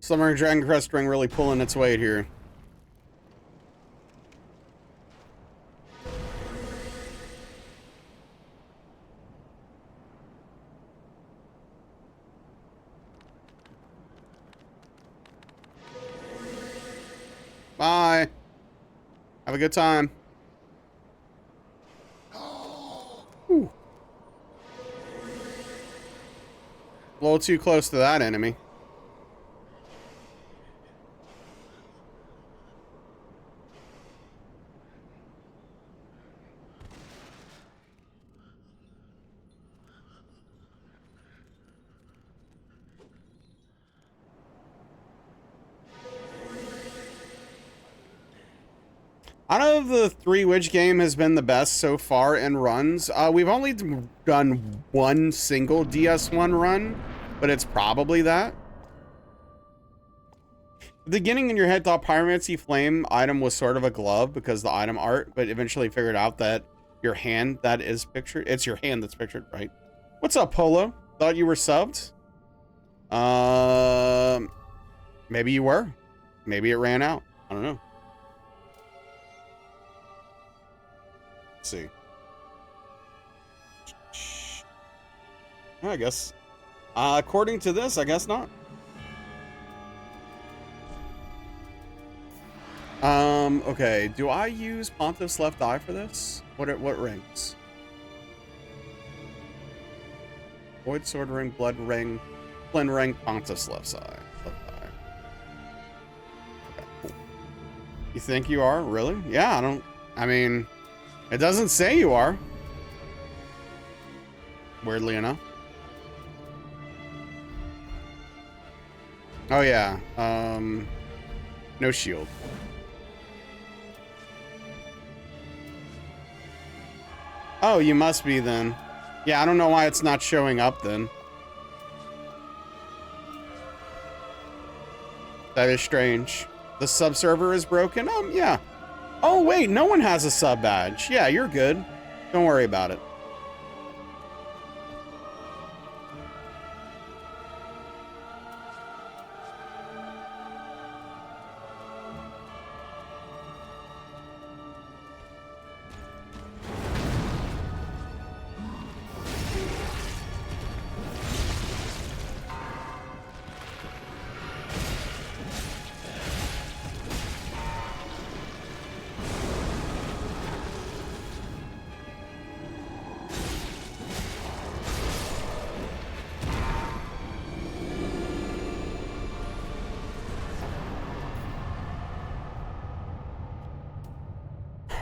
Summer Dragon Crest Ring really pulling its weight here. Bye. Have a good time. Whew. A little too close to that enemy. Out of the 3, which game has been the best so far in runs? We've only done 1 single DS1 run, but it's probably that. The beginning in your head thought Pyromancy Flame item was sort of a glove because the item art, but eventually figured out that your hand that is pictured, it's your hand that's pictured, right? What's up, Polo? Thought you were subbed? Maybe you were. Maybe it ran out. I don't know. Let's see. I guess. According to this, I guess not. Okay. Do I use Pontiff's Left Eye for this? What rings? Void Sword Ring, Blood Ring, Flynn Ring, Pontiff's Left Eye. Okay, cool. You think you are? Really? Yeah, I mean, it doesn't say you are. Weirdly enough. Oh yeah. No shield. Oh, you must be then. Yeah, I don't know why it's not showing up then. That is strange. The sub server is broken? Yeah. Oh, wait, no one has a sub badge. Yeah, you're good. Don't worry about it.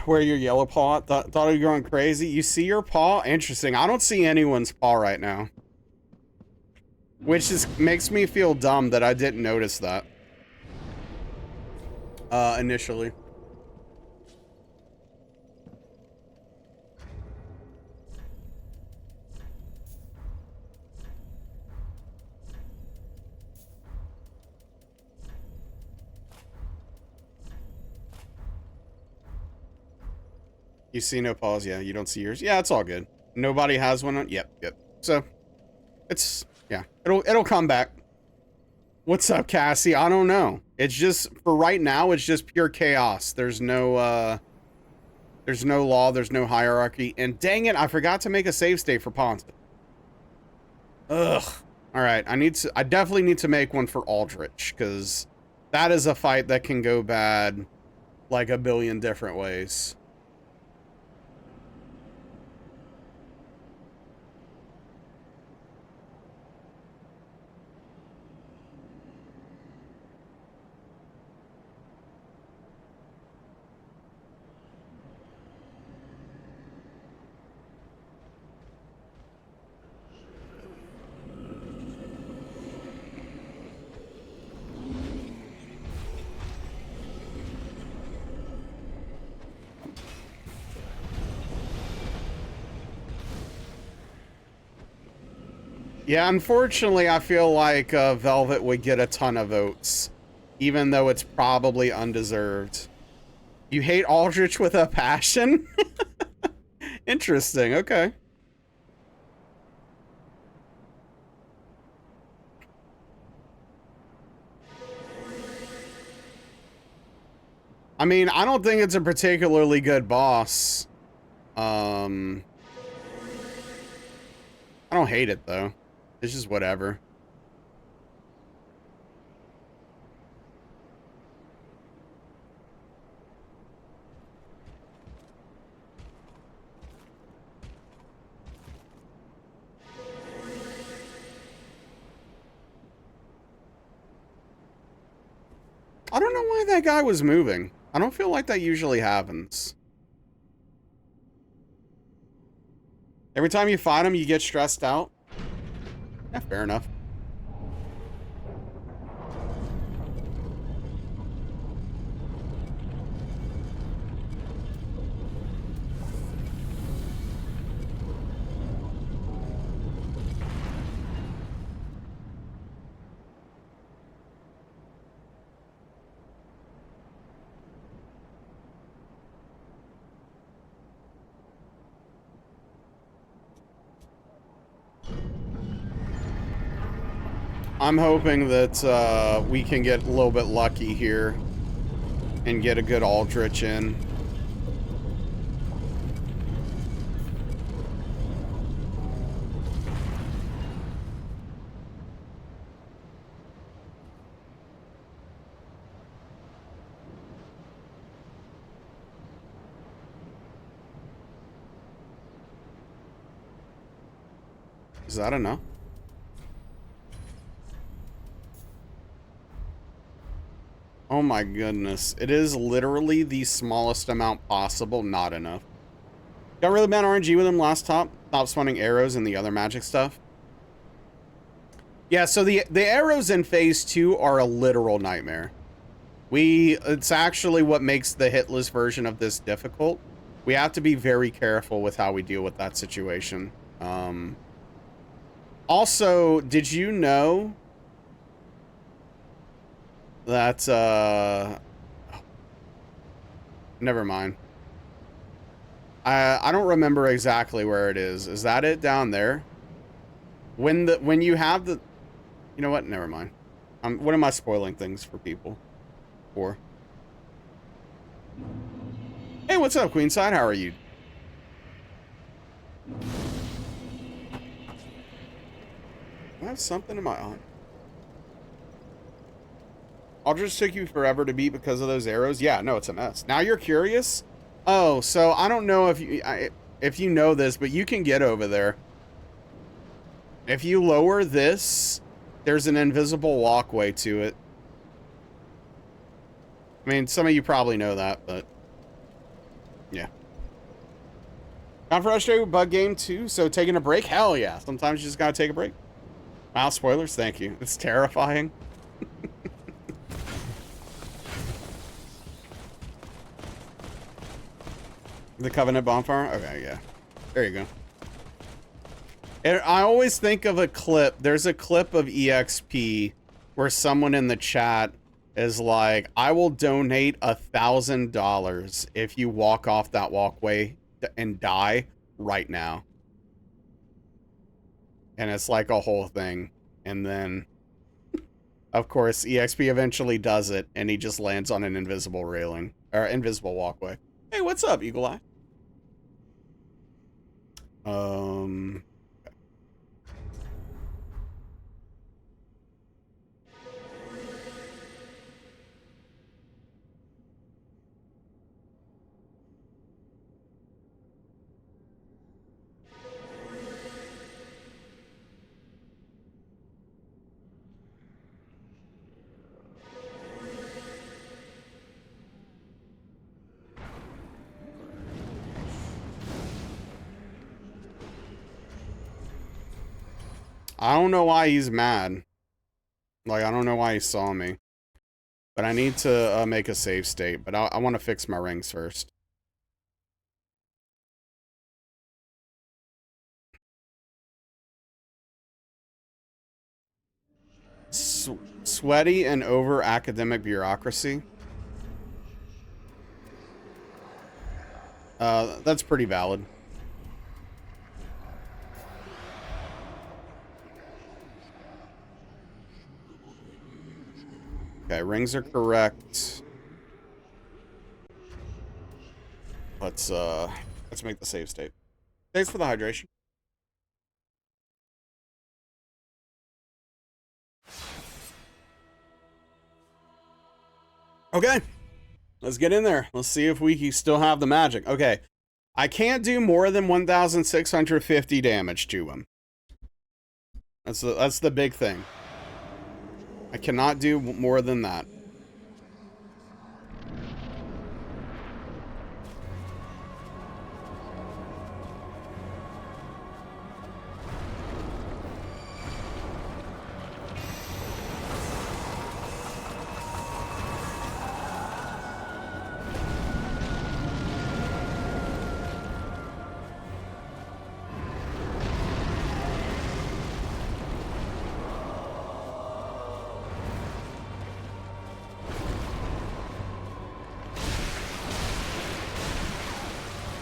Where your yellow paw? Thought you were going crazy. You see your paw? Interesting. I don't see anyone's paw right now. Which makes me feel dumb that I didn't notice that. Initially. You see no paws? Yeah, you don't see yours? Yeah, it's all good. Nobody has one on? Yep. So, it's, yeah, it'll come back. What's up, Cassie? I don't know. It's just, for right now, it's just pure chaos. There's no law, there's no hierarchy. And dang it, I forgot to make a save state for Ponta. Ugh. Alright, I definitely need to make one for Aldrich, because that is a fight that can go bad like a billion different ways. Yeah, unfortunately, I feel like Velvet would get a ton of votes, even though it's probably undeserved. You hate Aldrich with a passion? Interesting, okay. I mean, I don't think it's a particularly good boss. I don't hate it, though. It's just whatever. I don't know why that guy was moving. I don't feel like that usually happens. Every time you fight him, you get stressed out. Yeah, fair enough. I'm hoping that we can get a little bit lucky here and get a good Aldrich in. Is that enough? Oh my goodness. It is literally the smallest amount possible. Not enough. Got really bad RNG with him last top. Stop spawning arrows and the other magic stuff. Yeah, so the arrows in phase 2 are a literal nightmare. It's actually what makes the hitless version of this difficult. We have to be very careful with how we deal with that situation. Also, did you know that, never mind. I don't remember exactly where it is. Is that it down there? When you have the, you know what? Never mind. What am I spoiling things for people for? Hey, what's up, Queenside? How are you? I have something in my eye. Aldrich took you forever to beat because of those arrows. Yeah, no, it's a mess. Now you're curious? Oh, so I don't know if you know this, but you can get over there. If you lower this, there's an invisible walkway to it. I mean, some of you probably know that, but Yeah. Got frustrated with bug game too, so taking a break? Hell yeah. Sometimes you just gotta take a break. Wow, spoilers, thank you. It's terrifying. The Covenant bonfire? Okay, yeah. There you go. And I always think of a clip. There's a clip of EXP where someone in the chat is like, I will donate $1,000 if you walk off that walkway and die right now. And it's like a whole thing. And then, of course, EXP eventually does it, and he just lands on an invisible railing, or invisible walkway. Hey, what's up, Eagle Eye? I don't know why he's mad. Like, I don't know why he saw me. But I need to make a save state. But I want to fix my rings first. Sweaty and over academic bureaucracy. That's pretty valid. Okay, rings are correct. Let's make the save state. Thanks for the hydration. Okay. Let's get in there. Let's see if we still have the magic. Okay. I can't do more than 1,650 damage to him. That's the big thing. I cannot do more than that.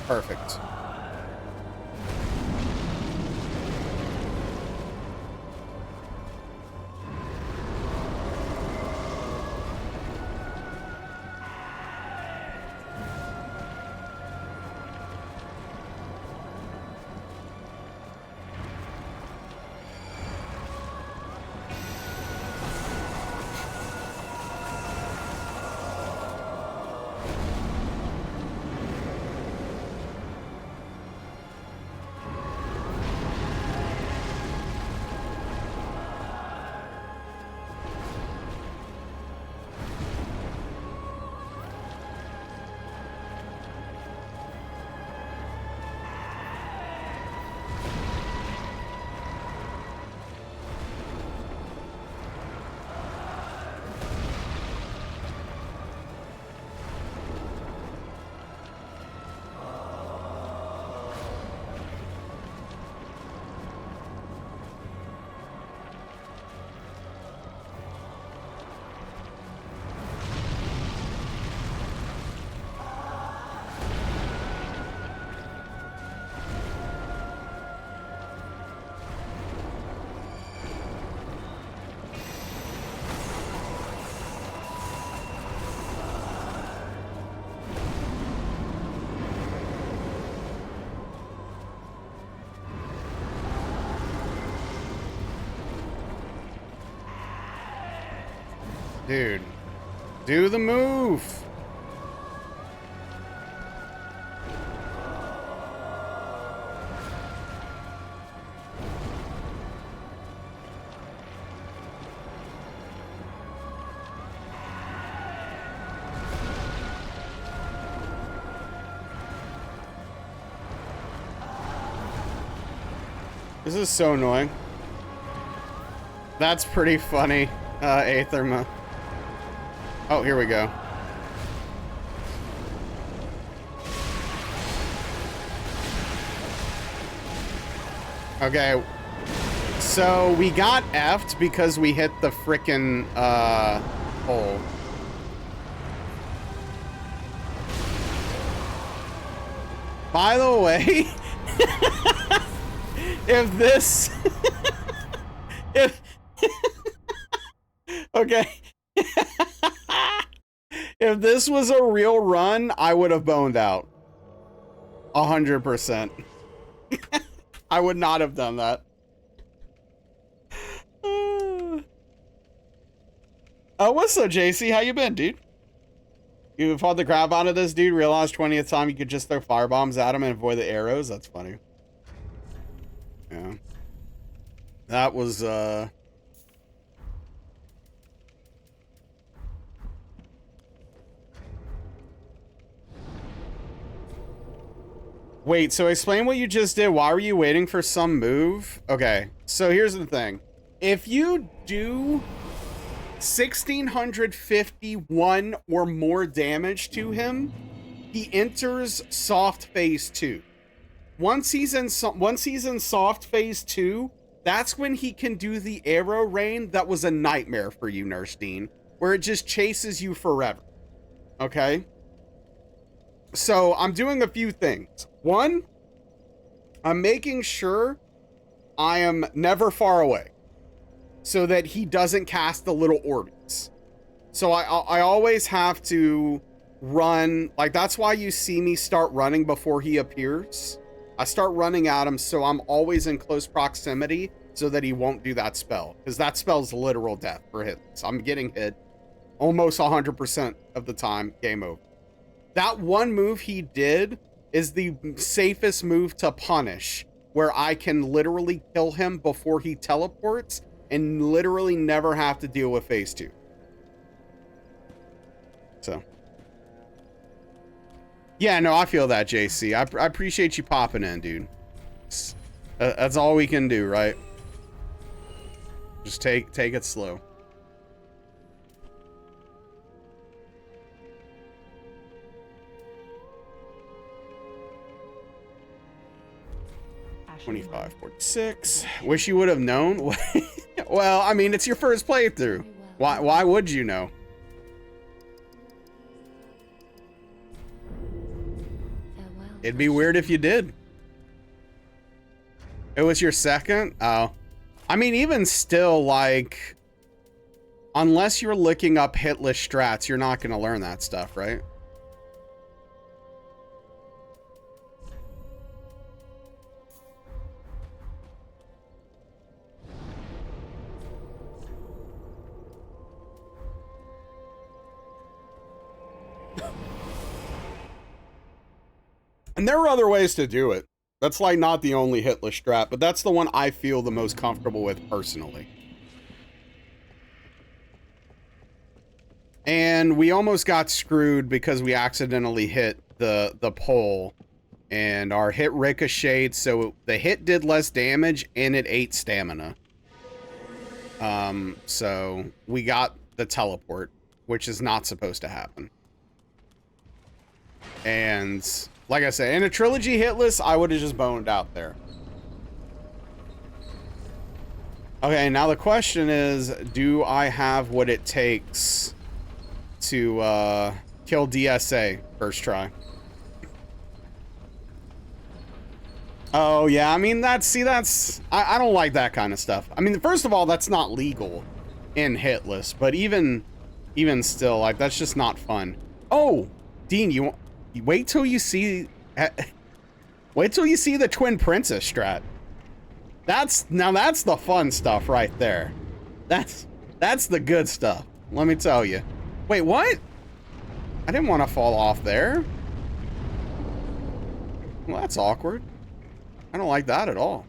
Perfect. Dude, do the move. This is so annoying. That's pretty funny, Aetherma. Oh, here we go. Okay. So we got F'd because we hit the frickin' hole. By the way, if this if okay. If this was a real run, I would have boned out. 100%. I would not have done that. Oh, what's up, JC? How you been, dude? You fought the crap out of this dude, realized 20th time you could just throw firebombs at him and avoid the arrows? That's funny. Yeah. That was, Wait, so explain what you just did. Why were you waiting for some move? Okay, so here's the thing. If you do 1,651 or more damage to him, he enters soft phase 2. Once he's in soft phase 2, that's when he can do the arrow rain that was a nightmare for you, Nurse Dean, where it just chases you forever. Okay? So I'm doing a few things. One, I'm making sure I am never far away so that he doesn't cast the little orbies. So I always have to run, like that's why you see me start running before he appears. I start running at him so I'm always in close proximity so that he won't do that spell, because that spell's literal death for Hitless. I'm getting hit almost 100% of the time, game over. That one move he did is the safest move to punish, where I can literally kill him before he teleports and literally never have to deal with phase 2. So. Yeah, no, I feel that, JC. I appreciate you popping in, dude. That's all we can do, right? Just take it slow. Ashen 2546. Wish you would have known. Well, I mean, it's your first playthrough. Why would you know? Farewell, It'd be weird if you did. It was your second? Oh. I mean, even still, like, unless you're looking up Hitless strats, you're not going to learn that stuff, right? And there are other ways to do it. That's like not the only Hitless strat, but that's the one I feel the most comfortable with personally. And we almost got screwed because we accidentally hit the pole and our hit ricocheted, so the hit did less damage and it ate stamina. So we got the teleport, which is not supposed to happen. And like I said, in a Trilogy Hitless, I would have just boned out there. Okay, now the question is, do I have what it takes to kill DSA first try? Oh, yeah, I mean, I don't like that kind of stuff. I mean, first of all, that's not legal in Hitless, but even still, like, that's just not fun. Oh, Dean, you wait till you see the Twin Princess strat. That's the fun stuff right there. That's the good stuff. Let me tell you. Wait, what? I didn't want to fall off there. Well, that's awkward. I don't like that at all.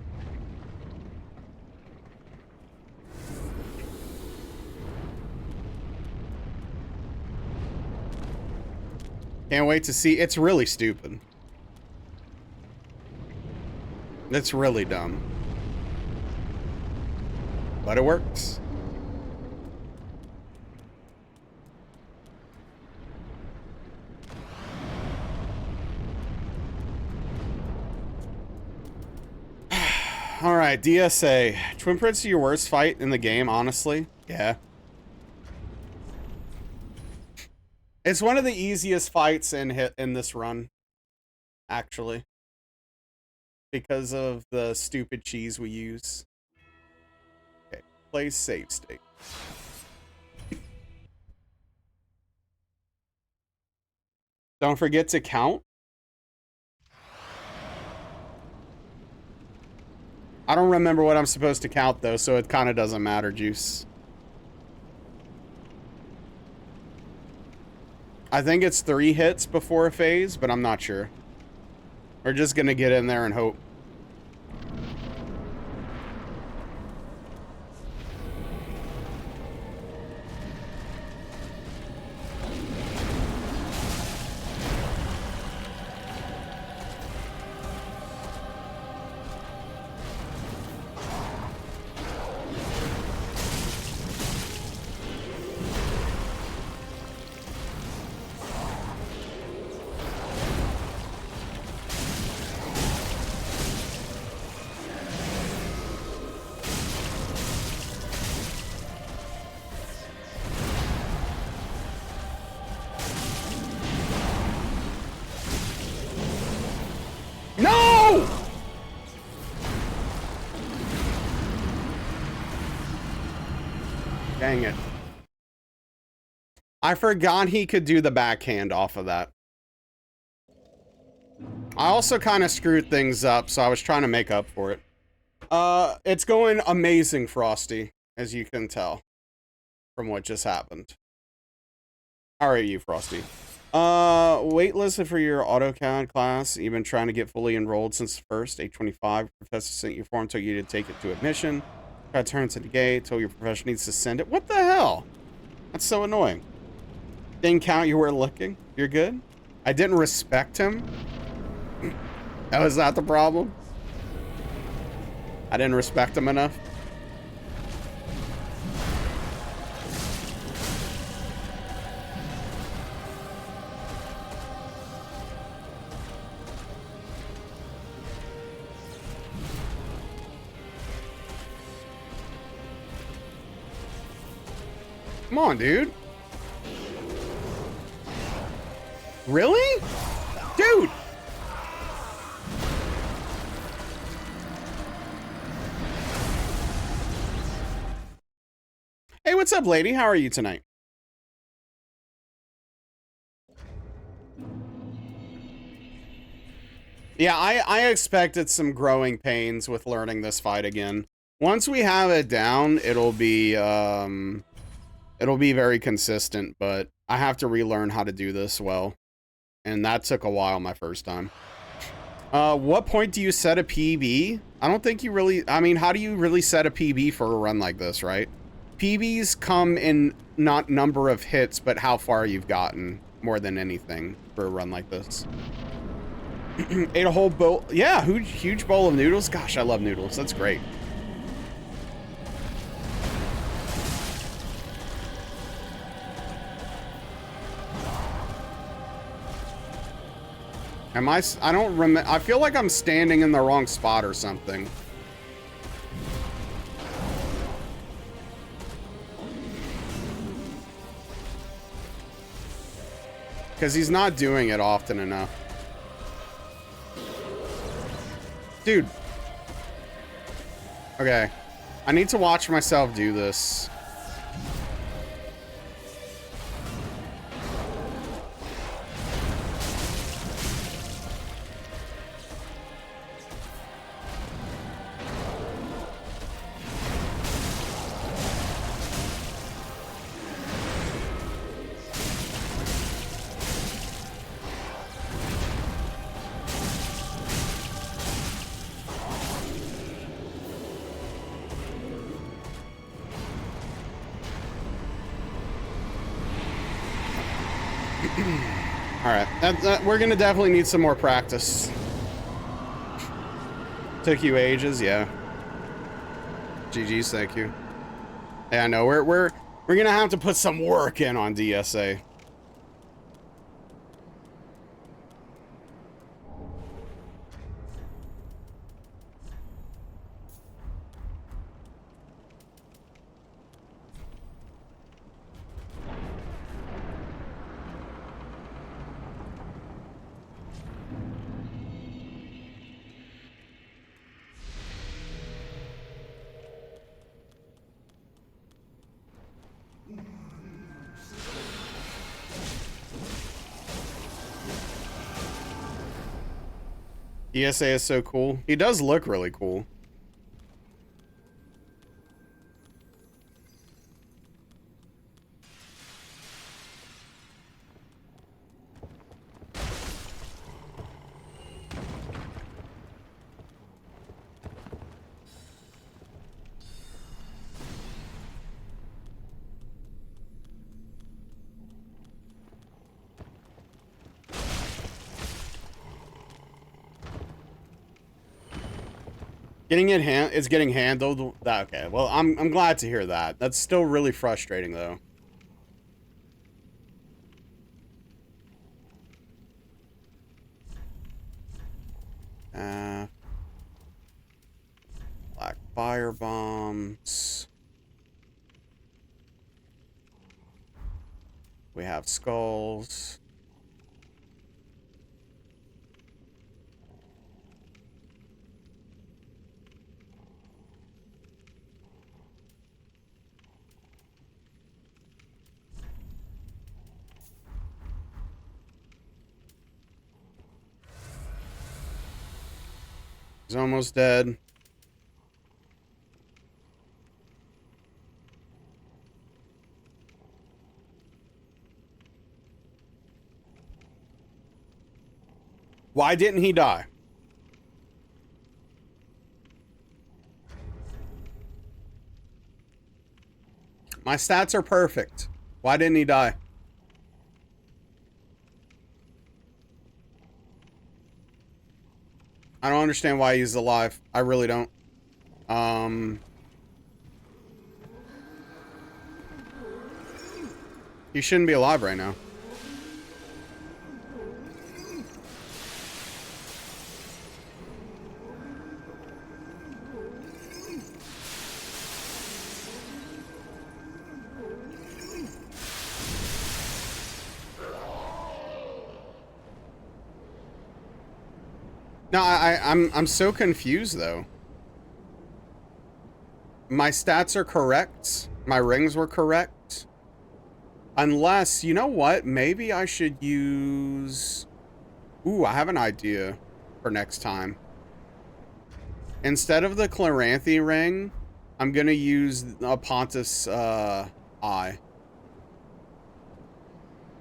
Can't wait to see. It's really stupid. It's really dumb. but it works. All right, DSA. Twin Prince is your worst fight in the game, honestly. Yeah. It's one of the easiest fights in this run, actually, because of the stupid cheese we use. Okay, play save state. Don't forget to count. I don't remember what I'm supposed to count though, so it kind of doesn't matter, Juice. I think it's 3 hits before a phase, but I'm not sure. We're just gonna get in there and hope. No! Dang it. I forgot he could do the backhand off of that. I also kind of screwed things up, so I was trying to make up for it. It's going amazing, Frosty, as you can tell from what just happened. How are you, Frosty? Waitlist for your AutoCAD class. You've been trying to get fully enrolled since the first. 825. Professor sent your form, told you to take it to admission. Got turned to the gate, told your professor needs to send it. What the hell? That's so annoying. Didn't count you were looking. You're good? I didn't respect him. That was not the problem. I didn't respect him enough. Come on, dude. Really? Dude! Hey, what's up, lady? How are you tonight? Yeah, I expected some growing pains with learning this fight again. Once we have it down, it'll be very consistent, but I have to relearn how to do this well. And that took a while my first time. What point do you set a PB? I don't think you really, I mean, how do you really set a PB for a run like this, right? PBs come in not number of hits, but how far you've gotten more than anything for a run like this. Ate a whole bowl. Yeah, huge bowl of noodles. Gosh, I love noodles. That's great. I don't remember. I feel like I'm standing in the wrong spot or something. Because he's not doing it often enough. Dude. Okay. I need to watch myself do this. Alright, we're gonna definitely need some more practice. Took you ages, yeah. GG's, thank you. Yeah, no, we're gonna have to put some work in on DSA. DSA is so cool. He does look really cool. It's getting handled. Okay, well, I'm glad to hear that. That's still really frustrating though. Black fire bombs. We have skulls. He's almost dead. Why didn't he die? My stats are perfect. Why didn't he die? I don't understand why he's alive. I really don't. He shouldn't be alive right now. No, I'm so confused though. My stats are correct. My rings were correct. Unless, you know what? Maybe I should use... Ooh, I have an idea for next time. Instead of the Chloranthy ring, I'm gonna use a Pontus eye.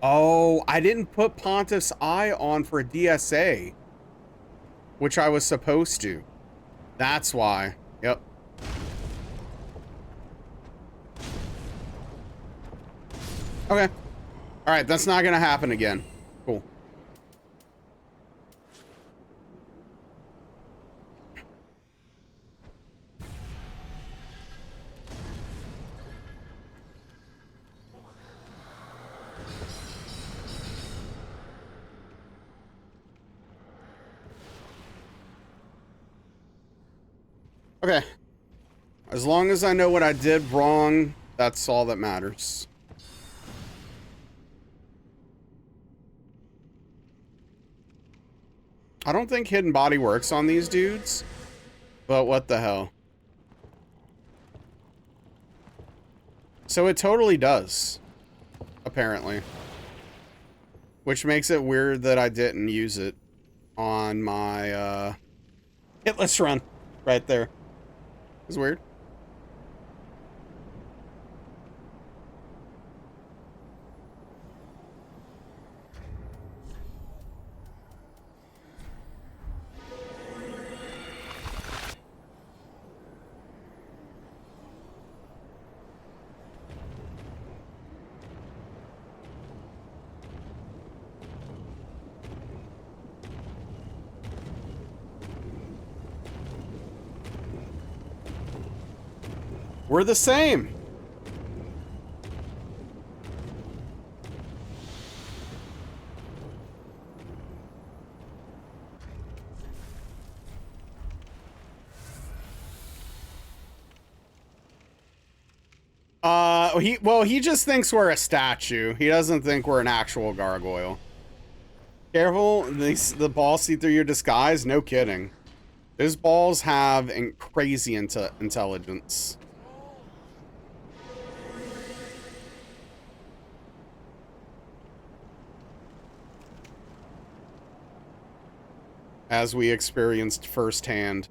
Oh, I didn't put Pontus eye on for DSA. Which I was supposed to. That's why. Yep. Okay. Alright, that's not gonna happen again. Cool. Okay. As long as I know what I did wrong, that's all that matters. I don't think hidden body works on these dudes, but what the hell. So it totally does, apparently. Which makes it weird that I didn't use it on my Hitless run right there. It's weird. We're the same. He just thinks we're a statue. He doesn't think we're an actual gargoyle. Careful, the balls see through your disguise. No kidding. Those balls have crazy intelligence. As we experienced firsthand.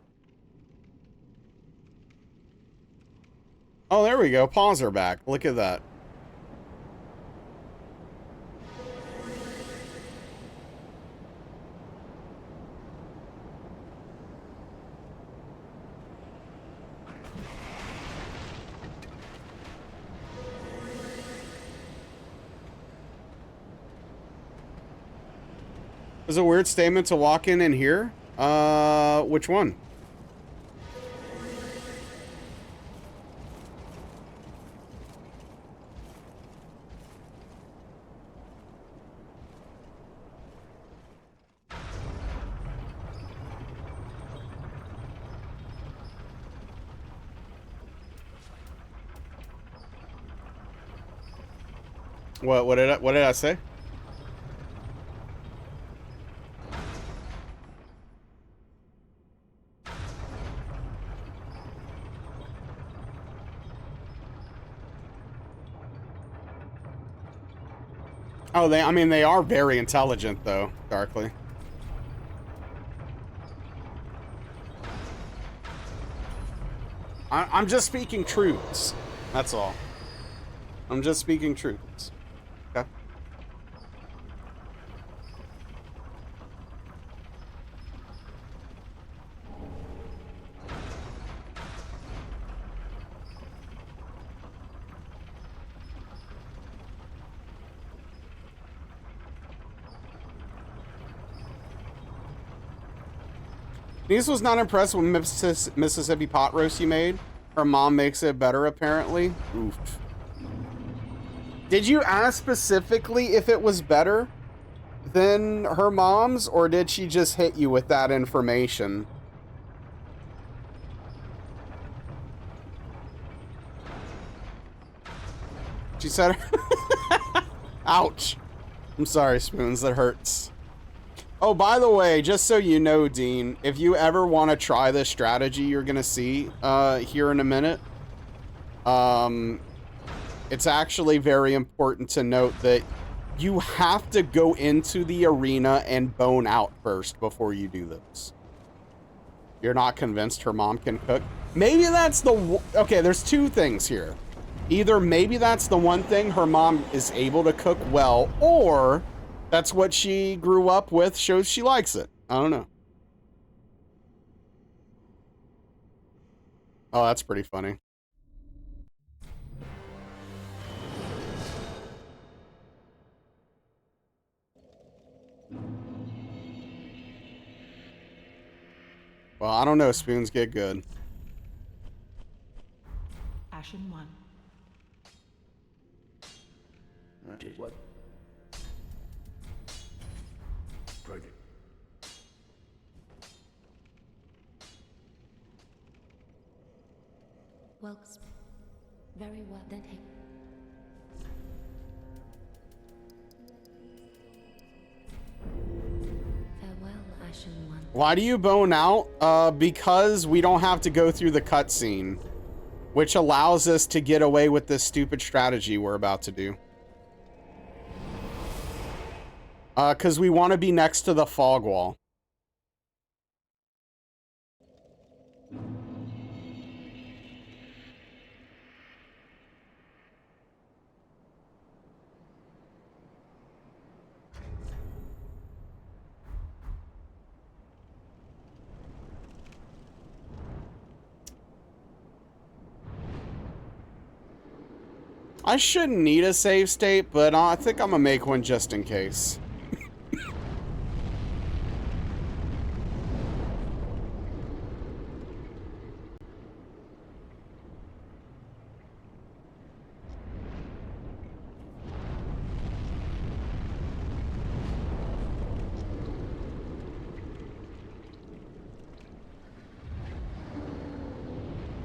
Oh, there we go. Paws are back. Look at that. Is a weird statement to walk in here? Which one? What did I say? Oh, I mean, they are very intelligent, though, Darkly. I'm just speaking truths. That's all. I'm just speaking truths. Okay. Denise was not impressed with Mississippi pot roast you made. Her mom makes it better, apparently. Oof. Did you ask specifically if it was better than her mom's, or did she just hit you with that information? She said, ouch. I'm sorry, Spoons, that hurts. Oh, by the way, just so you know, Dean, if you ever want to try this strategy you're going to see here in a minute, it's actually very important to note that you have to go into the arena and bone out first before you do this. You're not convinced her mom can cook? Maybe that's the... Okay, there's two things here. Either maybe that's the one thing her mom is able to cook well, or... that's what she grew up with, shows she likes it. I don't know. Oh, that's pretty funny. Well, I don't know. Spoons get good. Ashen 1. Did what? Project. Well, very well. Then take. Farewell, Ashen One. Why do you bone out? Because we don't have to go through the cutscene, which allows us to get away with this stupid strategy we're about to do. Because we want to be next to the fog wall. I shouldn't need a save state, but I think I'm gonna make one just in case.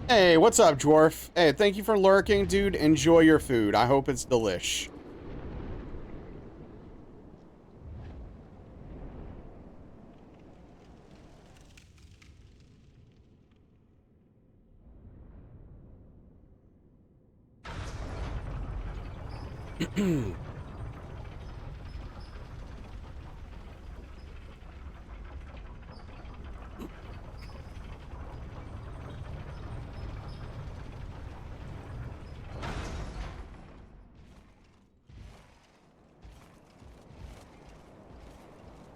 Hey, what's up, Dwarf? Hey, thank you for lurking, dude. Enjoy your food. I hope it's delish.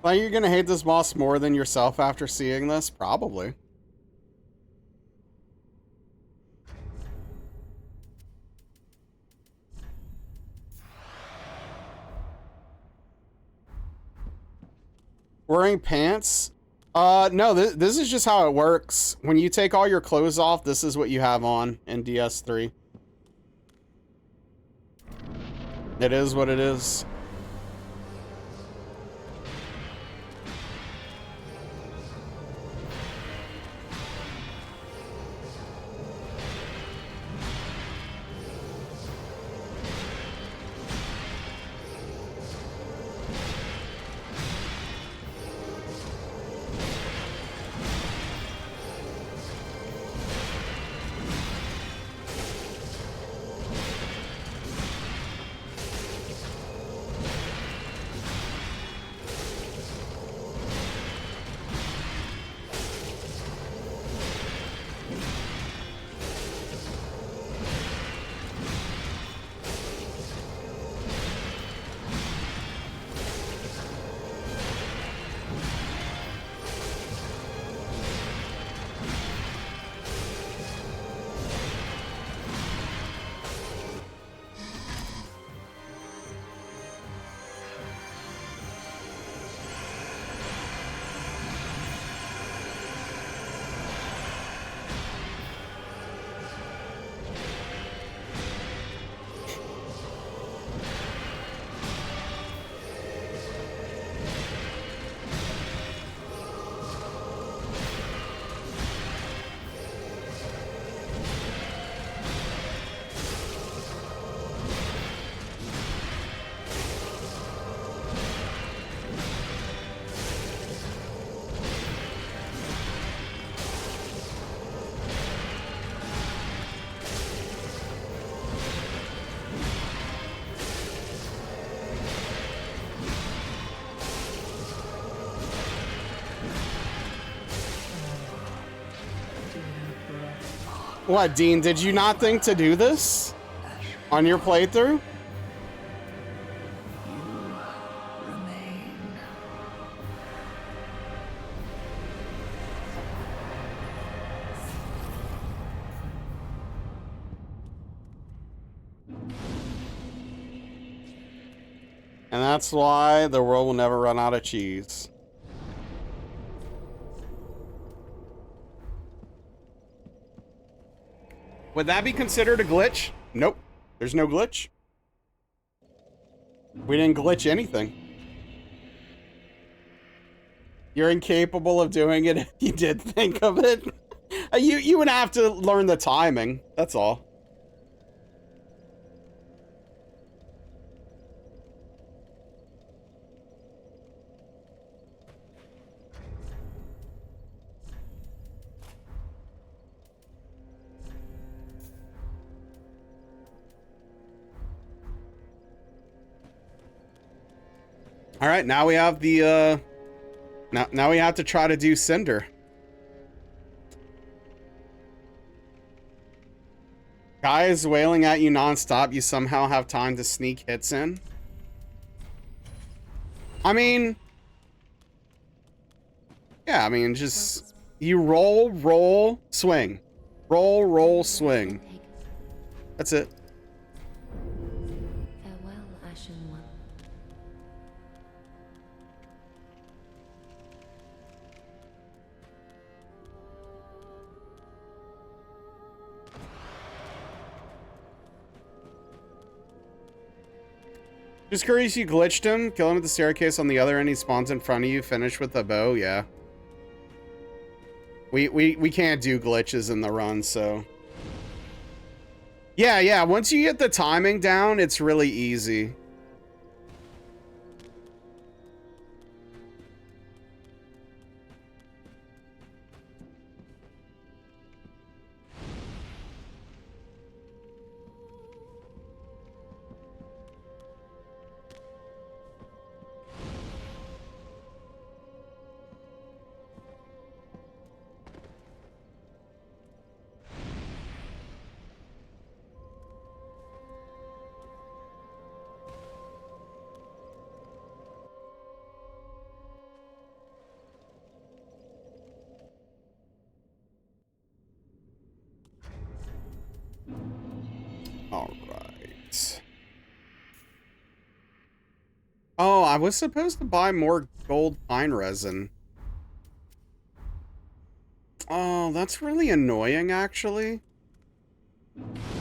Are you gonna hate this boss more than yourself after seeing this? Probably. Wearing pants? No, this is just how it works. When you take all your clothes off, this is what you have on in DS3. It is what it is. What, Dean, did you not think to do this on your playthrough? Remain. And that's why the world will never run out of cheese. Would that be considered a glitch? Nope. There's no glitch. We didn't glitch anything. You're incapable of doing it if you did think of it. You would have to learn the timing. That's all. All right, now we have the now we have to try to do Cinder. Guy is wailing at you nonstop. You somehow have time to sneak hits in. I mean, yeah, I mean, just you roll, swing. Roll, swing. That's it. Farewell, Ashen One. Just curious, you glitched him. Kill him at the staircase on the other end. He spawns in front of you. Finish with a bow. Yeah. We can't do glitches in the run, so Yeah, yeah. Once you get the timing down, it's really easy. All right. Oh, I was supposed to buy more gold pine resin. Oh, that's really annoying, actually.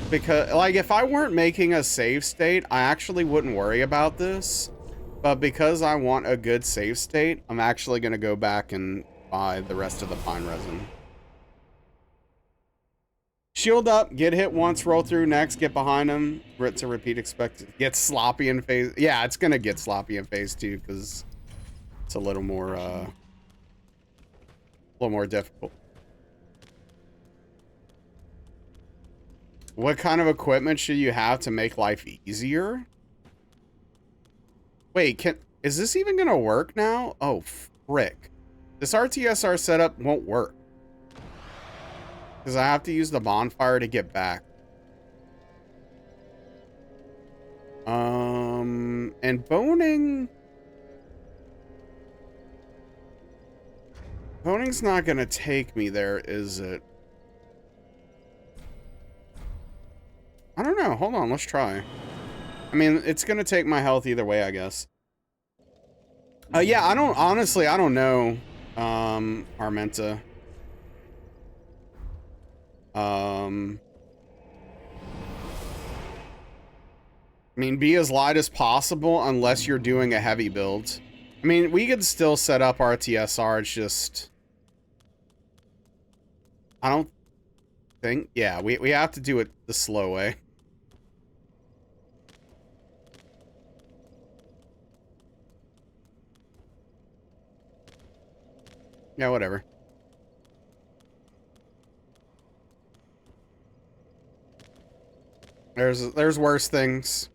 Because, like, if I weren't making a save state, I actually wouldn't worry about this. But because I want a good save state, I'm actually going to go back and buy the rest of the pine resin. Shield up, get hit once, roll through next, get behind him, to repeat expected. Get sloppy in phase. Yeah, it's going to get sloppy in phase 2 because it's a little more difficult. What kind of equipment should you have to make life easier? Wait, is this even gonna work now? Oh, frick. This RTSR setup won't work. Because I have to use the bonfire to get back. And boning... Boning's not gonna take me there, is it? I don't know. Hold on, let's try. I mean, it's gonna take my health either way, I guess. Yeah, I don't know, Armenta. I mean, be as light as possible unless you're doing a heavy build. I mean, we could still set up our TSR, it's just... I don't think... Yeah, we have to do it the slow way. Yeah, whatever. There's worse things.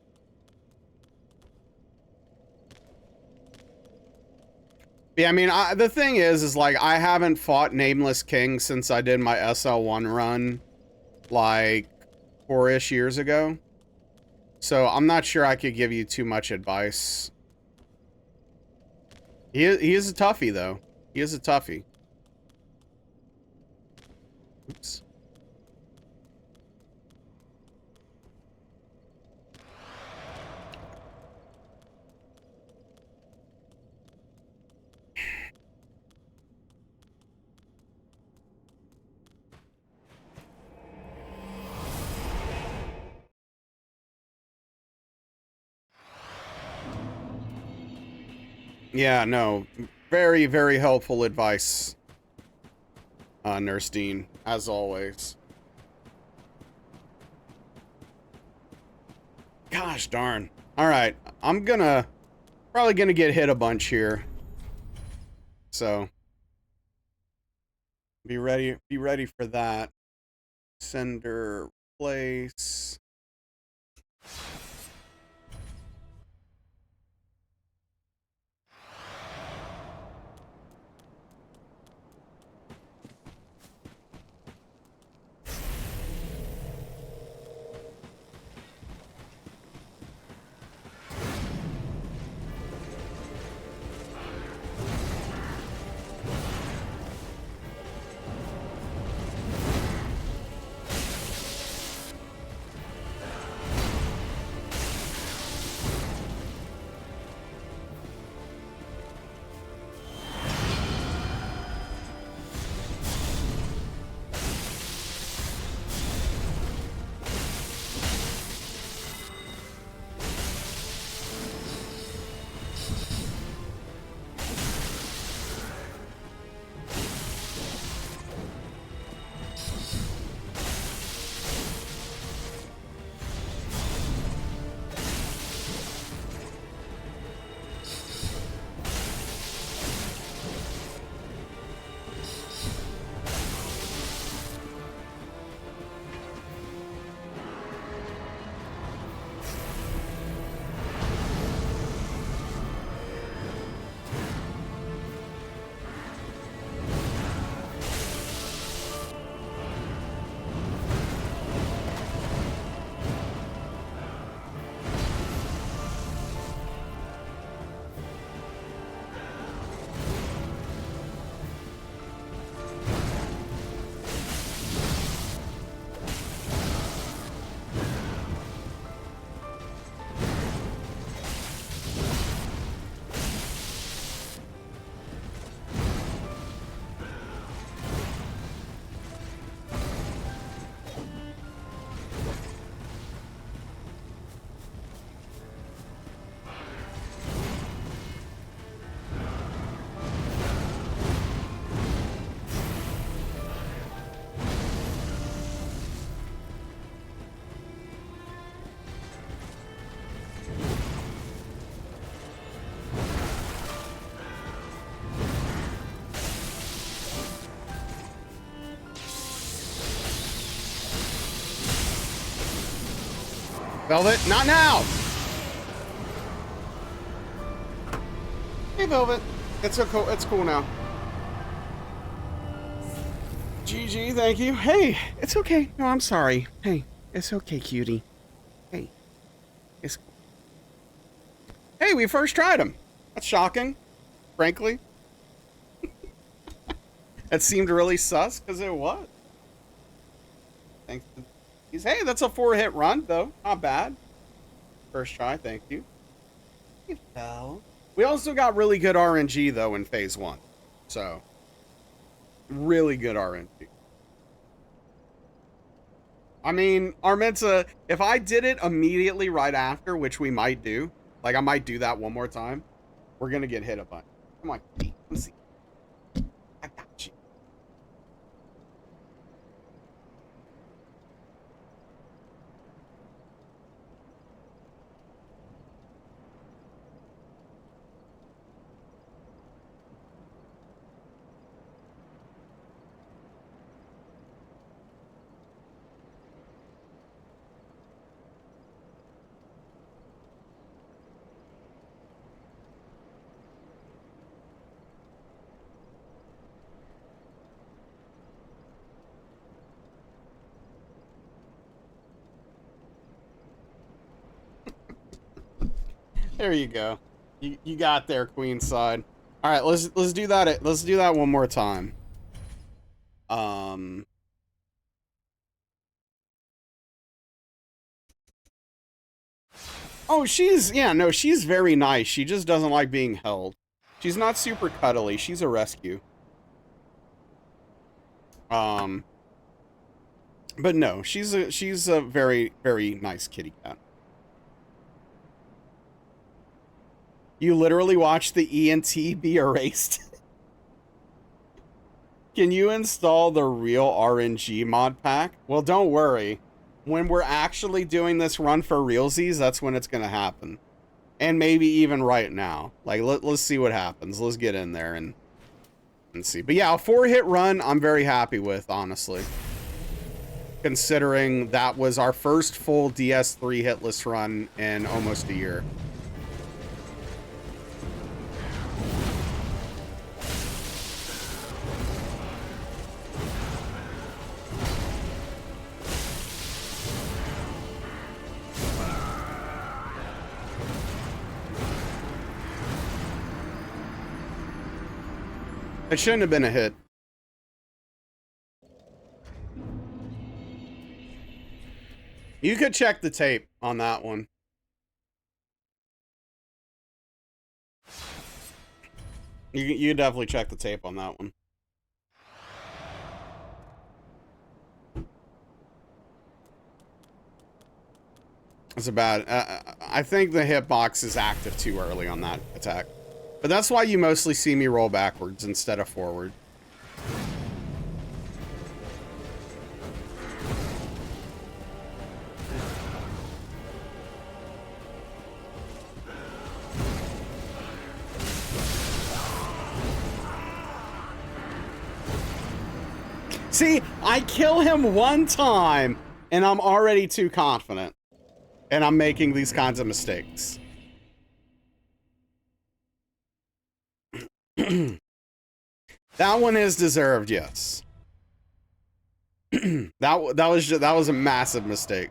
Yeah, I mean, the thing is like, I haven't fought Nameless King since I did my SL1 run, like, 4-ish years ago. So, I'm not sure I could give you too much advice. He is a toughie, though. He is a toughie. Oops. Yeah, no. Very, very helpful advice, Nurse Dean, as always. Gosh darn. Alright, I'm probably gonna get hit a bunch here. So, be ready for that. Sender, place. Velvet, not now! Hey, Velvet. It's so cool. It's cool now. GG, thank you. Hey, it's okay. No, I'm sorry. Hey, it's okay, cutie. Hey, it's... Hey, we first tried him. That's shocking, frankly. It seemed really sus, because it was. Thanks to... Hey, that's a 4-hit run, though. Not bad. First try, thank you. You fell. We also got really good RNG, though, in phase 1. So, really good RNG. I mean, Armenta, if I did it immediately right after, which we might do, like I might do that one more time, we're going to get hit a bunch. Come on, Pete. Let's see. I got you. There you go. You got there, Queen side. All right, let's do that. Let's do that one more time. Oh, she's very nice. She just doesn't like being held. She's not super cuddly. She's a rescue. But no, she's a very, very nice kitty cat. You literally watched the ENT be erased. Can you install the real RNG mod pack? Well, don't worry. When we're actually doing this run for realsies, that's when it's going to happen. And maybe even right now. Like, let's see what happens. Let's get in there and see. But yeah, a 4-hit run, I'm very happy with, honestly. Considering that was our first full DS3 hitless run in almost a year. It shouldn't have been a hit. You could check the tape on that one. You definitely check the tape on that one. It's a bad... I think the hitbox is active too early on that attack. But that's why you mostly see me roll backwards instead of forward. See, I kill him one time, and I'm already too confident. And I'm making these kinds of mistakes. That one is deserved, yes. that was a massive mistake.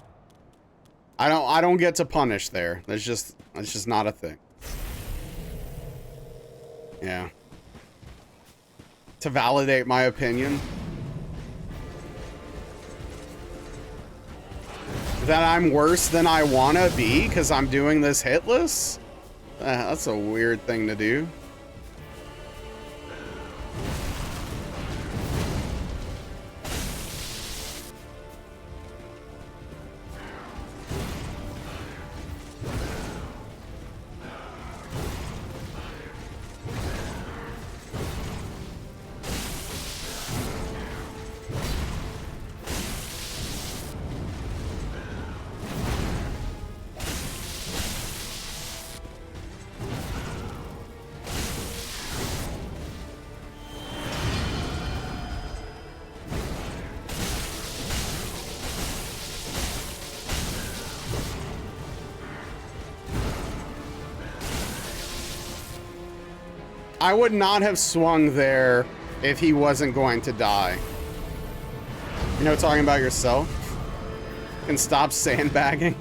I don't get to punish there. That's just not a thing. Yeah. To validate my opinion. That I'm worse than I wanna be because I'm doing this hitless? That's a weird thing to do. I would not have swung there if he wasn't going to die. You know, talking about yourself? And stop sandbagging.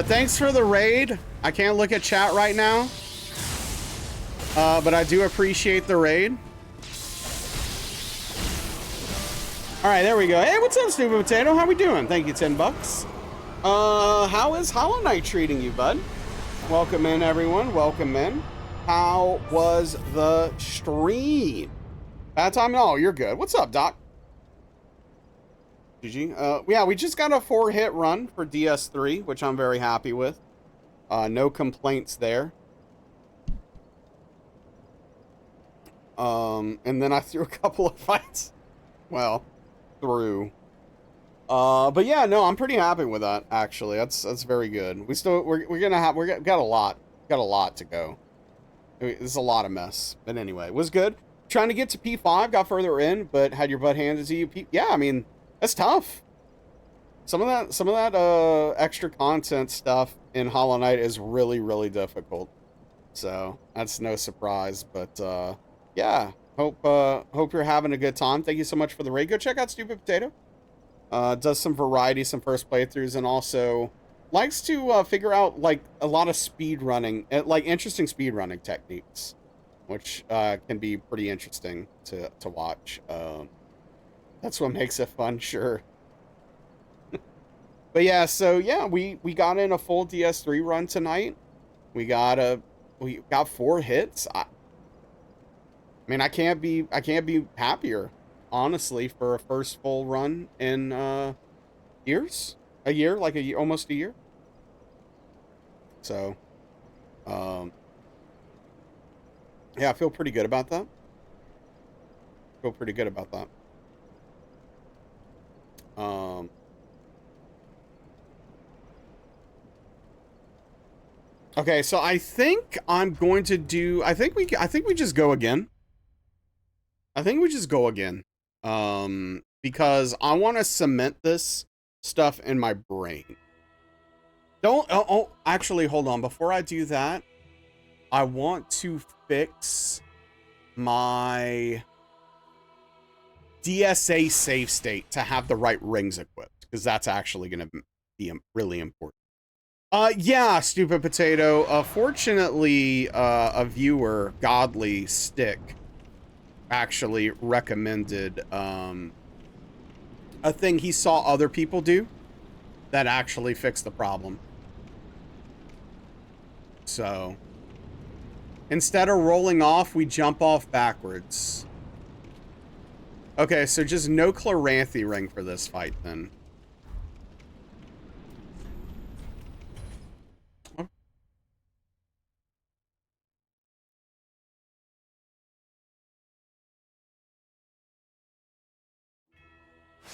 Thanks for the raid. I can't look at chat right now. But I do appreciate the raid. All right, there we go. Hey, what's up, Stupid Potato? How we doing? Thank you, 10 bucks. How is Hollow Knight treating you, bud? Welcome in, everyone. Welcome in. How was the stream? Bad time? No, you're good. What's up, Doc? GG. Yeah, we just got a 4-hit run for DS3, which I'm very happy with. No complaints there. And then I threw a couple of fights. Well, through. But yeah, no, I'm pretty happy with that. Actually, that's very good. We're got a lot to go. There's a lot of mess. But anyway, it was good. Trying to get to P5, got further in, but had your butt handed to you. Yeah, I mean. That's tough. Some of that extra content stuff in Hollow Knight is really, really difficult. So that's no surprise. But yeah, hope you're having a good time. Thank you so much for the raid. Go check out Stupid Potato. Does some variety, some first playthroughs, and also likes to figure out like a lot of speed running, like interesting speed running techniques, which can be pretty interesting to watch. That's what makes it fun, sure. But yeah, so yeah, we got in a full DS3 run tonight. We got 4 hits. I mean, I can't be happier, honestly, for a first full run in years. A year, like almost a year. So, yeah, I feel pretty good about that. Okay, so I think I'm going to do, I think we just go again. Because I want to cement this stuff in my brain. Actually, hold on. Before I do that, I want to fix my DSA save state to have the right rings equipped, because that's actually going to be really important. Yeah, Stupid Potato. Fortunately, a viewer, Godly Stick, actually recommended a thing he saw other people do that actually fixed the problem. So, instead of rolling off, we jump off backwards. Okay, so just no Chloranthy ring for this fight, then.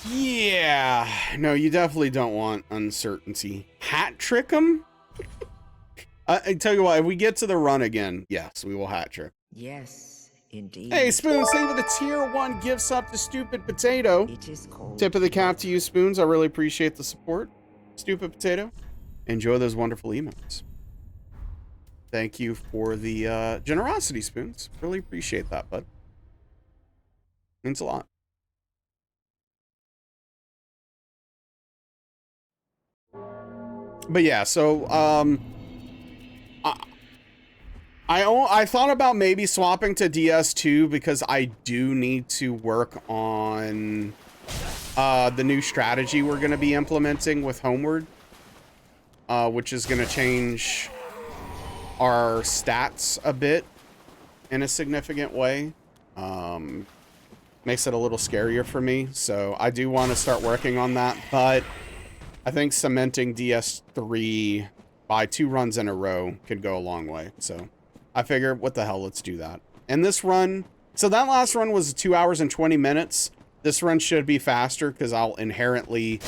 Yeah. No, you definitely don't want uncertainty. Hat trick him? I tell you what, if we get to the run again, yes, we will hat trick. Yes, indeed. Hey, Spoons, thank you for the tier 1 gifts up to Stupid Potato. It is cold. Tip of the cap to you, Spoons. I really appreciate the support. Stupid Potato. Enjoy those wonderful emotes. Thank you for the generosity, Spoons. Really appreciate that, bud. Means a lot. But yeah, so I thought about maybe swapping to DS2 because I do need to work on the new strategy we're going to be implementing with Homeward, which is going to change our stats a bit in a significant way. makes it a little scarier for me. So I do want to start working on that, but I think cementing DS3 by 2 runs in a row could go a long way. So I figure, what the hell, let's do that. And this run, so that last run was 2 hours and 20 minutes. This run should be faster because I'll inherently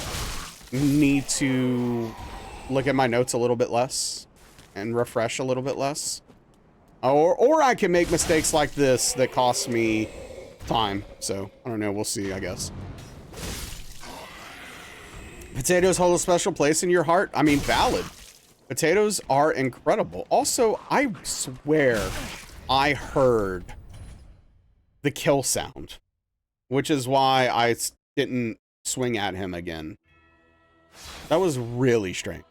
need to look at my notes a little bit less and refresh a little bit less. Or I can make mistakes like this that cost me time. So I don't know, we'll see, I guess. Potatoes hold a special place in your heart. I mean, valid. Potatoes are incredible. Also, I swear I heard the kill sound, which is why I didn't swing at him again. That was really strange.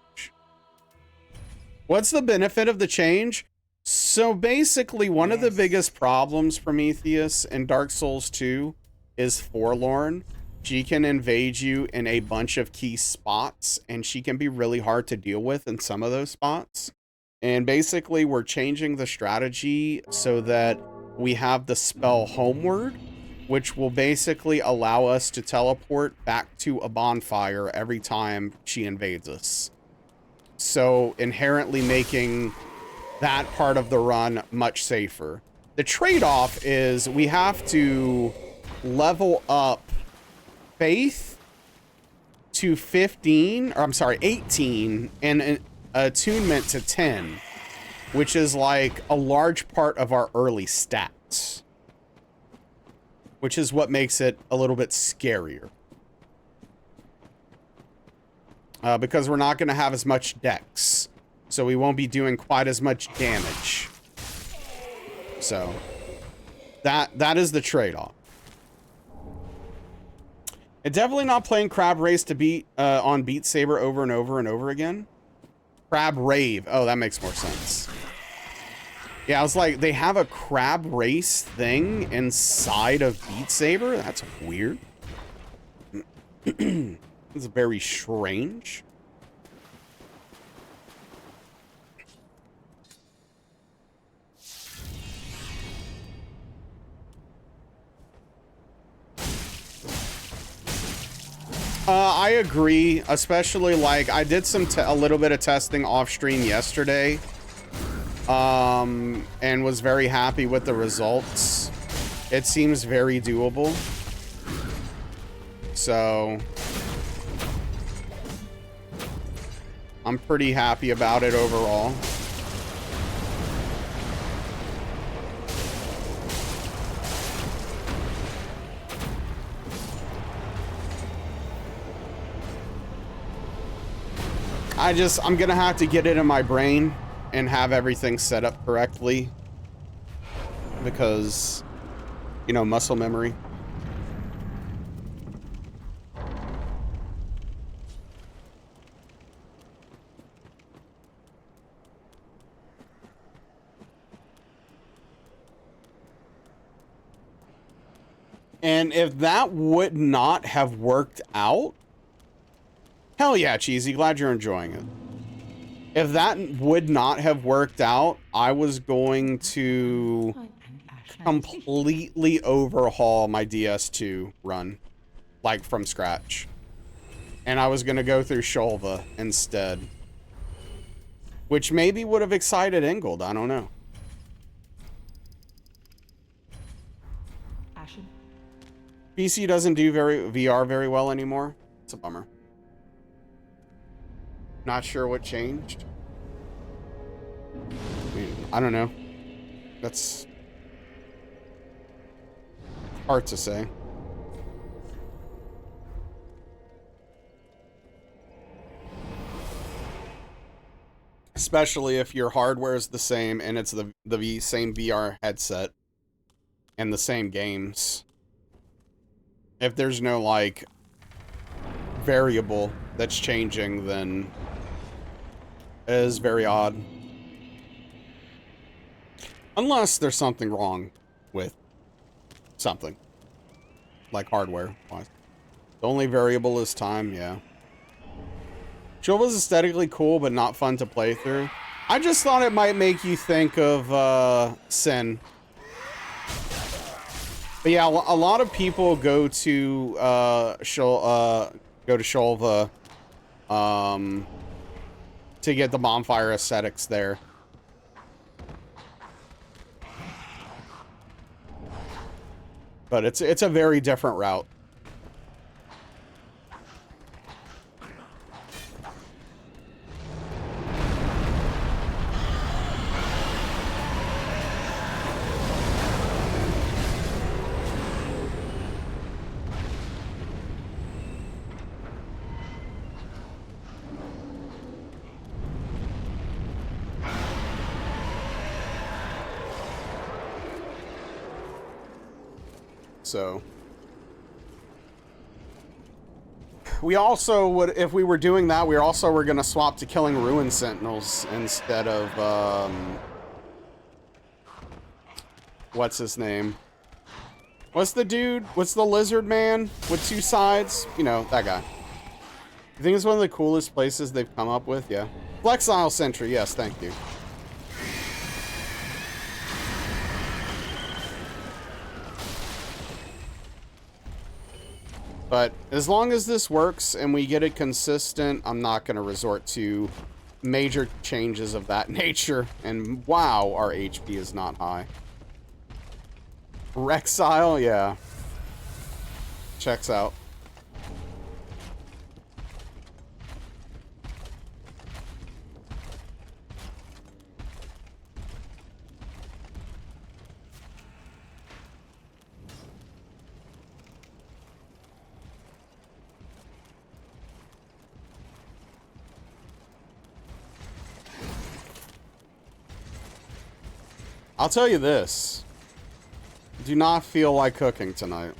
What's the benefit of the change? So basically, one of the biggest problems Prometheus in Dark Souls 2 is Forlorn. She can invade you in a bunch of key spots, and she can be really hard to deal with in some of those spots. And basically, we're changing the strategy so that we have the spell Homeward, which will basically allow us to teleport back to a bonfire every time she invades us. So inherently making that part of the run much safer. The trade-off is we have to level up Faith to 15, or I'm sorry, 18, and an attunement to 10, which is like a large part of our early stats, which is what makes it a little bit scarier. Because we're not going to have as much dex, so we won't be doing quite as much damage. So that is the trade-off. And definitely not playing Crab Race to beat on Beat Saber over and over and over again. Crab Rave. Oh, that makes more sense. Yeah, I was like, they have a Crab Race thing inside of Beat Saber? That's weird. It's very strange. I agree, especially like I did a little bit of testing off stream yesterday, and was very happy with the results. It seems very doable. So I'm pretty happy about it overall. I'm gonna have to get it in my brain and have everything set up correctly because, you know, muscle memory. And if that would not have worked out, hell yeah, Cheesy, glad you're enjoying it. If that would not have worked out, I was going to completely overhaul my DS2 run, like from scratch. And I was going to go through Shulva instead, which maybe would have excited Ingold, I don't know. PC doesn't do VR very well anymore. It's a bummer. Not sure what changed. I mean, I don't know. That's hard to say. Especially if your hardware is the same and it's the same VR headset and the same games. If there's no, like, variable that's changing, then it is very odd. Unless there's something wrong with something. Like hardware-wise. The only variable is time, yeah. Shulva's aesthetically cool, but not fun to play through. I just thought it might make you think of Sin. But yeah, a lot of people go to Shulva to get the bonfire aesthetics there. But it's a very different route. So we also would, if we were doing that, we also were going to swap to killing Ruin Sentinels instead of, what's his name? What's the dude? What's the lizard man with two sides? You know, that guy. You think it's one of the coolest places they've come up with? Yeah. Flexile Sentry, yes, thank you. But as long as this works and we get it consistent, I'm not going to resort to major changes of that nature. And wow, our HP is not high. Rexile, yeah. Checks out. I'll tell you this. Do not feel like cooking tonight.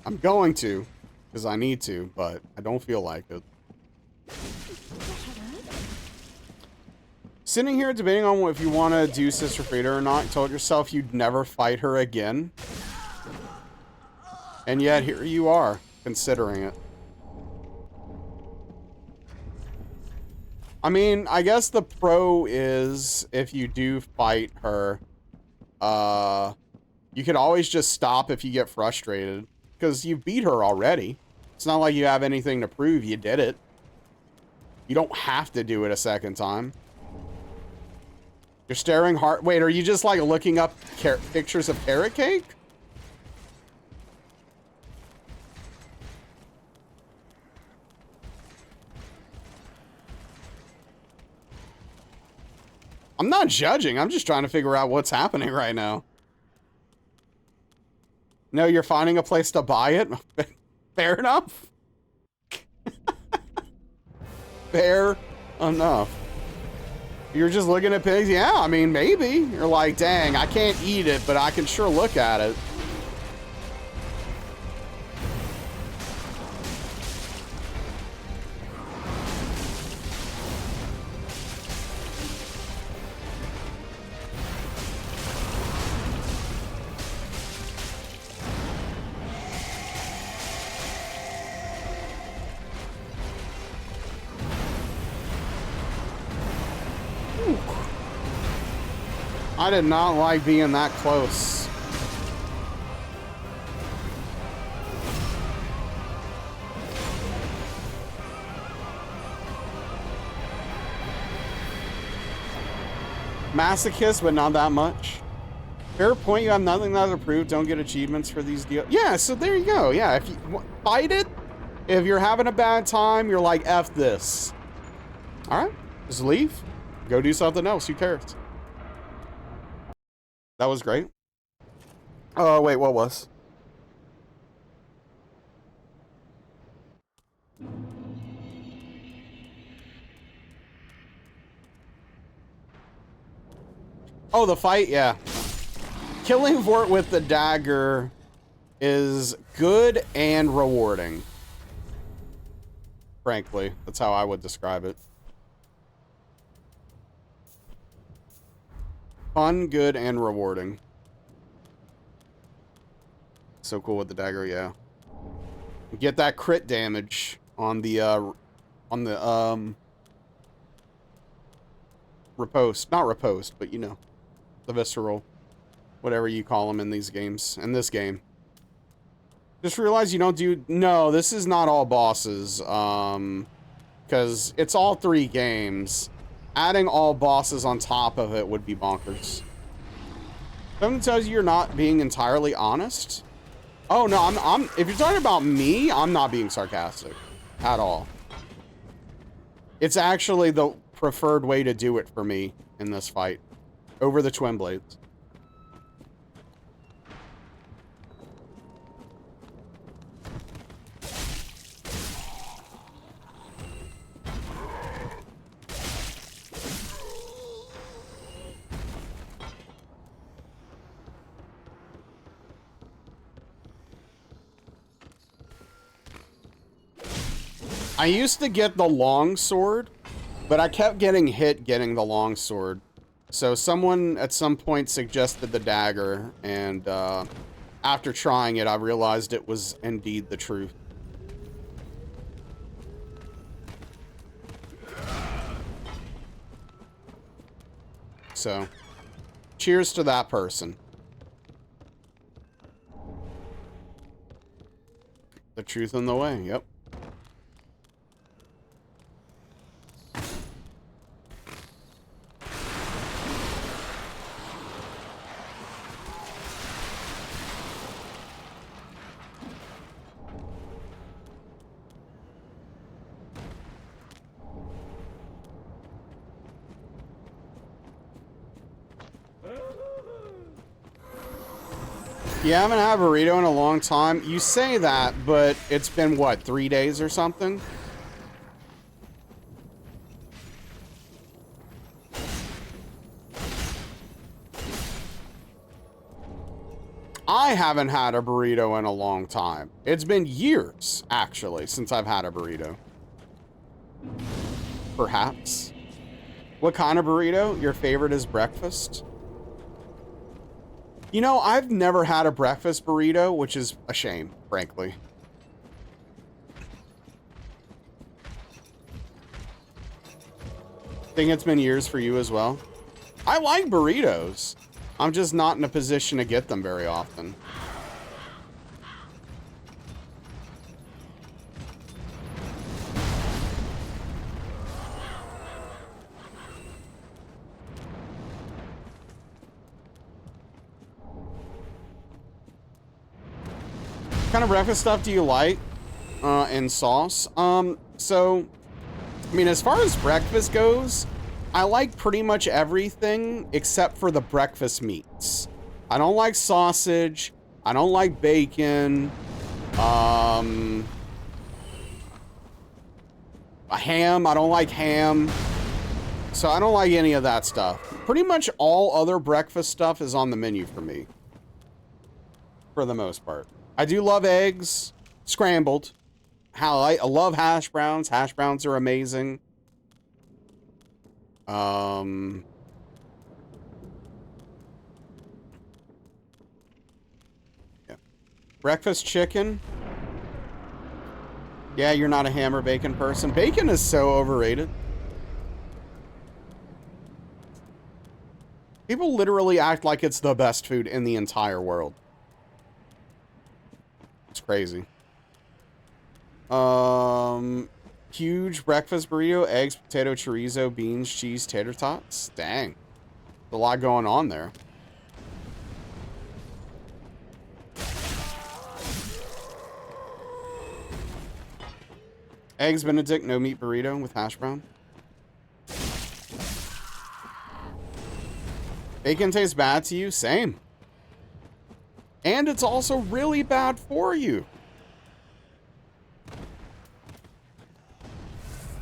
I'm going to, because I need to, but I don't feel like it. Sitting here debating on if you want to do Sister Frida or not, told yourself you'd never fight her again. And yet here you are, considering it. I mean, I guess the pro is if you do fight her, you could always just stop if you get frustrated, because you beat her already. It's not like you have anything to prove you did it. You don't have to do it a second time. You're staring hard. Wait, are you just like looking up pictures of carrot cake? I'm not judging. I'm just trying to figure out what's happening right now. No, you're finding a place to buy it? Fair enough. Fair enough. You're just looking at pigs? Yeah, I mean, maybe. You're like, dang, I can't eat it, but I can sure look at it. I did not like being that close. Masochist, but not that much. Fair point, you have nothing that to prove, don't get achievements for these deals. Yeah, so there you go. Yeah, if you fight it, if you're having a bad time, you're like, F this. All right, just leave. Go do something else, who cares? That was great. Oh, wait, what was? Oh, the fight? Yeah. Killing Vort with the dagger is good and rewarding. Frankly, that's how I would describe it. Fun, good, and rewarding. So cool with the dagger, yeah. Get that crit damage on the riposte. Not riposte, but you know. The visceral. Whatever you call them in these games. In this game. Just realize you don't do... No, this is not all bosses. Because it's all 3 games. Adding all bosses on top of it would be bonkers. Something tells you you're not being entirely honest. Oh, no, I'm... If you're talking about me, I'm not being sarcastic. At all. It's actually the preferred way to do it for me in this fight. Over the twin blades. I used to get the long sword, but I kept getting hit getting the long sword. So someone at some point suggested the dagger, and after trying it, I realized it was indeed the truth. So, cheers to that person. The truth in the way, yep. You haven't had a burrito in a long time. You say that, but it's been, what, 3 days or something? I haven't had a burrito in a long time. It's been years, actually, since I've had a burrito. Perhaps. What kind of burrito? Your favorite is breakfast? You know, I've never had a breakfast burrito, which is a shame, frankly. Think it's been years for you as well? I like burritos. I'm just not in a position to get them very often. What kind of breakfast stuff do you like in sauce? So, I mean, as far as breakfast goes, I like pretty much everything except for the breakfast meats. I don't like sausage. I don't like bacon. A ham. I don't like ham. So I don't like any of that stuff. Pretty much all other breakfast stuff is on the menu for me. For the most part. I do love eggs. Scrambled. I love hash browns. Hash browns are amazing. Yeah. Breakfast chicken. Yeah, you're not a ham or bacon person. Bacon is so overrated. People literally act like it's the best food in the entire world. It's crazy. Huge breakfast burrito, eggs, potato, chorizo, beans, cheese, tater tots. Dang. There's a lot going on there. Eggs Benedict, no meat burrito with hash brown. Bacon tastes bad to you? Same. And it's also really bad for you.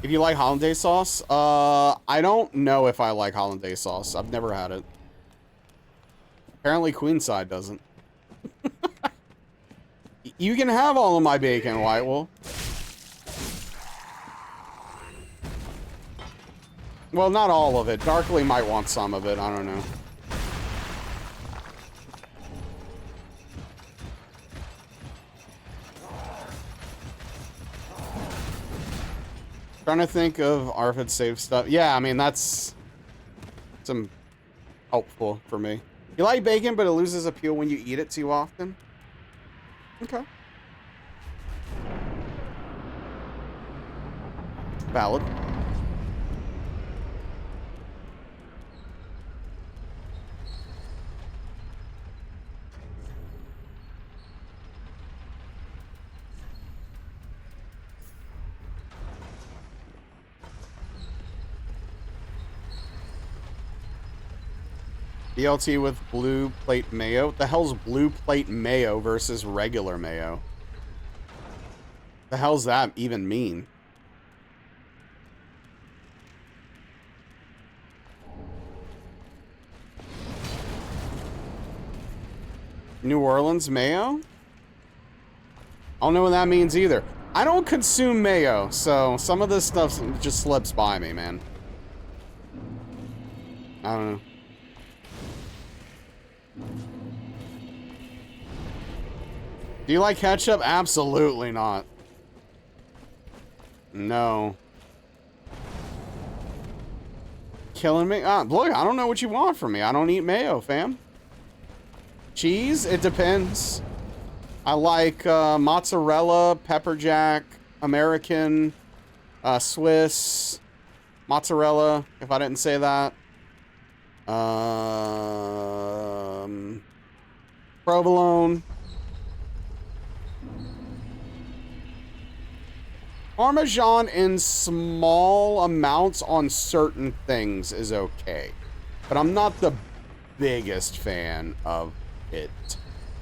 If you like hollandaise sauce, I don't know if I like hollandaise sauce. I've never had it. Apparently Queenside doesn't. You can have all of my bacon, White Wolf. Well, not all of it. Darkly might want some of it. I don't know. Trying to think of Arvid save stuff. Yeah, I mean, that's some helpful for me. You like bacon, but it loses appeal when you eat it too often? Okay. Valid. BLT with blue plate mayo? What the hell's blue plate mayo versus regular mayo? The hell's that even mean? New Orleans mayo? I don't know what that means either. I don't consume mayo, so some of this stuff just slips by me, man. I don't know. Do you like ketchup? Absolutely not. No. Killing me? Look, I don't know what you want from me. I don't eat mayo, fam. Cheese? It depends. I like mozzarella, pepper jack, American, Swiss, mozzarella, if I didn't say that. Provolone. Parmesan in small amounts on certain things is okay. But I'm not the biggest fan of it.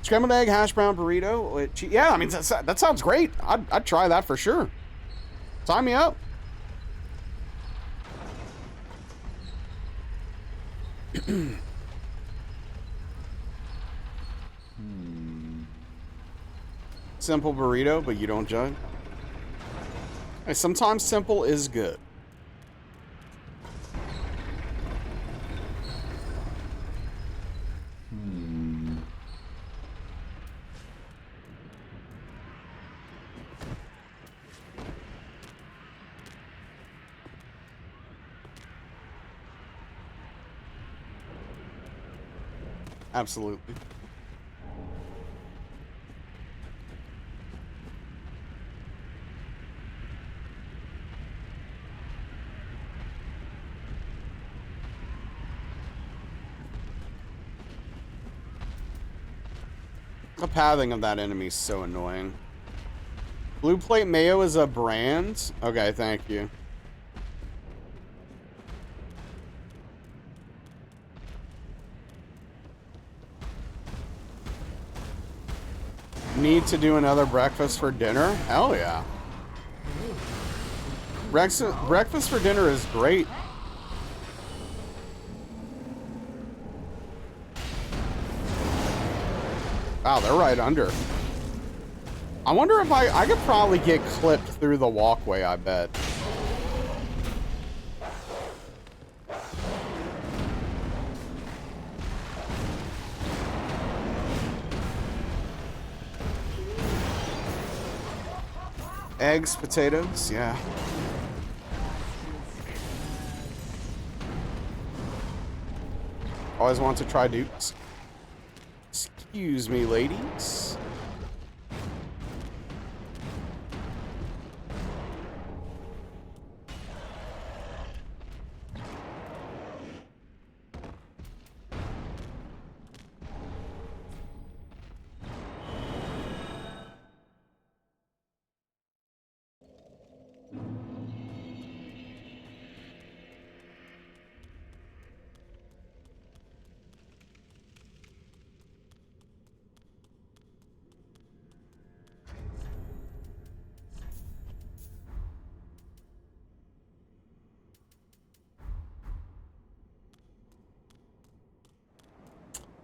Scrambled egg, hash brown burrito. Yeah, I mean, that sounds great. I'd try that for sure. Sign me up. Simple burrito, but you don't judge. Hey, sometimes simple is good. Absolutely. The pathing of that enemy is so annoying. Blue Plate Mayo is a brand? Okay, thank you. Need to do another breakfast for dinner? Hell yeah. Breakfast for dinner is great. Wow, they're right under. I wonder if I could probably get clipped through the walkway, I bet. Eggs, potatoes, yeah. Always want to try dukes. Excuse me, ladies.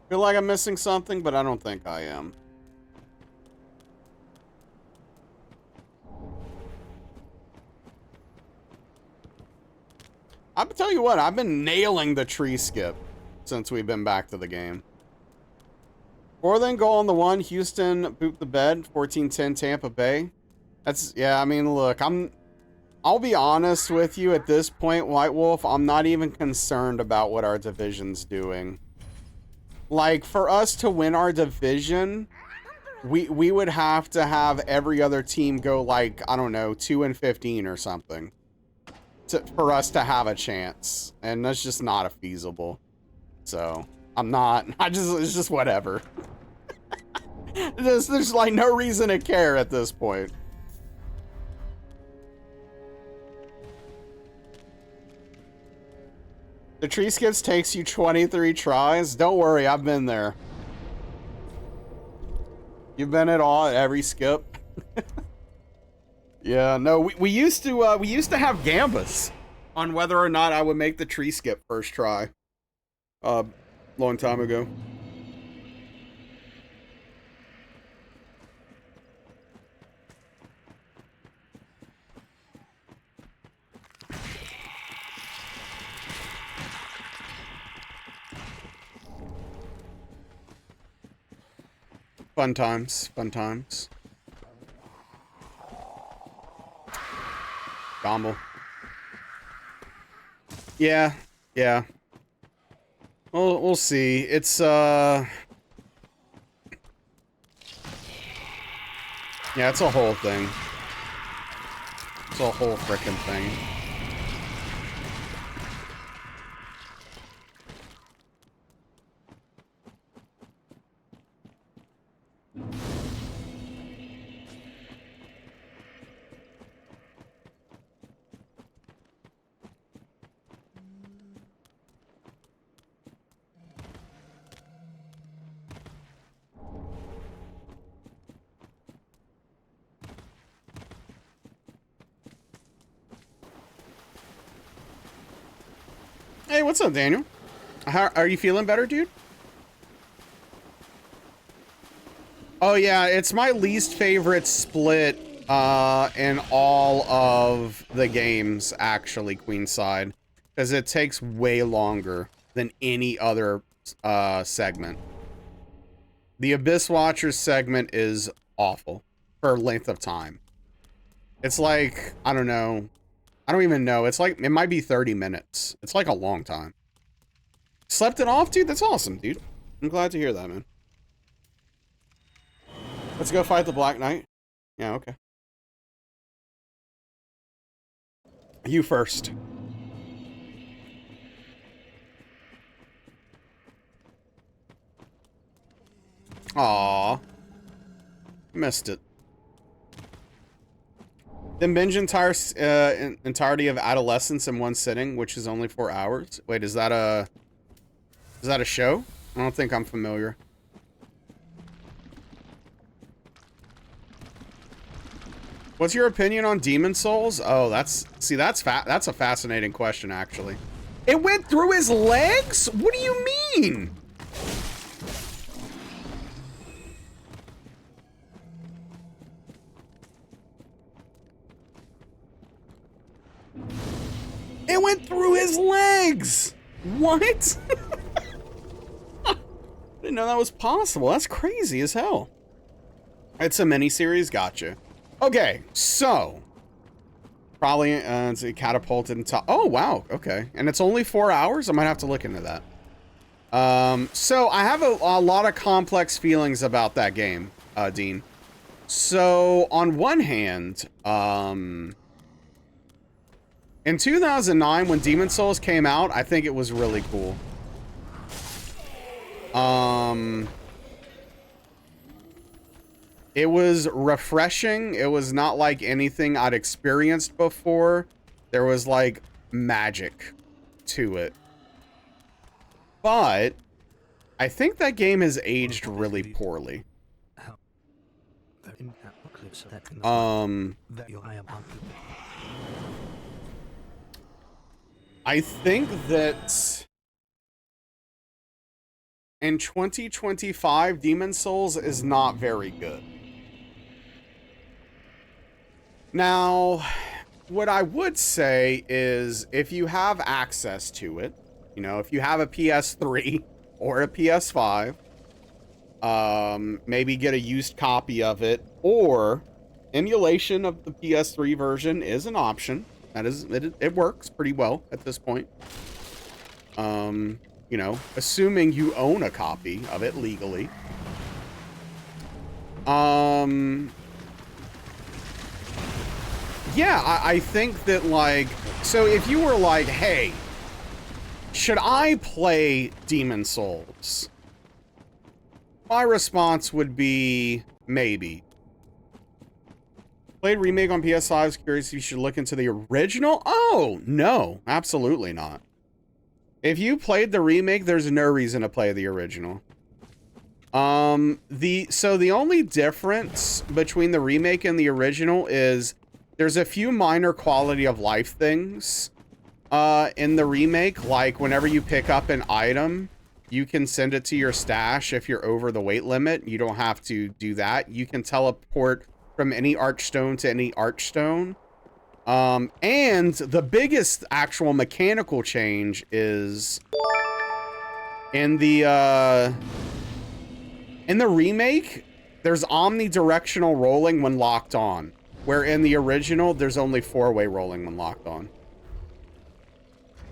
Feel like I'm missing something, but I don't think I am. I'll tell you what, I've been nailing the tree skip since we've been back to the game. 4th and goal on the 1, Houston boot the bed, 14-10 Tampa Bay. That's, yeah, I mean, look, I'm I'll be honest with you at this point, White Wolf, I'm not even concerned about what our division's doing. Like, for us to win our division, we would have to have every other team go like, I don't know, 2-15 or something for us to have a chance. And that's just not feasible. So, it's just whatever. There's like no reason to care at this point. The tree skips takes you 23 tries. Don't worry, I've been there. You've been at every skip. Yeah, no, we used to have gambas on whether or not I would make the tree skip first try. Long time ago. Fun times, fun times. Gomble. Yeah, yeah. We'll see. It's yeah, it's a whole thing. It's a whole frickin' thing. Hey, what's up, Daniel? How are you feeling better, dude? Oh yeah, it's my least favorite split in all of the games, actually, Queenside, because it takes way longer than any other segment. The Abyss Watchers segment is awful for length of time. It's like, I don't know. I don't even know. It's like, it might be 30 minutes. It's like a long time. Slept it off, dude? That's awesome, dude. I'm glad to hear that, man. Let's go fight the Black Knight. Yeah, okay. You first. Aww. Missed it. Then binge entirety of Adolescence in one sitting, which is only 4 hours. Wait, is that a show? I don't think I'm familiar. What's your opinion on Demon Souls? Oh, that's a fascinating question, actually. It went through his legs? What do you mean? It went through his legs! What? I didn't know that was possible. That's crazy as hell. It's a miniseries, gotcha. Okay, so probably it's catapulted into. Oh wow, okay, and it's only 4 hours. I might have to look into that. So I have a lot of complex feelings about that game, Dean. So on one hand, in 2009 when Demon Souls came out, I think it was really cool. It was refreshing. It was not like anything I'd experienced before. There was like magic to it. But I think that game has aged really poorly. I think that in 2025, Demon Souls is not very good. Now, what I would say is if you have access to it, you know, if you have a PS3 or a PS5, maybe get a used copy of it, or emulation of the PS3 version is an option. It works pretty well at this point. You know, assuming you own a copy of it legally. Yeah, I think that, like, so if you were like, hey, should I play Demon Souls? My response would be maybe. Played remake on PS5. I was curious if you should look into the original. Oh, no, absolutely not. If you played the remake, there's no reason to play the original. So the only difference between the remake and the original is there's a few minor quality of life things in the remake, like whenever you pick up an item, you can send it to your stash if you're over the weight limit. You don't have to do that. You can teleport from any archstone to any archstone. And the biggest actual mechanical change is in the remake, there's omnidirectional rolling when locked on, where in the original, there's only 4-way rolling when locked on.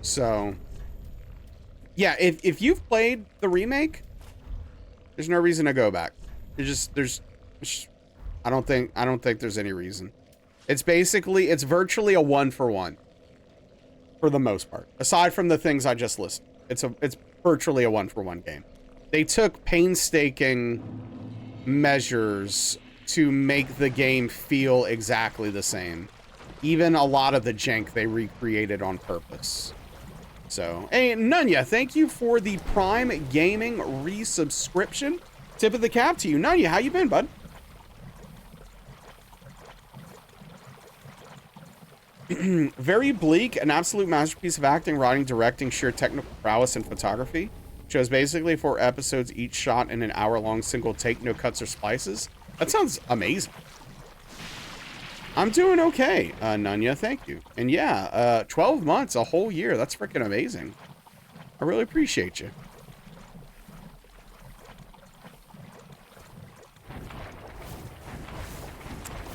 So, yeah, if you've played the remake, there's no reason to go back. I don't think there's any reason. It's virtually a 1-for-1 for the most part. Aside from the things I just listed, it's virtually a 1-for-1 game. They took painstaking measures to make the game feel exactly the same. Even a lot of the jank they recreated on purpose. So, hey, Nunya, thank you for the Prime Gaming resubscription. Tip of the cap to you. Nunya, how you been, bud? Very bleak, an absolute masterpiece of acting, writing, directing, sheer technical prowess, and photography. Shows basically 4 episodes, each shot in an hour-long single take, no cuts or splices. That sounds amazing. I'm doing okay, Nunya, thank you. And yeah, 12 months, a whole year, that's freaking amazing. I really appreciate you.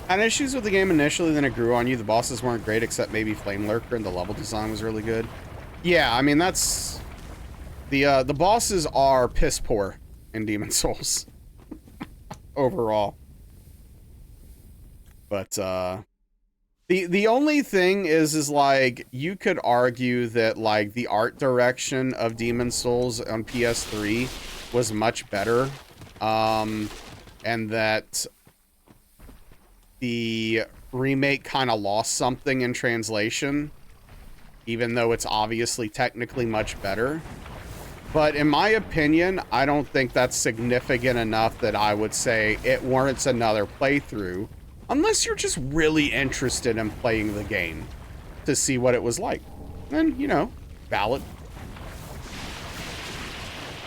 Had issues with the game initially, then it grew on you. The bosses weren't great, except maybe Flame Lurker, and the level design was really good. Yeah, I mean, that's... The bosses are piss poor in Demon Souls. Overall. But, the only thing is like, you could argue that, like, the art direction of Demon Souls on PS3 was much better. And that... the remake kind of lost something in translation, even though it's obviously technically much better. But in my opinion, I don't think that's significant enough that I would say it warrants another playthrough, unless you're just really interested in playing the game to see what it was like. And, you know, valid.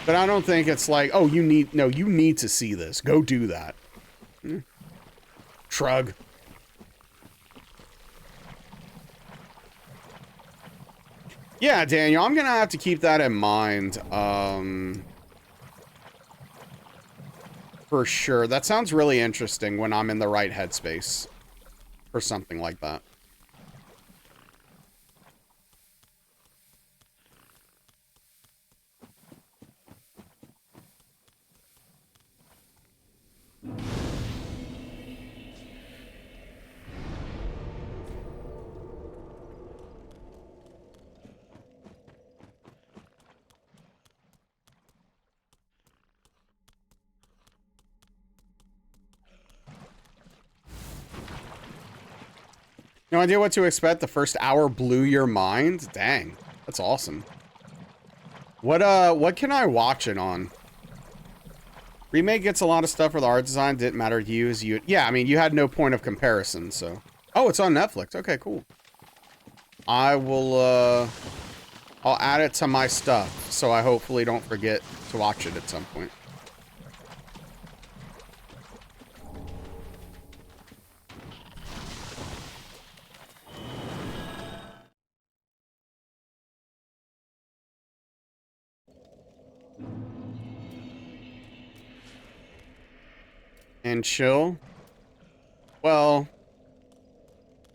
But I don't think it's like, oh, you need to see this. Go do that. Shrug. Yeah, Daniel, I'm gonna have to keep that in mind. For sure. That sounds really interesting when I'm in the right headspace for something like that. No idea what to expect. The first hour blew your mind. Dang, that's awesome. What can I watch it on? Remake gets a lot of stuff for the art design. Didn't matter to you as you. Yeah, I mean, you had no point of comparison, so. Oh, it's on Netflix. Okay, cool. I will, I'll add it to my stuff, so I hopefully don't forget to watch it at some point. And chill. Well,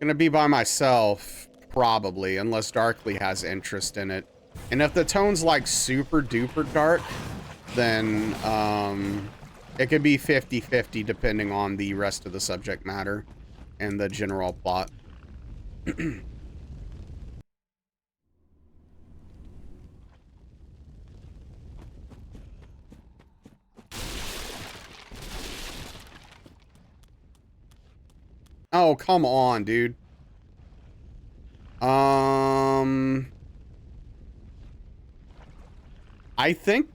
gonna be by myself, probably, unless Darkly has interest in it. And if the tone's like super duper dark, then it could be 50-50 depending on the rest of the subject matter and the general plot. Oh, come on, dude. I think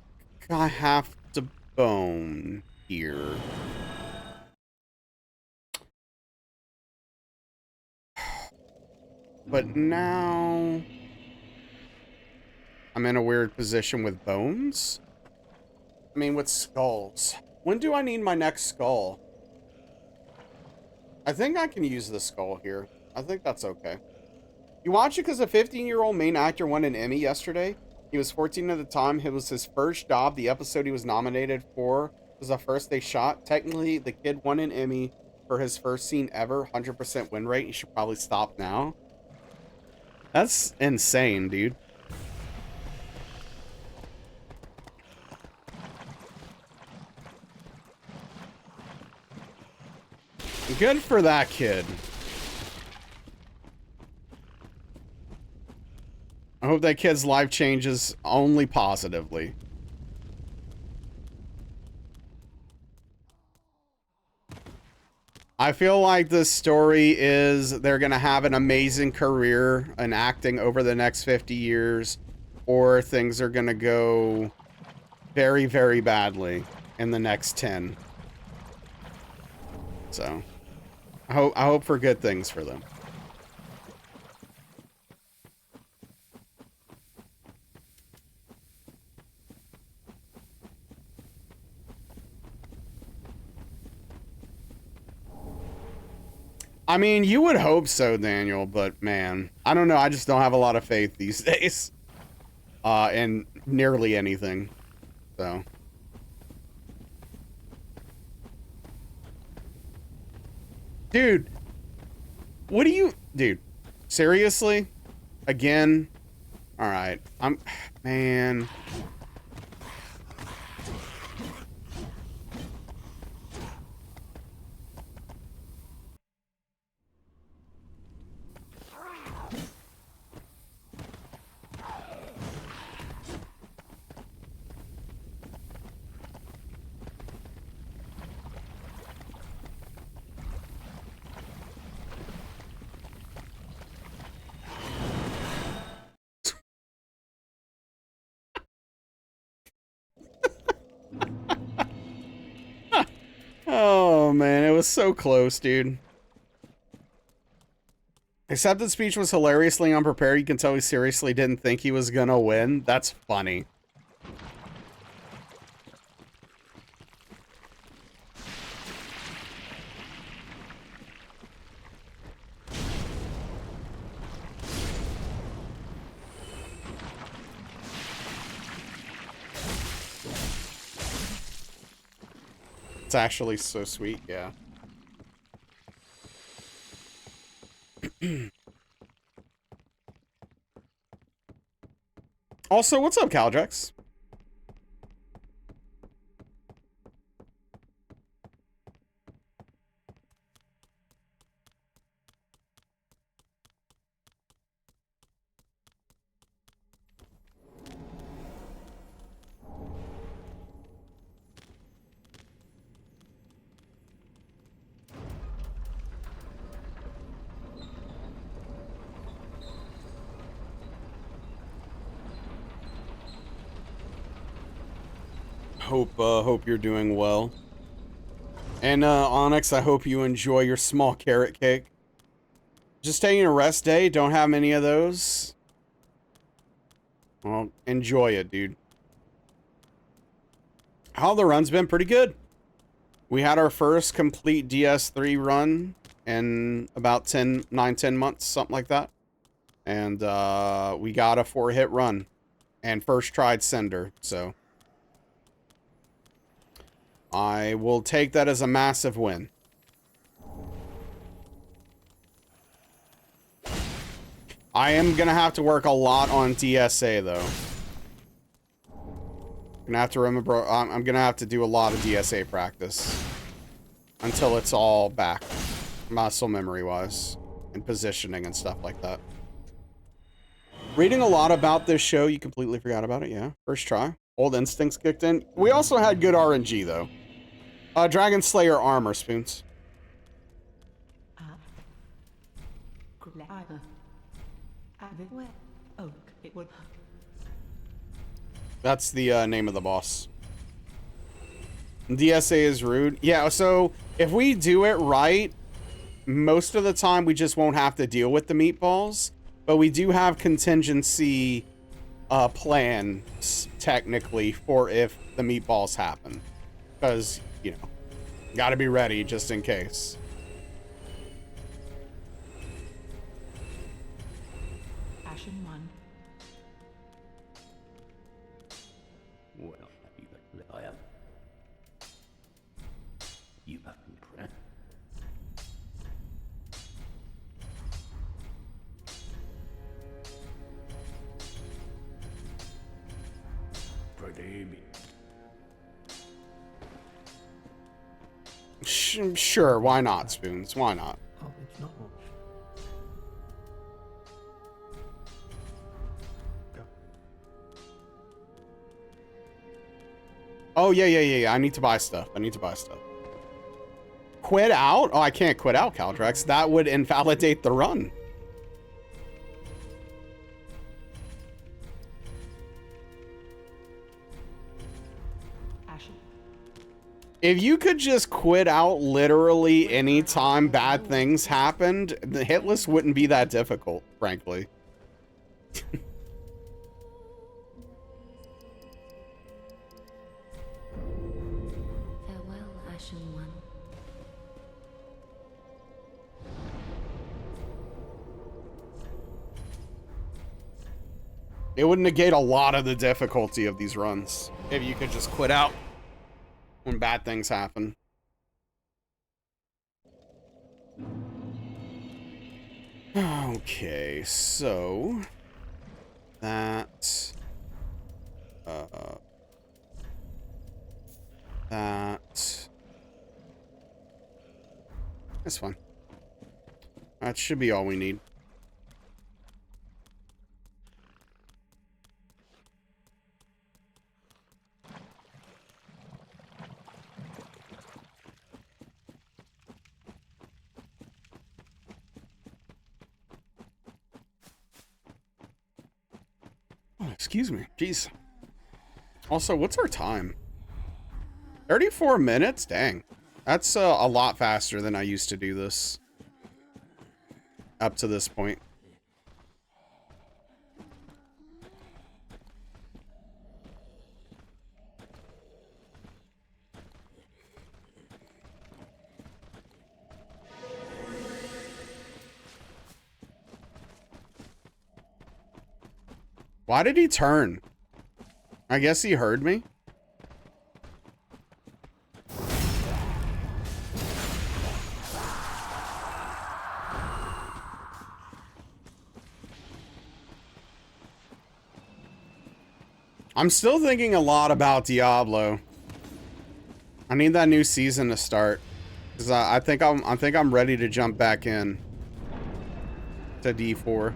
I have to bone here. But now I'm in a weird position with bones. I mean, with skulls. When do I need my next skull? I think I can use the skull here. I think that's okay. You watch it because a 15-year-old main actor won an Emmy yesterday. He was 14 at the time. It was his first job. The episode he was nominated for was the first they shot. Technically, the kid won an Emmy for his first scene ever. 100% win rate. You should probably stop now. That's insane, dude. Good for that kid. I hope that kid's life changes only positively. I feel like this story is they're going to have an amazing career in acting over the next 50 years, or things are going to go very, very badly in the next 10. So, I hope for good things for them. I mean, you would hope so, Daniel, but man, I don't know. I just don't have a lot of faith these days in nearly anything. So. Dude, what do you... Dude, seriously? Again? Alright. Man... Oh, man, it was so close, dude. Acceptance speech was hilariously unprepared. You can tell he seriously didn't think he was gonna win. That's funny. It's actually so sweet, yeah. Also, what's up, Caldrex? Hope you're doing well. And Onyx, I hope you enjoy your small carrot cake. Just taking a rest day, don't have many of those. Well, enjoy it, dude. How the run's been pretty good. We had our first complete DS3 run in about 10 months, something like that. And we got a 4-hit run and first tried sender, so I will take that as a massive win. I am gonna have to work a lot on DSA though. Gonna have to remember. I'm gonna have to do a lot of DSA practice until it's all back, muscle memory wise, and positioning and stuff like that. Reading a lot about this show, you completely forgot about it. Yeah, first try. Old instincts kicked in. We also had good RNG though. Dragon Slayer armor, Spoons. That's the name of the boss. DSA is rude. Yeah, so if we do it right, most of the time we just won't have to deal with the meatballs, but we do have contingency plans technically for if the meatballs happen, because, you know, gotta be ready just in case. Ashen 1. Well, I am. You have been praying. Pray me. Sure, why not, Spoons? Why not? Oh, it's not much. Go. Oh, yeah. I need to buy stuff. Quit out? Oh, I can't quit out, Caldrex. That would invalidate the run. Ashen. If you could just quit out literally anytime bad things happened, the Hitless wouldn't be that difficult, frankly. Farewell, Ashen One. It would negate a lot of the difficulty of these runs if you could just quit out when bad things happen. Okay, so that that's fine. That should be all we need. Oh, excuse me. Jeez. Also, what's our time? 34 minutes? Dang. That's a lot faster than I used to do this. Up to this point. Why did he turn? I guess he heard me. I'm still thinking a lot about Diablo. I need that new season to start, because I think I'm ready to jump back in to D4.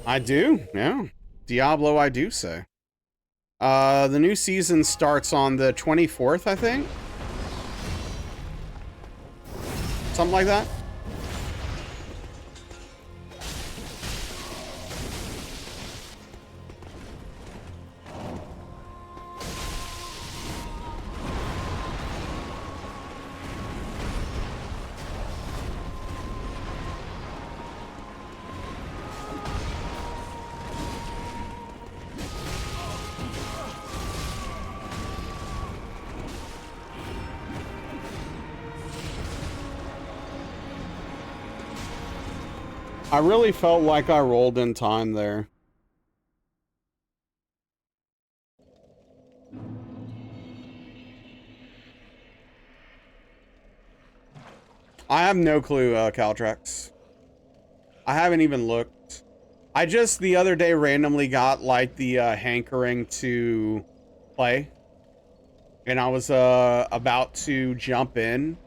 I do, yeah. Diablo, I do say. The new season starts on the 24th, I think. Something like that. I really felt like I rolled in time there. I have no clue, Caltrex. I haven't even looked. I just the other day randomly got like the hankering to play. And I was about to jump in.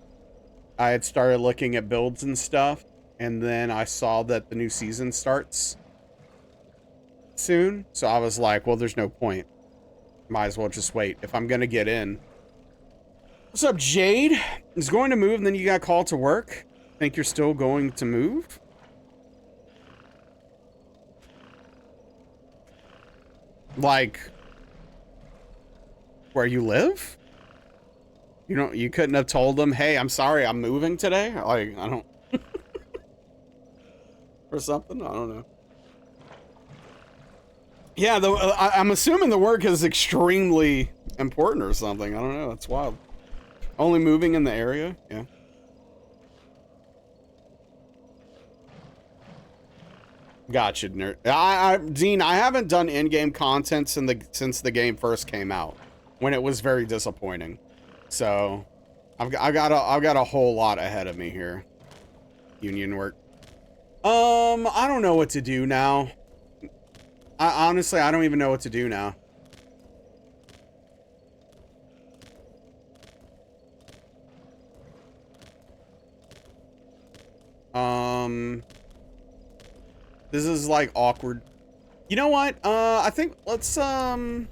I had started looking at builds and stuff. And then I saw that the new season starts soon. So I was like, well, there's no point. Might as well just wait if I'm going to get in. What's up, Jade? Is going to move and then you got called to work? Think you're still going to move? Like, where you live? You know, you couldn't have told them, hey, I'm sorry, I'm moving today? Like, I don't... or something? I don't know. Yeah, I'm assuming the work is extremely important or something. I don't know, that's wild. Only moving in the area? Yeah. Gotcha, nerd. Dean, I haven't done in-game content since the game first came out, when it was very disappointing. So, I've got a whole lot ahead of me here. Union work. I don't know what to do now. Honestly, I don't even know what to do now. This is like awkward. You know what? I think let's do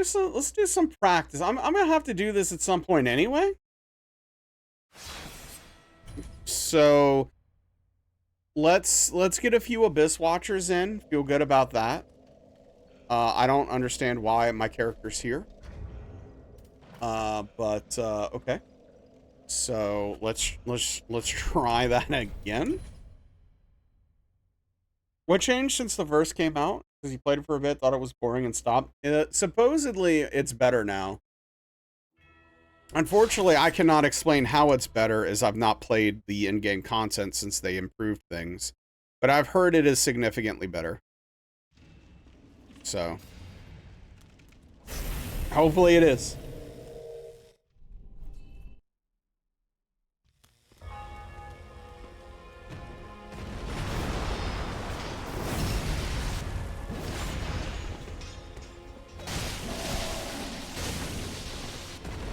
some practice. I'm gonna have to do this at some point anyway. So let's get a few Abyss Watchers in. Feel good about that. I don't understand why my character's here. But okay. So let's try that again. What changed since the verse came out? Because you played it for a bit, thought it was boring and stopped. Supposedly it's better now. Unfortunately, I cannot explain how it's better, as I've not played the in-game content since they improved things. But I've heard it is significantly better. So hopefully it is.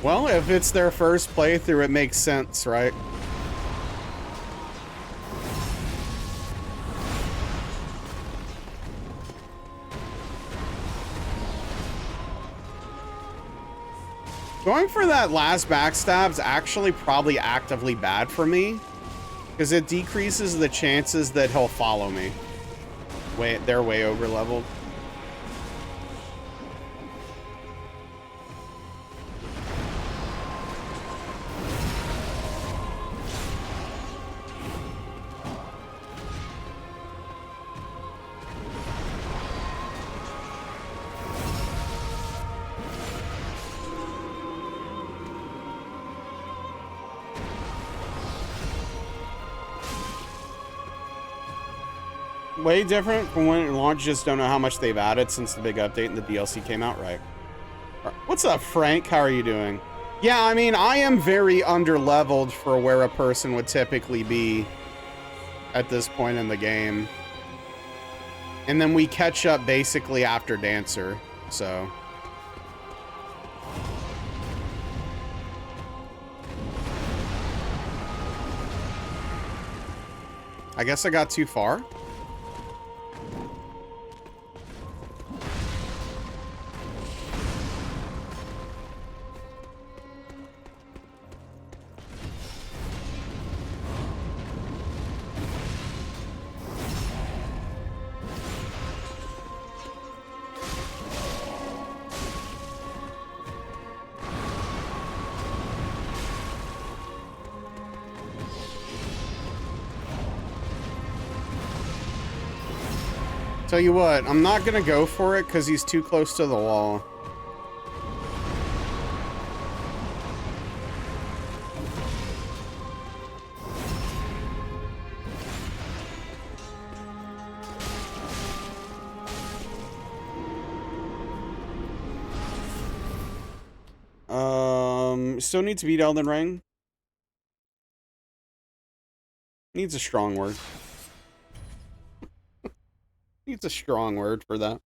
Well, if it's their first playthrough, it makes sense, right? Going for that last backstab's actually probably actively bad for me, because it decreases the chances that he'll follow me. They're way over leveled. Way different from when it launched. Just don't know how much they've added since the big update and the DLC came out, right? What's up, Frank? How are you doing? Yeah, I mean, I am very under-leveled for where a person would typically be at this point in the game. And then we catch up basically after Dancer, so... I guess I got too far. Tell you what, I'm not gonna go for it because he's too close to the wall. still need to beat Elden Ring? Needs a strong word. Needs a strong word for that.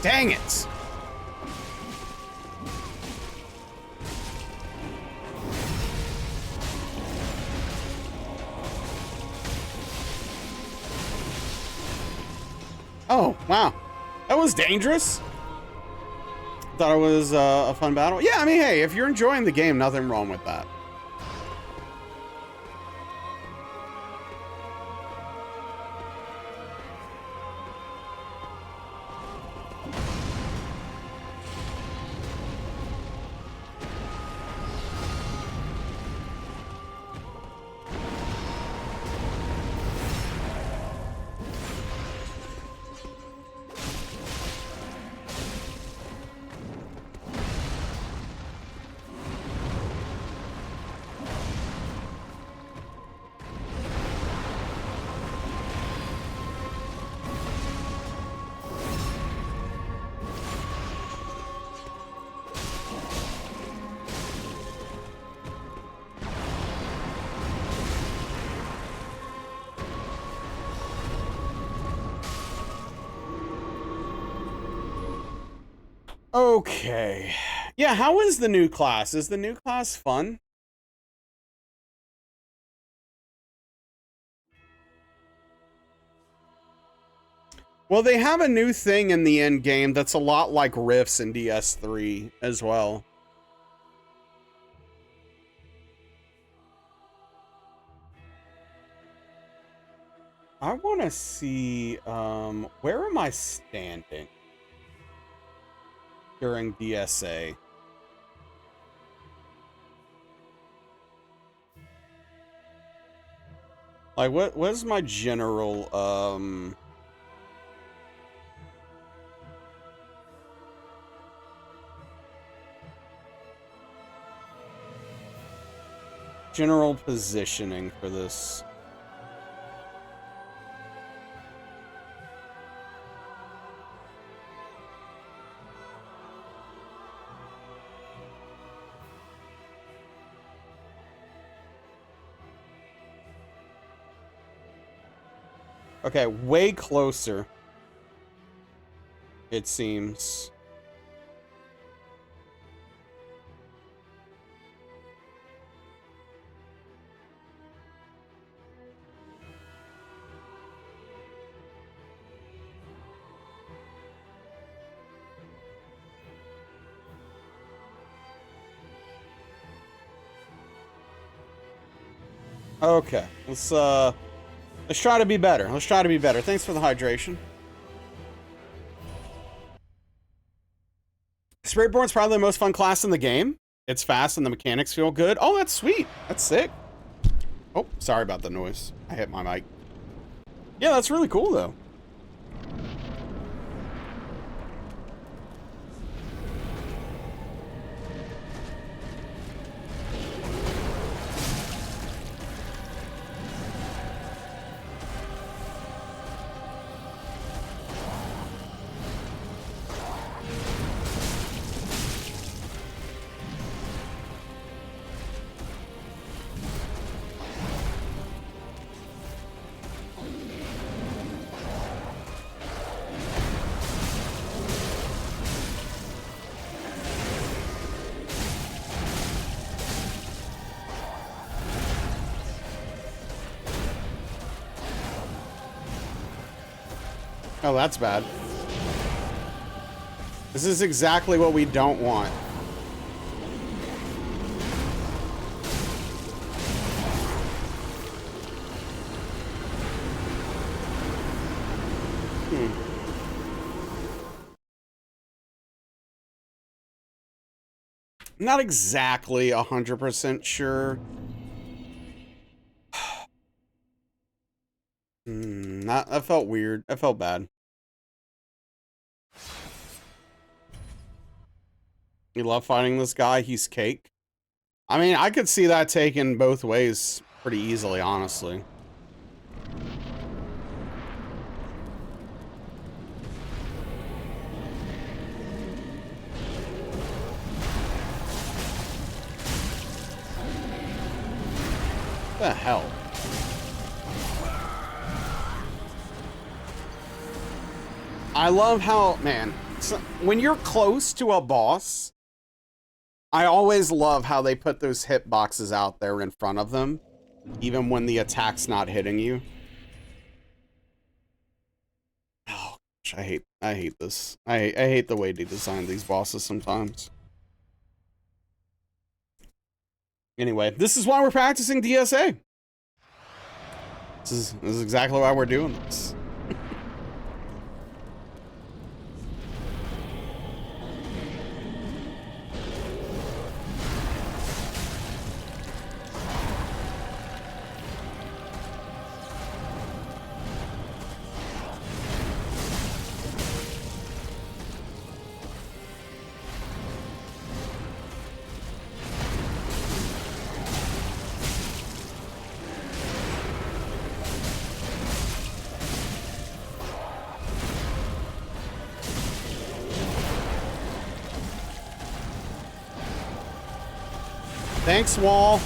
Dang it! Oh, wow. That was dangerous. Thought it was a fun battle. Yeah, I mean, hey, if you're enjoying the game, nothing wrong with that. Okay. Yeah, how is the new class? Is the new class fun? Well, they have a new thing in the end game that's a lot like Rifts in DS3 as well. I want to see, where am I standing during DSA? Like, what's my general, general positioning for this? Okay, way closer, it seems. Okay, let's try to be better. Let's try to be better. Thanks for the hydration. Spraightborn's probably the most fun class in the game. It's fast and the mechanics feel good. Oh, that's sweet. That's sick. Oh, sorry about the noise. I hit my mic. Yeah, that's really cool, though. Oh, that's bad. This is exactly what we don't want. Not exactly 100% sure. That felt weird. That felt bad. You love fighting this guy. He's cake. I mean, I could see that taken both ways pretty easily, honestly. What the hell? I love how, man, when you're close to a boss, I always love how they put those hitboxes out there in front of them, even when the attack's not hitting you. Oh, gosh, I hate this. I hate the way they design these bosses sometimes. Anyway, this is why we're practicing DSA. This is exactly why we're doing this. Thanks, Wall.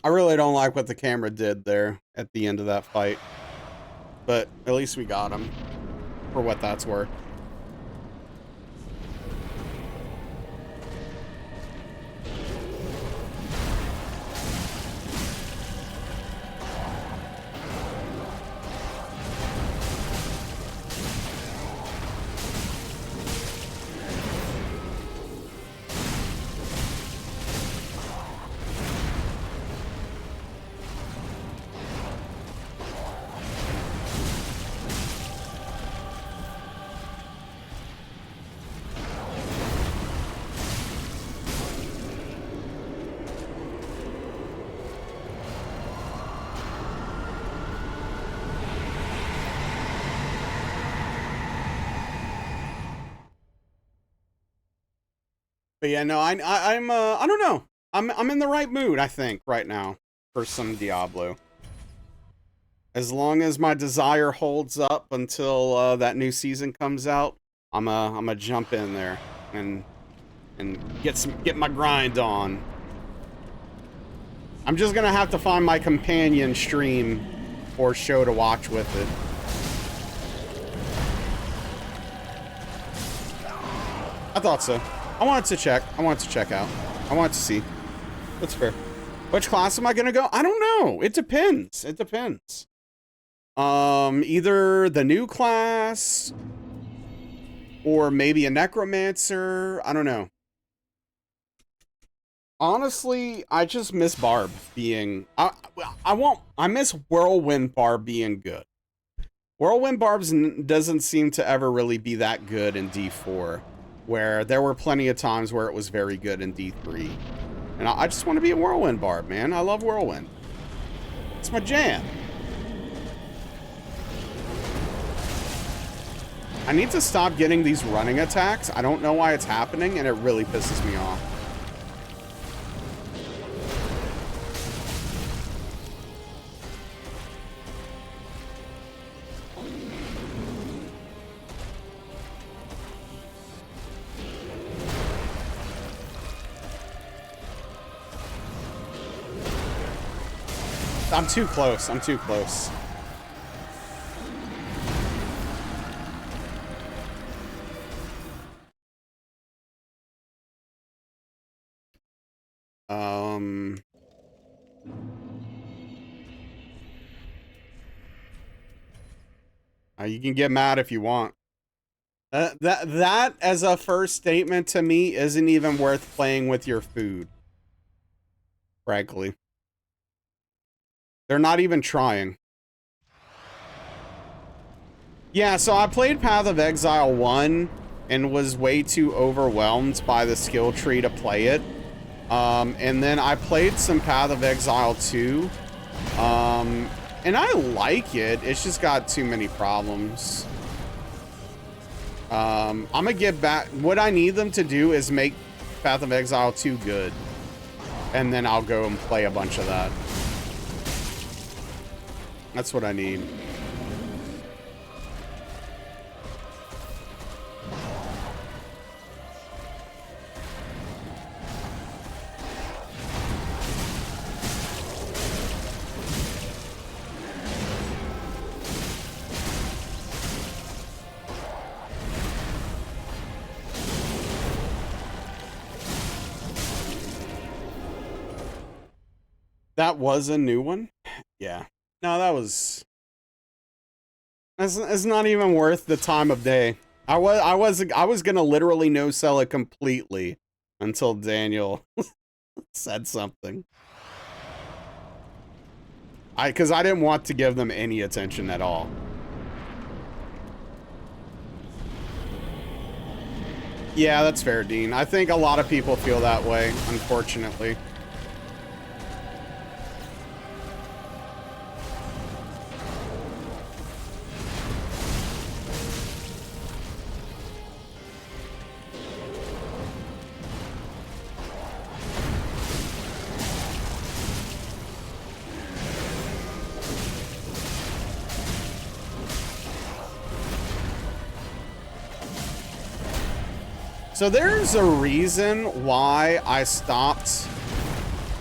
I really don't like what the camera did there at the end of that fight. But at least we got him, for what that's worth. But yeah, no, I don't know. I'm in the right mood, I think, right now for some Diablo. As long as my desire holds up until that new season comes out, I'm a jump in there and get my grind on. I'm just gonna have to find my companion stream or show to watch with it. I thought so. I wanted to check. I wanted to check out. I wanted to see. That's fair. Which class am I gonna go? I don't know. It depends. It depends. Either the new class or maybe a necromancer. I don't know. Honestly, I just miss Barb being. I miss Whirlwind Barb being good. Whirlwind Barbs doesn't seem to ever really be that good in D4. Where there were plenty of times where it was very good in D3. And I just want to be a Whirlwind Barb, man. I love Whirlwind. It's my jam. I need to stop getting these running attacks. I don't know why it's happening, and it really pisses me off. I'm too close. I'm too close. Um... You can get mad if you want. That as a first statement to me isn't even worth playing with your food. Frankly. They're not even trying. Yeah, so I played Path of Exile 1 and was way too overwhelmed by the skill tree to play it. And then I played some Path of Exile 2. And I like it. It's just got too many problems. I'm gonna get back. What I need them to do is make Path of Exile 2 good. And then I'll go and play a bunch of that. That's what I need. That was a new one? Yeah. No, that was... It's not even worth the time of day. I was gonna literally no-sell it completely until Daniel said something. Because I didn't want to give them any attention at all. Yeah, that's fair, Dean. I think a lot of people feel that way, unfortunately. So there's a reason why I stopped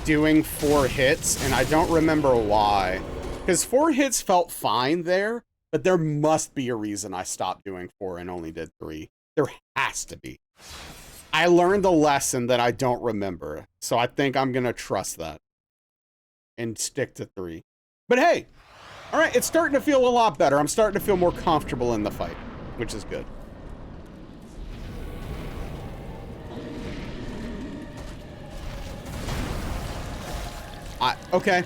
doing 4 hits, and I don't remember why. Because 4 hits felt fine there, but there must be a reason I stopped doing 4 and only did 3. There has to be. I learned a lesson that I don't remember, so I think I'm going to trust that and stick to 3. But hey, all right, it's starting to feel a lot better. I'm starting to feel more comfortable in the fight, which is good. Okay.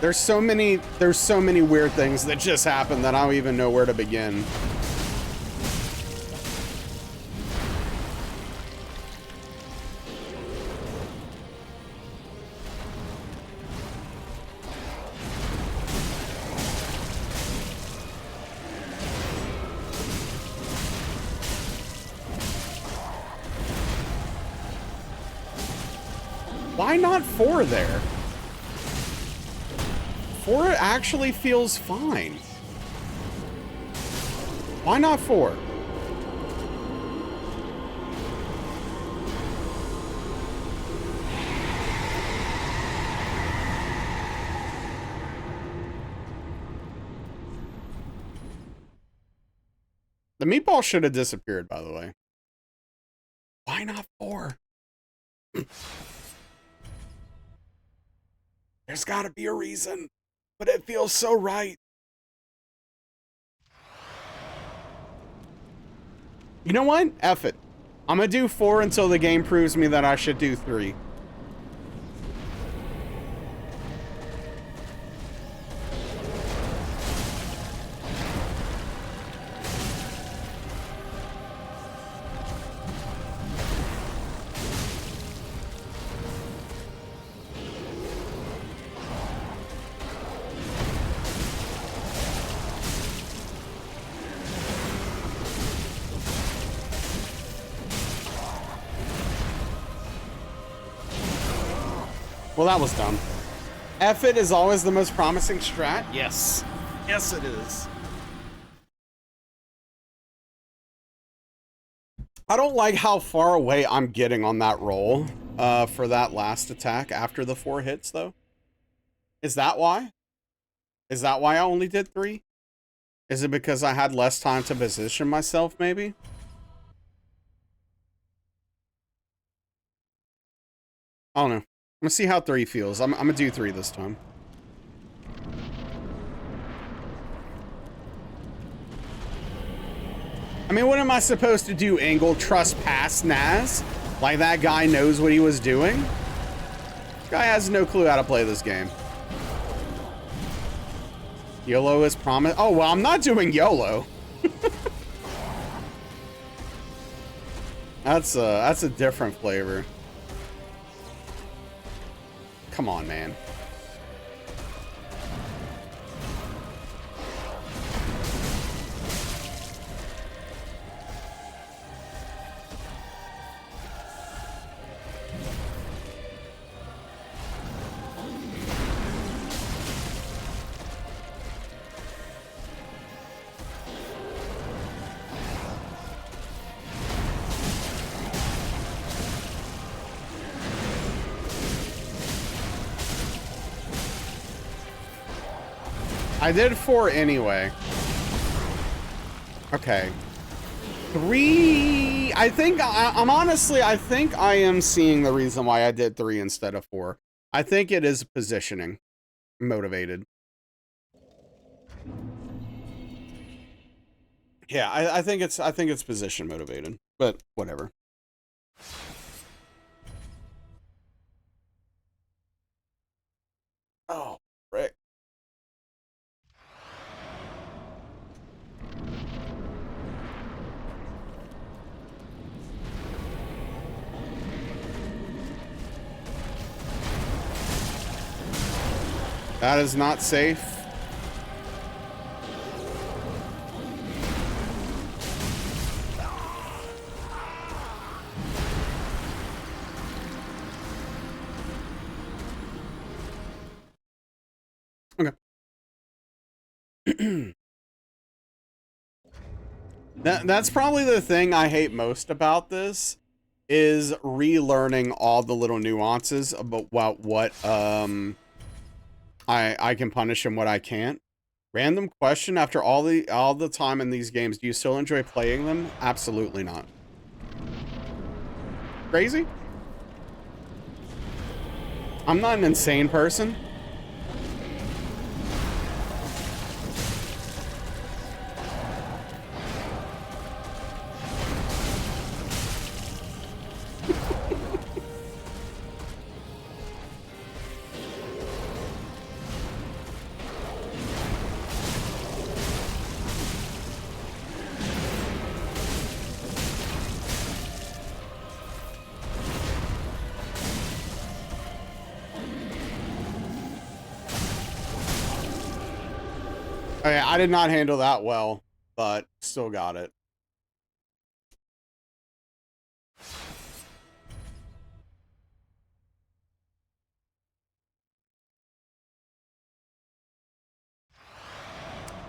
There's so many weird things that just happened that I don't even know where to begin. Why not 4 there? 4 actually feels fine. Why not 4? The meatball should have disappeared, by the way. Why not 4? There's got to be a reason, but it feels so right. You know what? F it. I'm going to do 4 until the game proves me that I should do 3. Well, that was dumb. F it is always the most promising strat? Yes. Yes, it is. I don't like how far away I'm getting on that roll for that last attack after the 4 hits, though. Is that why? Is that why I only did 3? Is it because I had less time to position myself, maybe? I don't know. I'm gonna see how 3 feels. I'm gonna do 3 this time. I mean, what am I supposed to do? Angle trust past Naz? Like that guy knows what he was doing? This guy has no clue how to play this game. YOLO is promised. Oh, well, I'm not doing YOLO. That's a different flavor. Come on, man. I did 4 anyway. Okay. 3. I think I'm honestly, I think I am seeing the reason why I did 3 instead of 4. I think it is positioning motivated. Yeah, I think it's position motivated, but whatever. Oh, frick. That is not safe. Okay. That's probably the thing I hate most about this is relearning all the little nuances about what I can punish and what I can't. Random question: after all the time in these games, do you still enjoy playing them? Absolutely not. Crazy? I'm not an insane person. Okay, I did not handle that well, but still got it.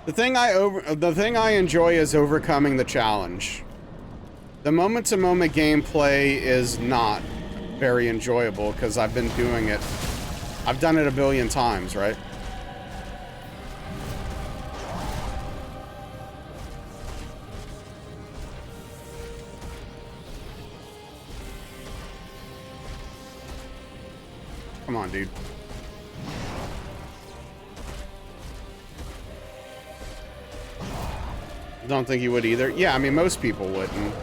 The thing I enjoy is overcoming the challenge. The moment-to-moment gameplay is not very enjoyable because I've been doing it. I've done it a billion times, right? Come on, dude. Don't think you would either. Yeah, I mean, most people wouldn't.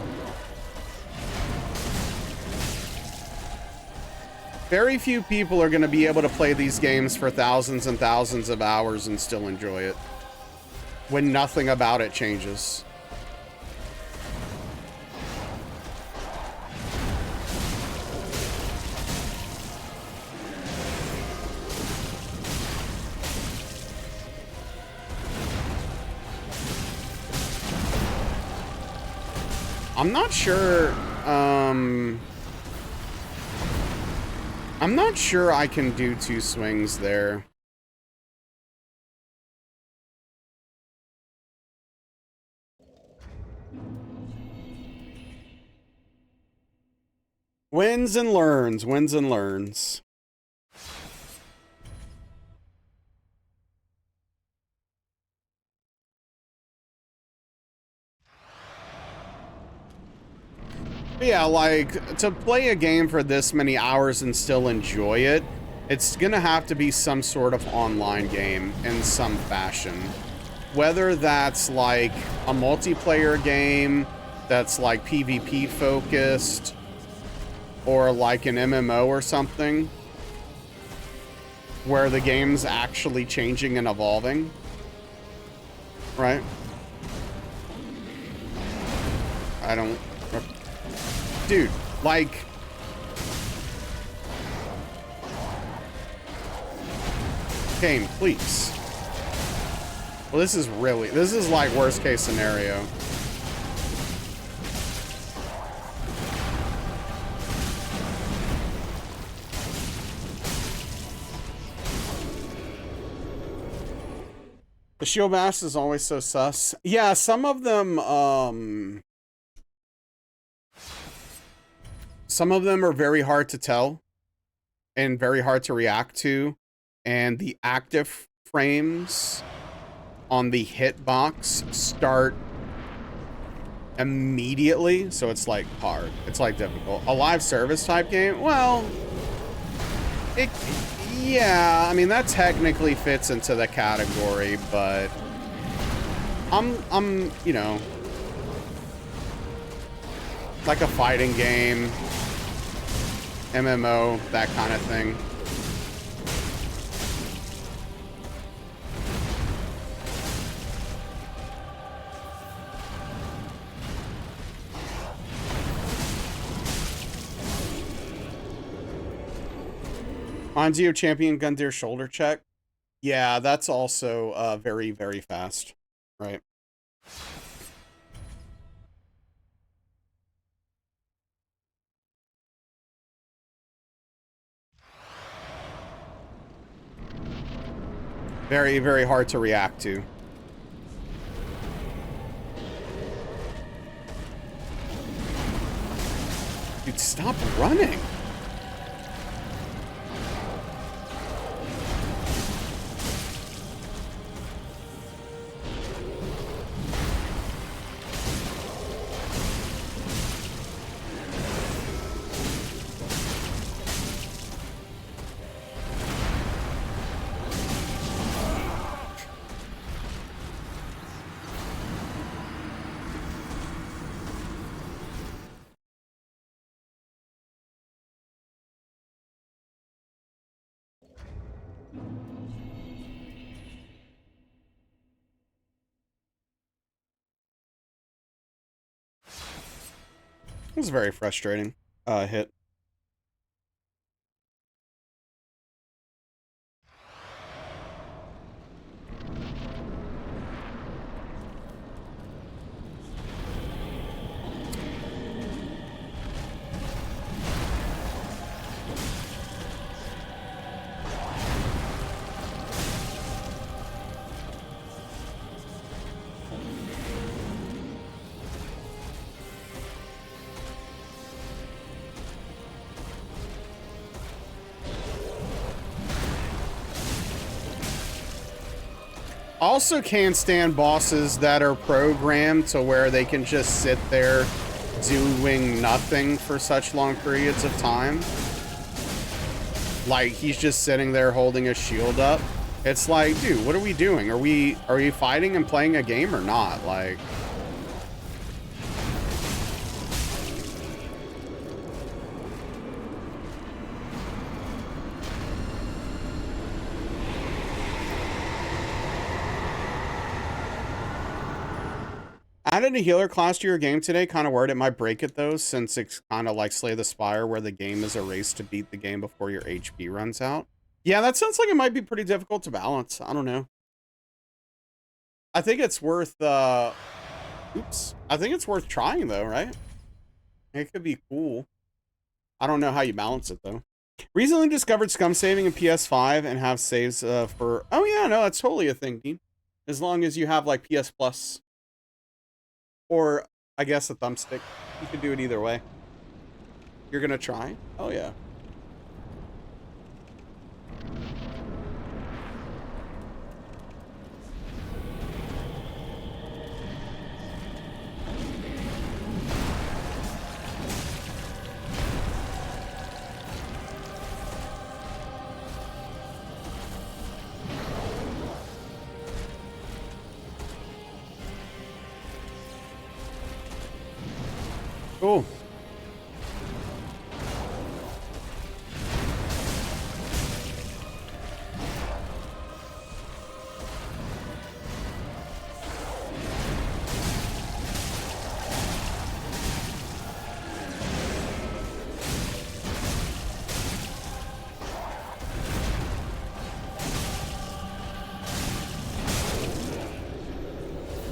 Very few people are going to be able to play these games for thousands and thousands of hours and still enjoy it when nothing about it changes. I'm not sure, I'm not sure I can do 2 swings there. Wins and learns, wins and learns. Yeah, like, to play a game for this many hours and still enjoy it, it's gonna have to be some sort of online game in some fashion. Whether that's like a multiplayer game that's like PvP focused, or like an MMO or something, where the game's actually changing and evolving, right? I don't... Dude, like... Game, please. Well, this is like worst case scenario. The shield mask is always so sus. Yeah, some of them are very hard to tell and very hard to react to. And the active frames on the hitbox start immediately. So it's like hard. It's like difficult. A live service type game, well, yeah, I mean, that technically fits into the category, but I'm, you know, like a fighting game, MMO, that kind of thing. Onzio champion Gundyr shoulder check. Yeah, that's also very, very fast. Right. Very, very hard to react to. Dude, stop running. It was very frustrating hit. Also can't stand bosses that are programmed to where they can just sit there doing nothing for such long periods of time. Like, he's just sitting there holding a shield up. It's like, dude, what are we doing? Are we fighting and playing a game or not? Like... Added a healer class to your game today. Kind of worried it might break it though, since it's kind of like Slay the Spire, where the game is a race to beat the game before your HP runs out. Yeah, that sounds like it might be pretty difficult to balance. I don't know. I think it's worth, oops. I think it's worth trying though, right? It could be cool. I don't know how you balance it though. Recently discovered scum saving in PS5 and have saves for... Oh yeah, no, that's totally a thing, Dean. As long as you have like PS Plus. Or, I guess, a thumbstick. You can do it either way. You're gonna try? Oh, yeah. Cool.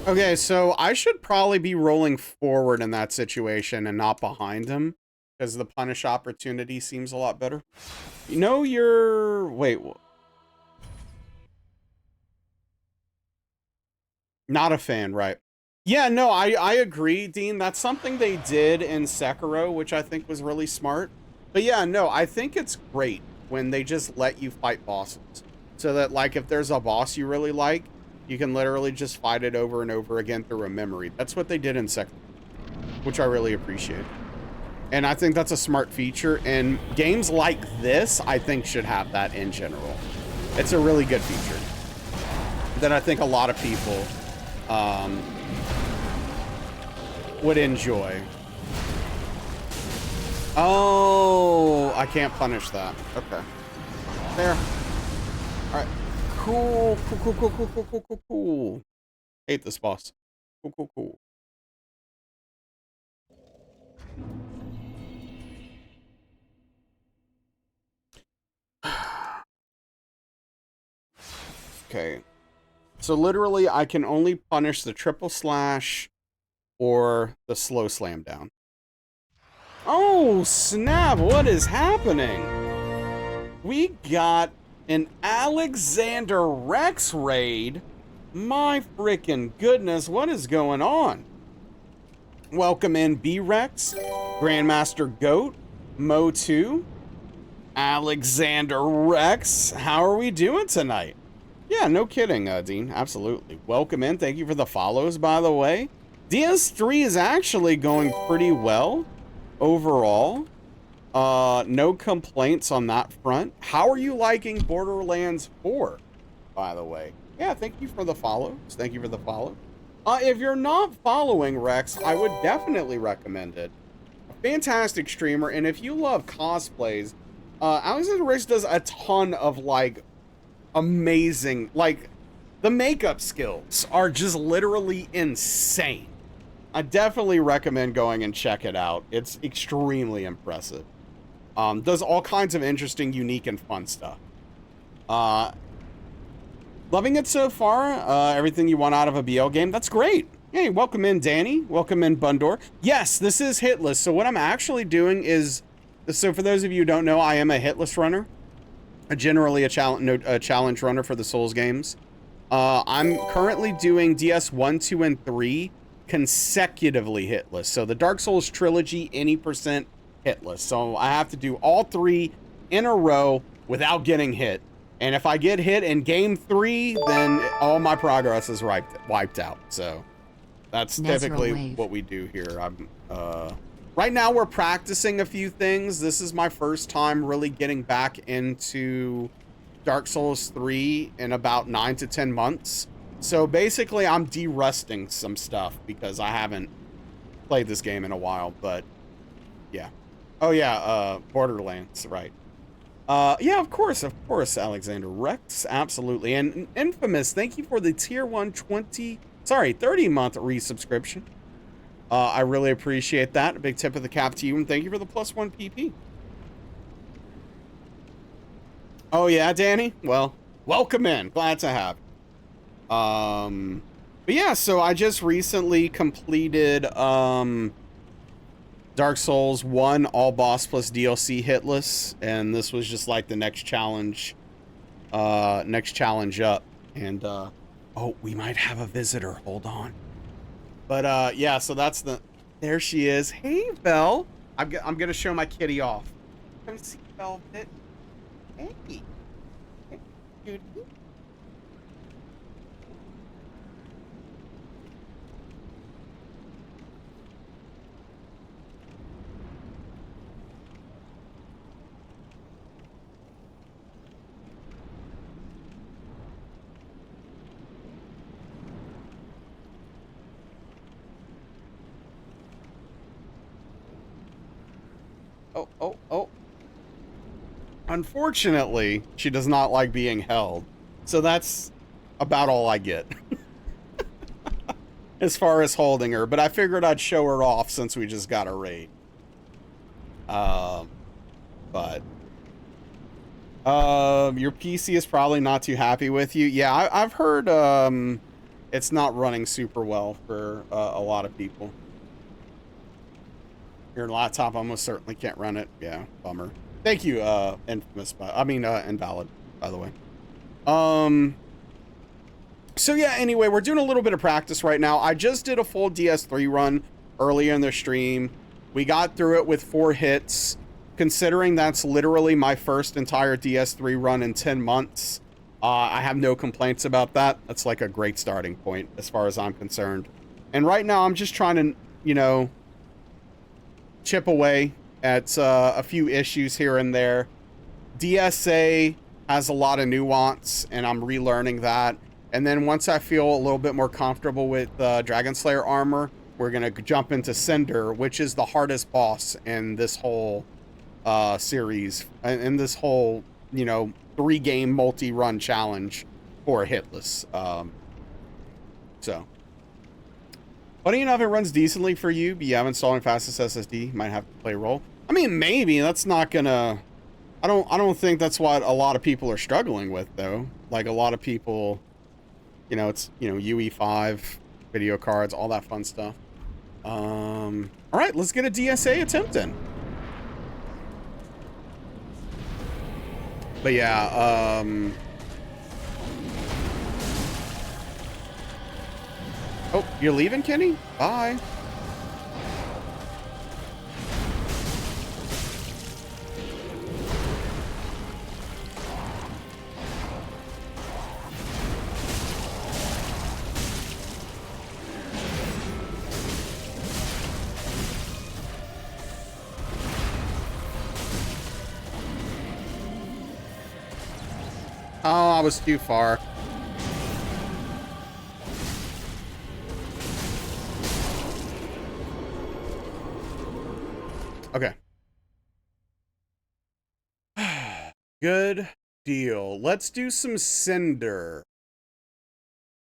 Okay, so I should probably be rolling forward in that situation and not behind him, because the punish opportunity seems a lot better. You know you're... Wait. Not a fan, right? Yeah, no, I agree, Dean. That's something they did in Sekiro, which I think was really smart. But yeah, no, I think it's great when they just let you fight bosses. So that, like, if there's a boss you really like, you can literally just fight it over and over again through a memory. That's what they did in Sekiro, which I really appreciate. And I think that's a smart feature. And games like this, I think, should have that in general. It's a really good feature that I think a lot of people would enjoy. Oh, I can't punish that. Okay. There. All right. Cool. Cool. Hate this boss. Cool. Okay. So literally, I can only punish the triple slash or the slow slam down. Oh, snap. What is happening? We got an Alexander Rex raid. My freaking goodness, what is going on? Welcome in B-Rex, Grandmaster Goat, Mo2, Alexander Rex. How are we doing tonight? Yeah, no kidding, Dean. Absolutely. Welcome in. Thank you for the follows, by the way. DS3 is actually going pretty well overall. No complaints on that front. How are you liking Borderlands 4, by the way? Yeah, thank you for the follows. Thank you for the follow. If you're not following Rex, I would definitely recommend it. A fantastic streamer, and if you love cosplays, Alexander Rex does a ton of, like, amazing, like, the makeup skills are just literally insane. I definitely recommend going and check it out. It's extremely impressive. Does all kinds of interesting, unique, and fun stuff. Loving it so far. Everything you want out of a BL game. That's great. Hey, welcome in, Danny. Welcome in, Bundor. Yes, this is Hitless. So what I'm actually doing is, so for those of you who don't know, I am a Hitless runner. Generally a challenge runner for the Souls games. I'm currently doing DS 1, 2, and 3 consecutively hitless. So the Dark Souls trilogy, any percent hitless. So I have to do all 3 in a row without getting hit. And if I get hit in game 3, then all my progress is wiped out. So that's typically what we do here. Right now we're practicing a few things. This is my first time really getting back into Dark Souls 3 in about 9 to 10 months. So basically I'm de-rusting some stuff because I haven't played this game in a while, but yeah. Oh yeah, Borderlands, right. Yeah, of course, Alexander Rex, absolutely. And Infamous, thank you for the tier 1 30-month resubscription. I really appreciate that. A big tip of the cap to you, and thank you for the +1 PP. Oh yeah, Danny? Well, welcome in. Glad to have you. But yeah, so I just recently completed Dark Souls 1 all boss plus DLC hitless, and this was just like the next challenge up. And oh, we might have a visitor. Hold on. But yeah, so that's there she is. Hey, Belle. I'm gonna show my kitty off. Come see Velvet. Hey. Hey, dude. Oh. Unfortunately, she does not like being held. So that's about all I get. As far as holding her. But I figured I'd show her off since we just got a raid. But your PC is probably not too happy with you. Yeah, I've heard it's not running super well for a lot of people. Your laptop almost certainly can't run it. Yeah, bummer. Thank you, Infamous. Invalid, by the way. So yeah, anyway, we're doing a little bit of practice right now. I just did a full DS3 run earlier in the stream. We got through it with 4 hits. Considering that's literally my first entire DS3 run in 10 months, I have no complaints about that. That's like a great starting point as far as I'm concerned. And right now I'm just trying to, you know, chip away at a few issues here and there. DSA has a lot of nuance, and I'm relearning that. And then once I feel a little bit more comfortable with Dragon Slayer armor, we're gonna jump into Cinder, which is the hardest boss in this whole series, in this whole, you know, 3-game multi-run challenge for Hitless. So funny enough, it runs decently for you, but yeah, installing fastest SSD might have to play a role. I mean, maybe that's not gonna. I don't think that's what a lot of people are struggling with, though. Like a lot of people, you know, it's, you know, UE5 video cards, all that fun stuff. All right, let's get a DSA attempt in. But yeah, oh, you're leaving, Kenny? Bye. Oh, I was too far. Okay. Good deal. Let's do some Cinder.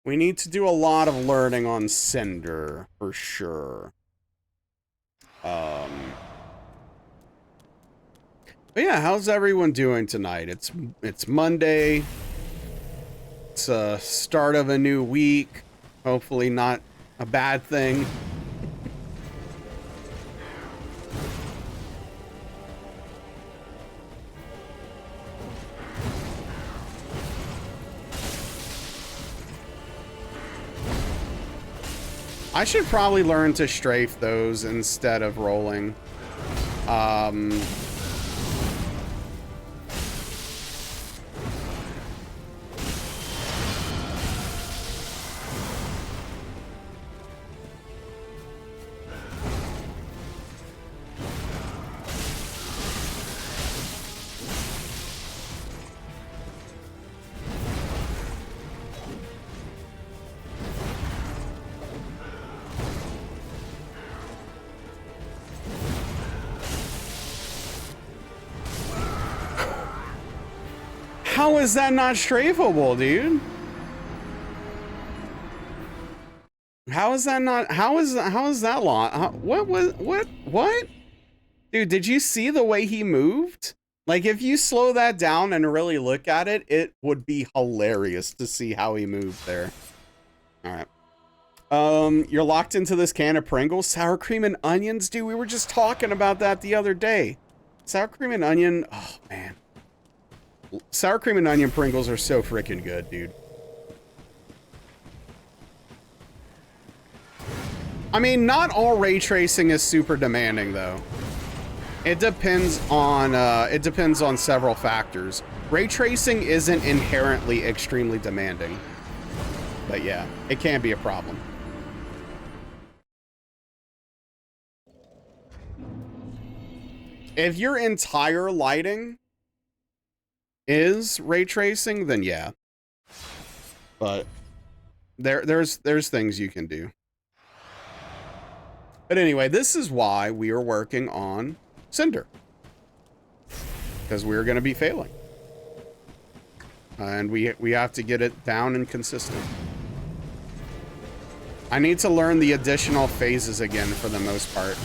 We need to do a lot of learning on Cinder, for sure. But yeah, how's everyone doing tonight? It's Monday. It's a start of a new week. Hopefully not a bad thing. I should probably learn to strafe those instead of rolling. How is that not strafable, dude? How is that not? How is that long? What? Dude, did you see the way he moved? Like, if you slow that down and really look at it, it would be hilarious to see how he moved there. All right. You're locked into this can of Pringles, sour cream and onions, dude. We were just talking about that the other day. Sour cream and onion. Oh man. Sour cream and onion Pringles are so freaking good, dude. I mean, not all ray tracing is super demanding, though. It depends on several factors. Ray tracing isn't inherently extremely demanding, but yeah, it can be a problem. If your entire lighting is ray tracing, then yeah. But there's things you can do. But anyway, this is why we are working on Cinder. because we're going to be failing. And we have to get it down and consistent. I need to learn the additional phases again for the most part.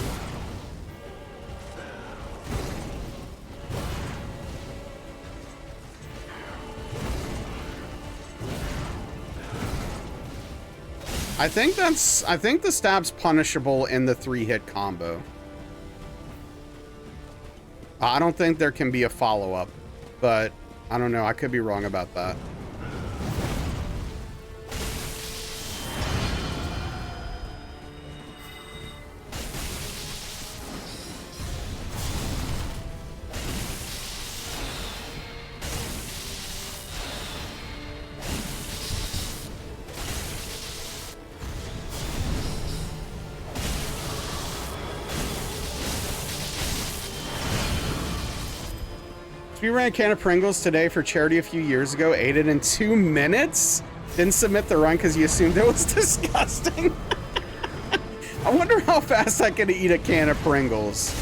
I think the stab's punishable in the 3-hit combo. I don't think there can be a follow-up, but I don't know. I could be wrong about that. We ran a can of Pringles today for charity a few years ago, ate it in 2 minutes, didn't submit the run because you assumed it was disgusting. I wonder how fast I could eat a can of Pringles.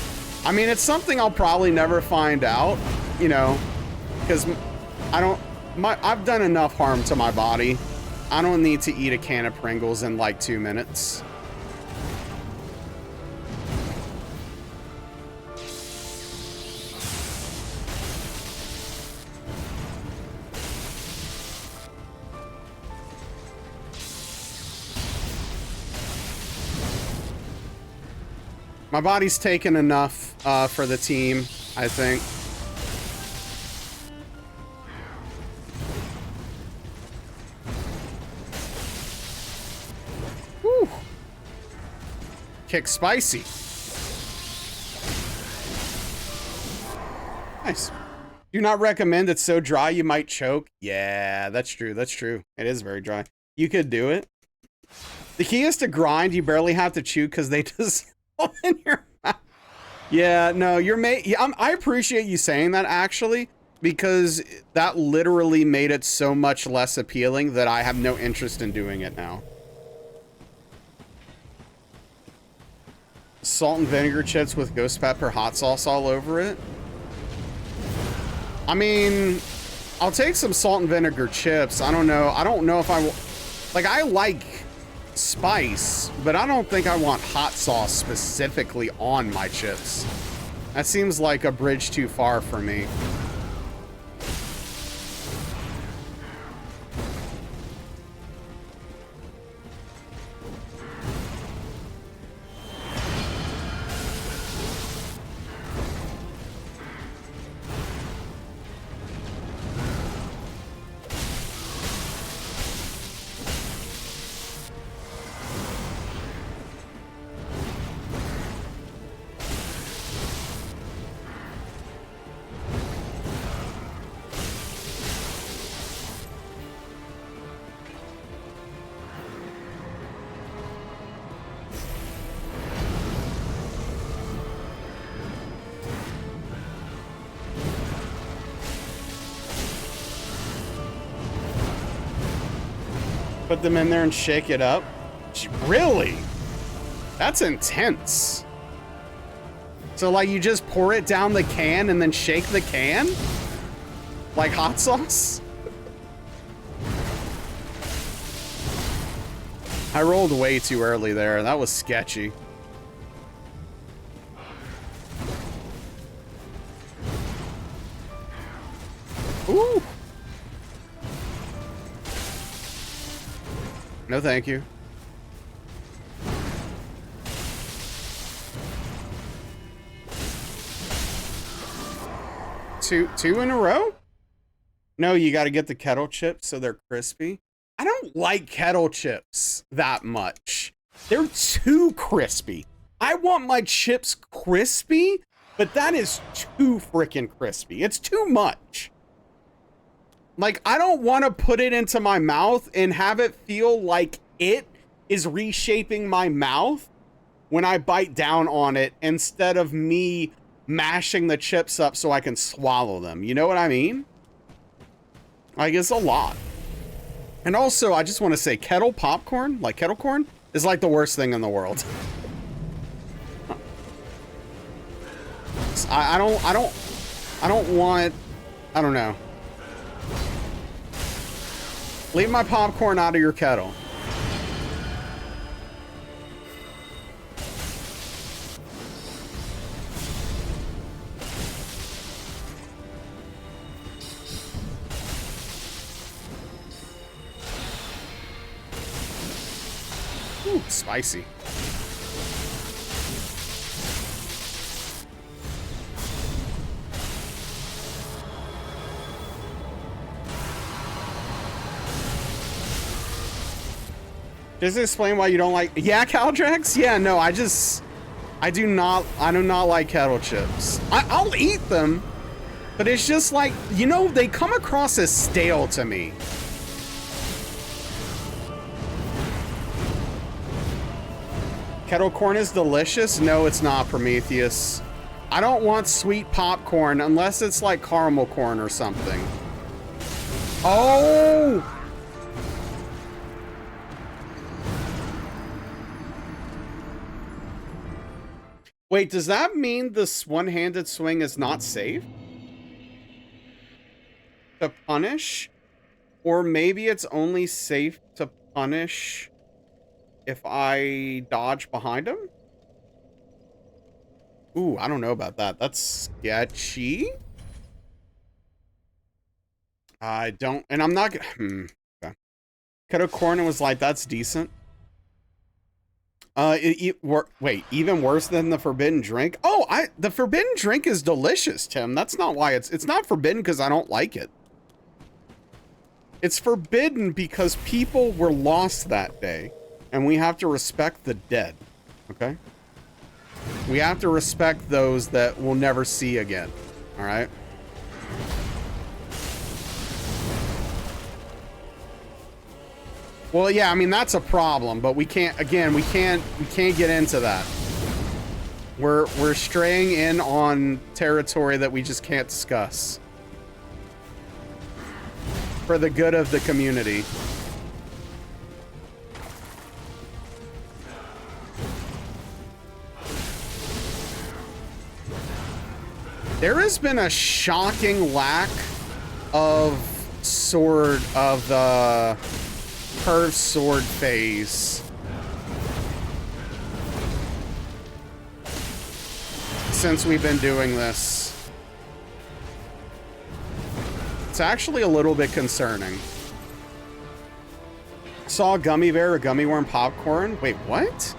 I mean, it's something I'll probably never find out, you know, because I've done enough harm to my body. I don't need to eat a can of Pringles in like 2 minutes. My body's taken enough for the team, I think. Whew. Kick spicy. Nice. Do not recommend. It's so dry you might choke. Yeah, that's true. That's true. It is very dry. You could do it. The key is to grind. You barely have to chew because they just... in your mouth. Yeah, no, I appreciate you saying that actually, because that literally made it so much less appealing that I have no interest in doing it now. Salt and vinegar chips with ghost pepper hot sauce all over it. I mean, I'll take some salt and vinegar chips. I don't know if I like. I like spice, but I don't think I want hot sauce specifically on my chips. That seems like a bridge too far for me. Put them in there and shake it up. Really? That's intense. So like you just pour it down the can and then shake the can? Like hot sauce? I rolled way too early there. That was sketchy. Ooh. No, thank you. Two in a row? No, you got to get the kettle chips so they're crispy. I don't like kettle chips that much. They're too crispy. I want my chips crispy, but that is too freaking crispy. It's too much. Like, I don't want to put it into my mouth and have it feel like it is reshaping my mouth when I bite down on it instead of me mashing the chips up so I can swallow them. You know what I mean? Like, it's a lot. And also, I just want to say kettle popcorn, like kettle corn, is like the worst thing in the world. I don't want... I don't know. Leave my popcorn out of your kettle. Ooh, spicy. Just explain why you don't like... Yeah, Caldrax? Yeah, no, I do not like kettle chips. I'll eat them, but it's just like, you know, they come across as stale to me. Kettle corn is delicious? No, it's not, Prometheus. I don't want sweet popcorn unless it's like caramel corn or something. Oh! Wait, does that mean this one-handed swing is not safe? To punish? Or maybe it's only safe to punish if I dodge behind him? Ooh, I don't know about that. That's sketchy. I don't, and I'm not, okay. Kettle corn was like, that's decent. Wait, even worse than the forbidden drink? Oh, the forbidden drink is delicious, Tim. That's not why it's not forbidden because I don't like it. It's forbidden because people were lost that day, and we have to respect the dead, okay? We have to respect those that we'll never see again, all right? Well, yeah, I mean, that's a problem, but we can't, again, we can't get into that. We're straying in on territory that we just can't discuss. For the good of the community. There has been a shocking lack of the curved sword phase since we've been doing this. It's actually a little bit concerning. Saw a gummy bear or gummy worm popcorn. Wait, what?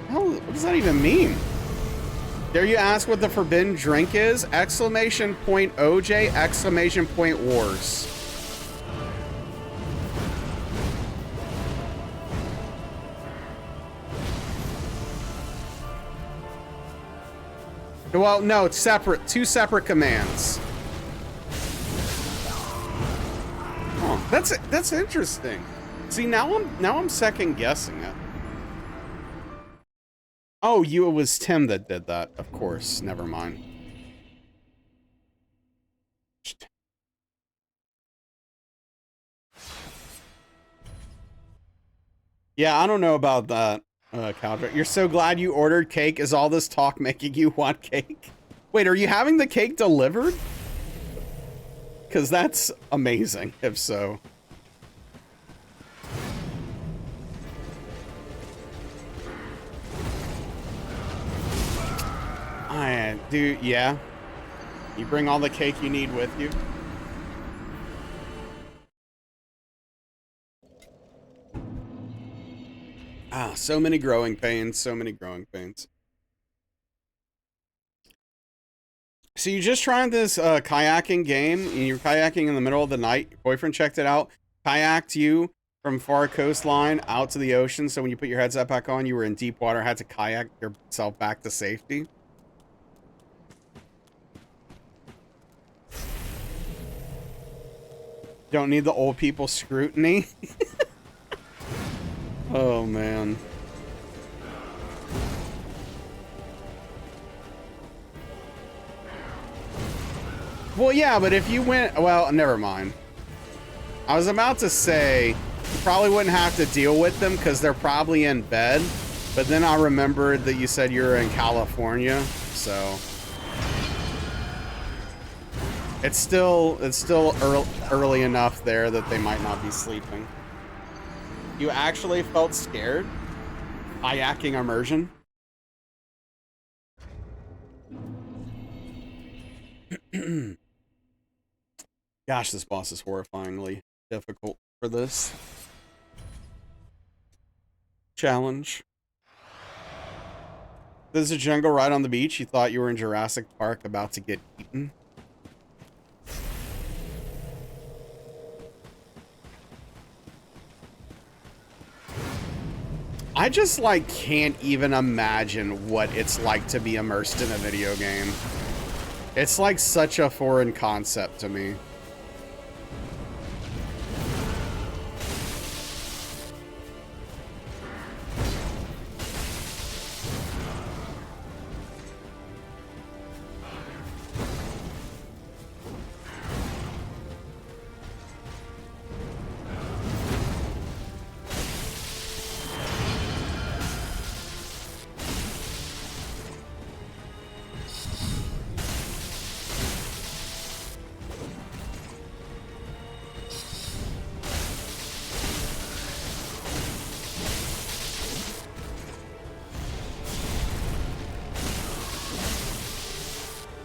Hell, what does that even mean? Dare you ask what the forbidden drink is? Exclamation point OJ, exclamation point wars. Well, no, it's separate. Two separate commands. Oh, that's interesting. See, now I'm second guessing it. Oh, it was Tim that did that. Of course. Never mind. Yeah, I don't know about that, Caldra. You're so glad you ordered cake. Is all this talk making you want cake? Wait, are you having the cake delivered? Because that's amazing, if so. Dude, yeah. You bring all the cake you need with you. Ah, so many growing pains, so many growing pains. So you just tried this kayaking game, and you're kayaking in the middle of the night. Your boyfriend checked it out, kayaked you from far coastline out to the ocean, so when you put your headset back on, you were in deep water, had to kayak yourself back to safety. Don't need the old people scrutiny. Oh, man. Well, yeah, but if you went... Well, never mind. I was about to say, you probably wouldn't have to deal with them because they're probably in bed. But then I remembered that you said you were in California, so... It's still early enough there that they might not be sleeping. You actually felt scared? Kayaking immersion? Gosh, this boss is horrifyingly difficult for this challenge. There's a jungle right on the beach. You thought you were in Jurassic Park about to get eaten. I just, like, can't even imagine what it's like to be immersed in a video game. It's, like, such a foreign concept to me.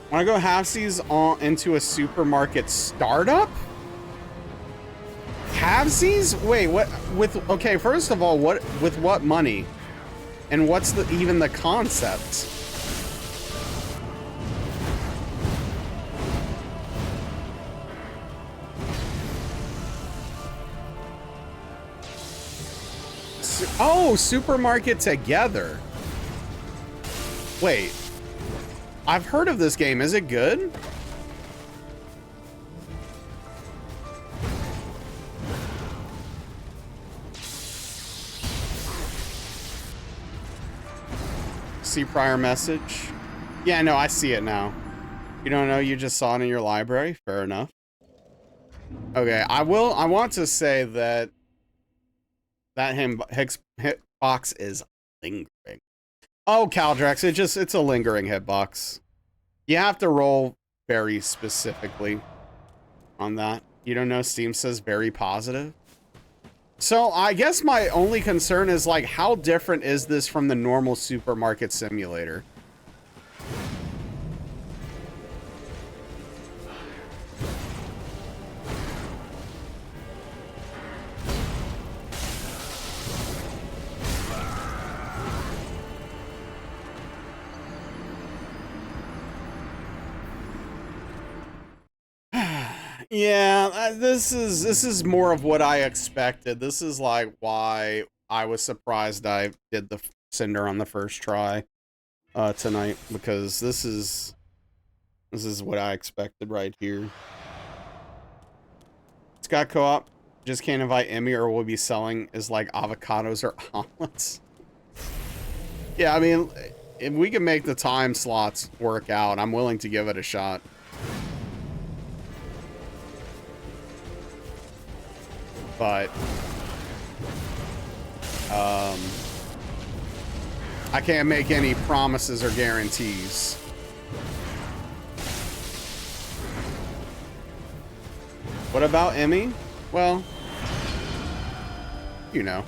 Want to go halfsies on into a supermarket startup? Halvesies? Wait, what? With okay, first of all, what with what money? And what's even the concept? Oh, supermarket together. Wait. I've heard of this game. Is it good? See prior message? Yeah, no, I see it now. You don't know, you just saw it in your library? Fair enough. Okay, I want to say that hitbox is lingering. Oh, Caldrex, it's a lingering hitbox. You have to roll very specifically on that. You don't know, Steam says very positive. So I guess my only concern is, like, how different is this from the normal supermarket simulator? Yeah, this is more of what I expected. This is like why I was surprised I did the Cinder on the first try tonight, because this is what I expected right here. It's got co-op. Just can't invite Emmy or we'll be selling is like avocados or omelets. Yeah, I mean, if we can make the time slots work out, I'm willing to give it a shot. But I can't make any promises or guarantees. What about Emmy? Well, you know.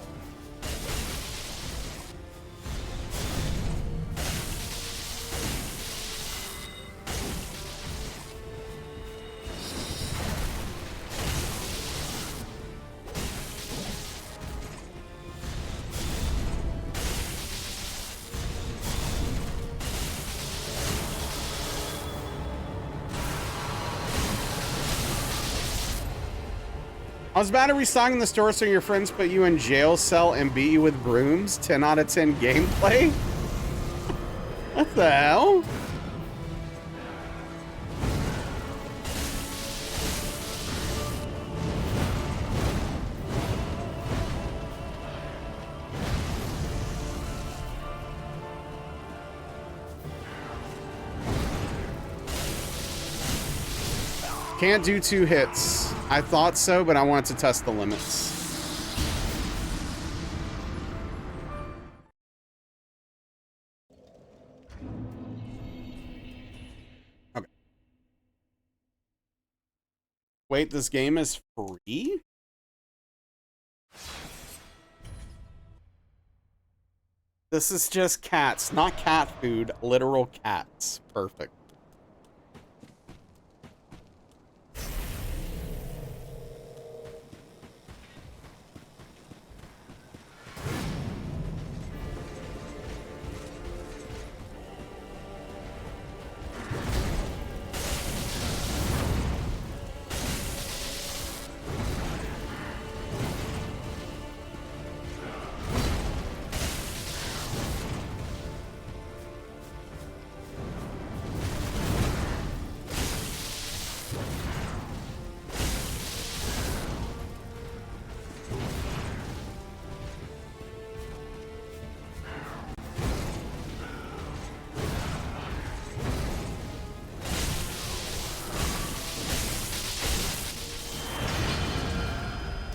I was about to restock in the store so your friends put you in jail cell and beat you with brooms. 10 out of 10 gameplay? What the hell? Can't do 2 hits. I thought so, but I wanted to test the limits. Okay. Wait, this game is free? This is just cats, not cat food, literal cats. Perfect.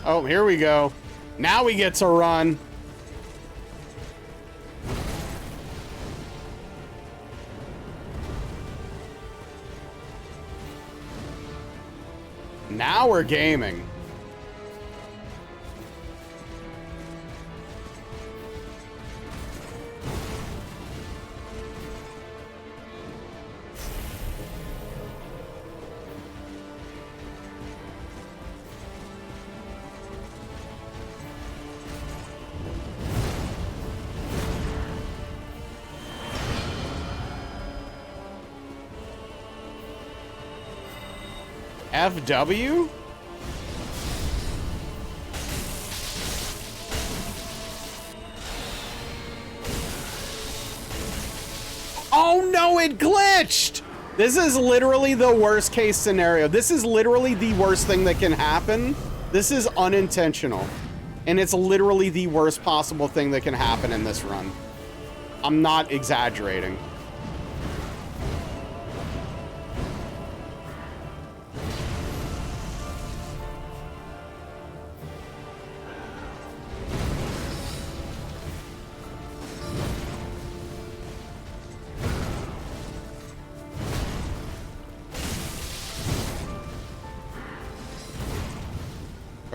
Oh, here we go. Now we get to run. Now we're gaming. FW? Oh no, it glitched! This is literally the worst case scenario. This is literally the worst thing that can happen. This is unintentional. And it's literally the worst possible thing that can happen in this run. I'm not exaggerating.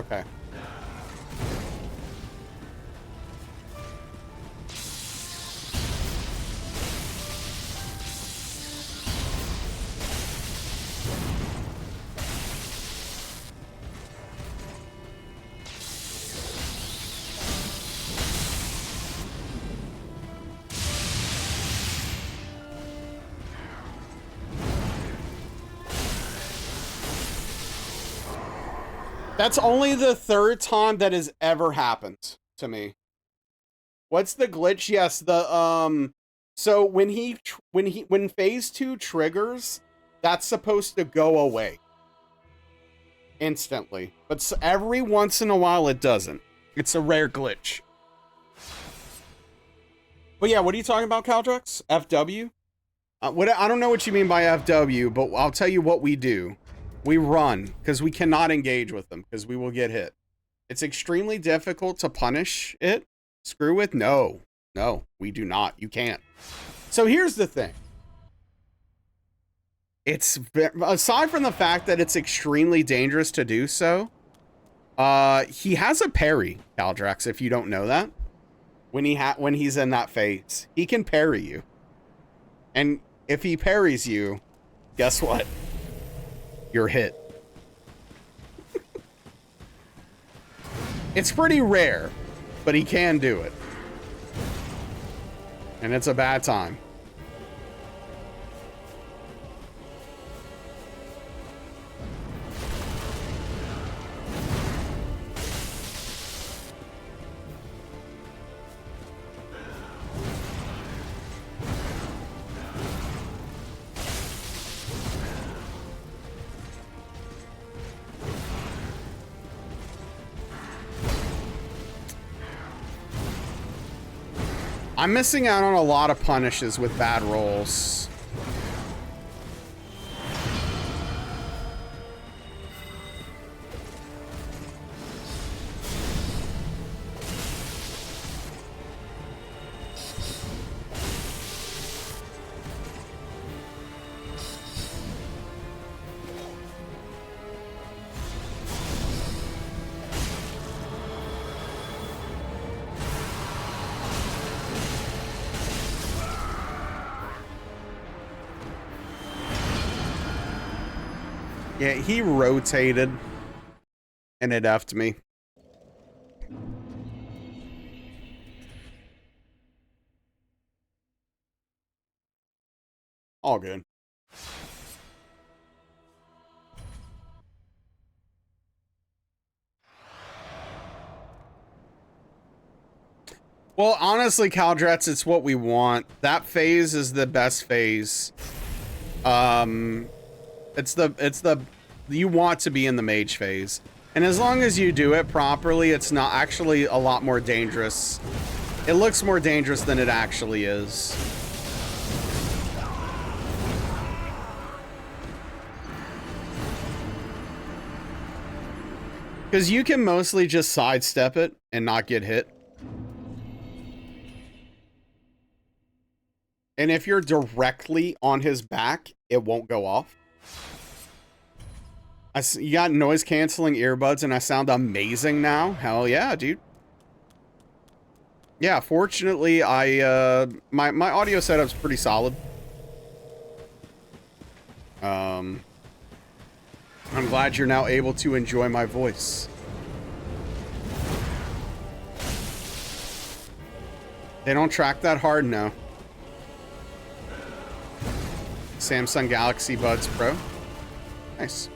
Okay. That's only the third time that has ever happened to me. What's the glitch? Yes, the so when phase 2 triggers, that's supposed to go away instantly. But every once in a while it doesn't. It's a rare glitch. But yeah, what are you talking about, Caldrex? FW? I don't know what you mean by FW, but I'll tell you what we do. We run, because we cannot engage with them, because we will get hit. It's extremely difficult to punish it. Screw with? No. No, we do not. You can't. So here's the thing. It's, aside from the fact that it's extremely dangerous to do so, he has a parry, Caldrax, if you don't know that. When he's in that phase, he can parry you. And if he parries you, guess what? You're hit. It's pretty rare, but he can do it. And it's a bad time. I'm missing out on a lot of punishes with bad rolls. Yeah, he rotated and it effed me. All good. Well, honestly, Caldretz, it's what we want. That phase is the best phase. It's the you want to be in the mage phase. And as long as you do it properly, it's not actually a lot more dangerous. It looks more dangerous than it actually is. Because you can mostly just sidestep it and not get hit. And if you're directly on his back, it won't go off. You got noise canceling earbuds and I sound amazing now. Hell yeah, dude. Yeah, fortunately, my audio setup's pretty solid. I'm glad you're now able to enjoy my voice. They don't track that hard, no. Samsung Galaxy Buds Pro. Nice.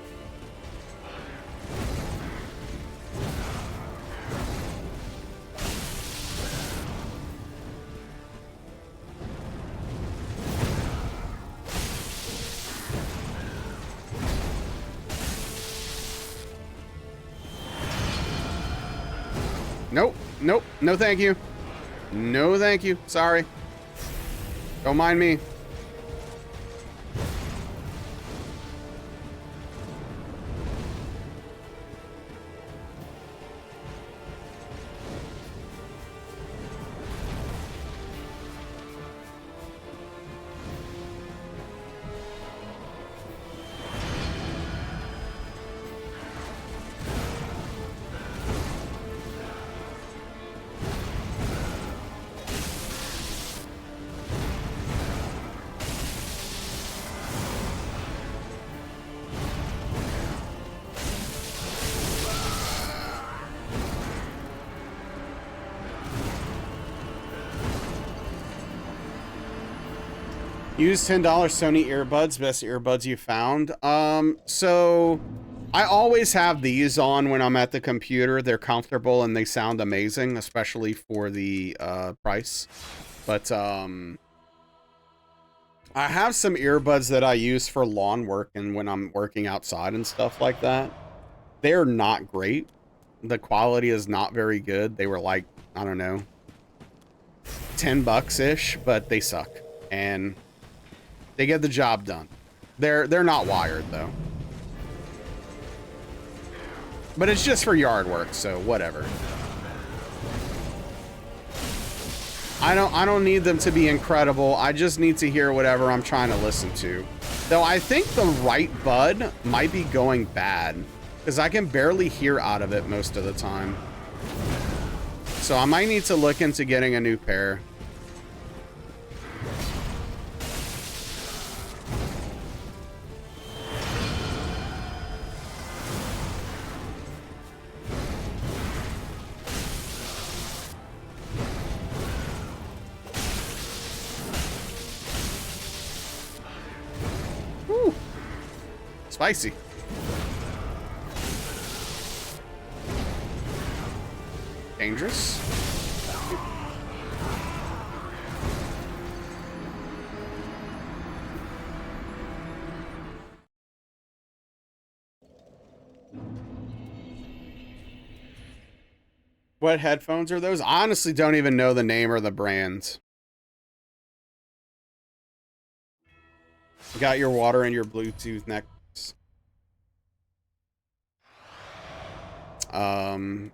Nope, nope, no thank you. No thank you, sorry. Don't mind me. Use $10 Sony earbuds, best earbuds you found. So I always have these on when I'm at the computer. They're comfortable and they sound amazing, especially for the price. But I have some earbuds that I use for lawn work and when I'm working outside and stuff like that. They're not great. The quality is not very good. They were like, I don't know, 10 bucks-ish, but they suck. And they get the job done. They're not wired though. But it's just for yard work, so whatever. I don't need them to be incredible. I just need to hear whatever I'm trying to listen to. Though I think the right bud might be going bad because I can barely hear out of it most of the time. So I might need to look into getting a new pair. Spicy. Dangerous. What headphones are those? I honestly don't even know the name or the brand. Got your water and your Bluetooth necklace.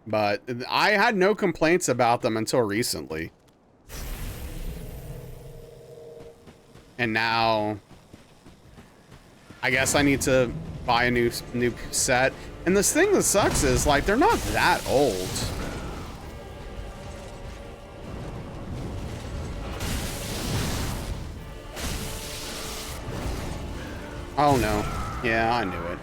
But I had no complaints about them until recently. And now I guess I need to buy a new set. And this thing that sucks is like they're not that old. Oh no. Yeah, I knew it.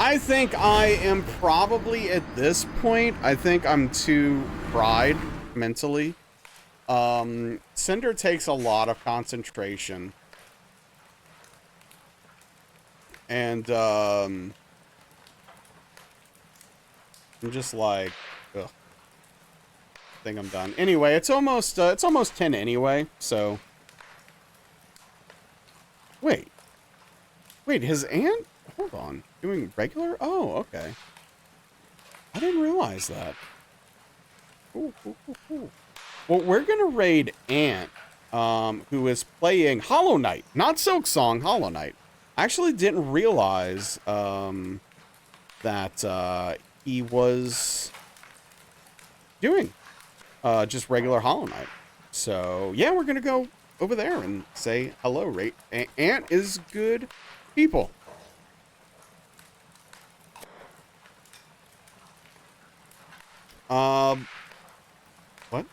I think I am probably at this point, I think I'm too fried mentally. Cinder takes a lot of concentration. And, I'm just like, ugh. I think I'm done. Anyway, it's almost 10 anyway, so. Wait, his aunt? Hold on. Doing regular? Oh, okay. I didn't realize that. Cool. Well, we're gonna raid Ant, who is playing Hollow Knight, not Silk Song, Hollow Knight. I actually didn't realize that he was doing just regular Hollow Knight. So yeah, we're gonna go over there and say hello. Right, Ant is good people. What?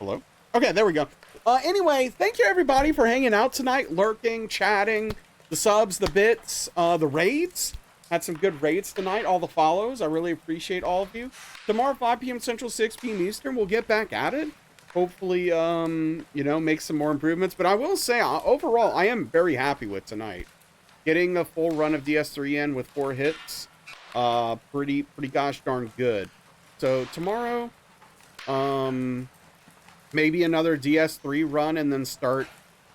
Hello? Okay, there we go. Anyway, thank you everybody for hanging out tonight, lurking, chatting, the subs, the bits, the raids. Had some good raids tonight, all the follows. I really appreciate all of you. Tomorrow, 5 p.m. Central, 6 p.m. Eastern, we'll get back at it. Hopefully, you know, make some more improvements. But I will say, overall, I am very happy with tonight. Getting a full run of DS3 in with 4 hits, pretty gosh darn good. So tomorrow, maybe another DS3 run and then start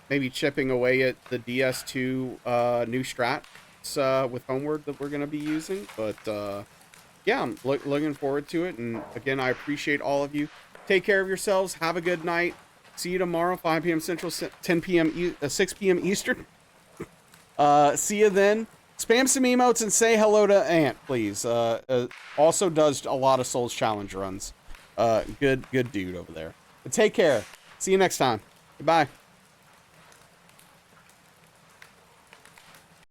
maybe chipping away at the DS2 new strats with Homeward that we're going to be using. But yeah, I'm looking forward to it. And again, I appreciate all of you. Take care of yourselves. Have a good night. See you tomorrow, 5 p.m. Central, 10 p.m. 6 p.m. Eastern. See you then. Spam some emotes and say hello to Ant, please. Also does a lot of Souls Challenge runs. Good dude over there. But take care. See you next time. Goodbye.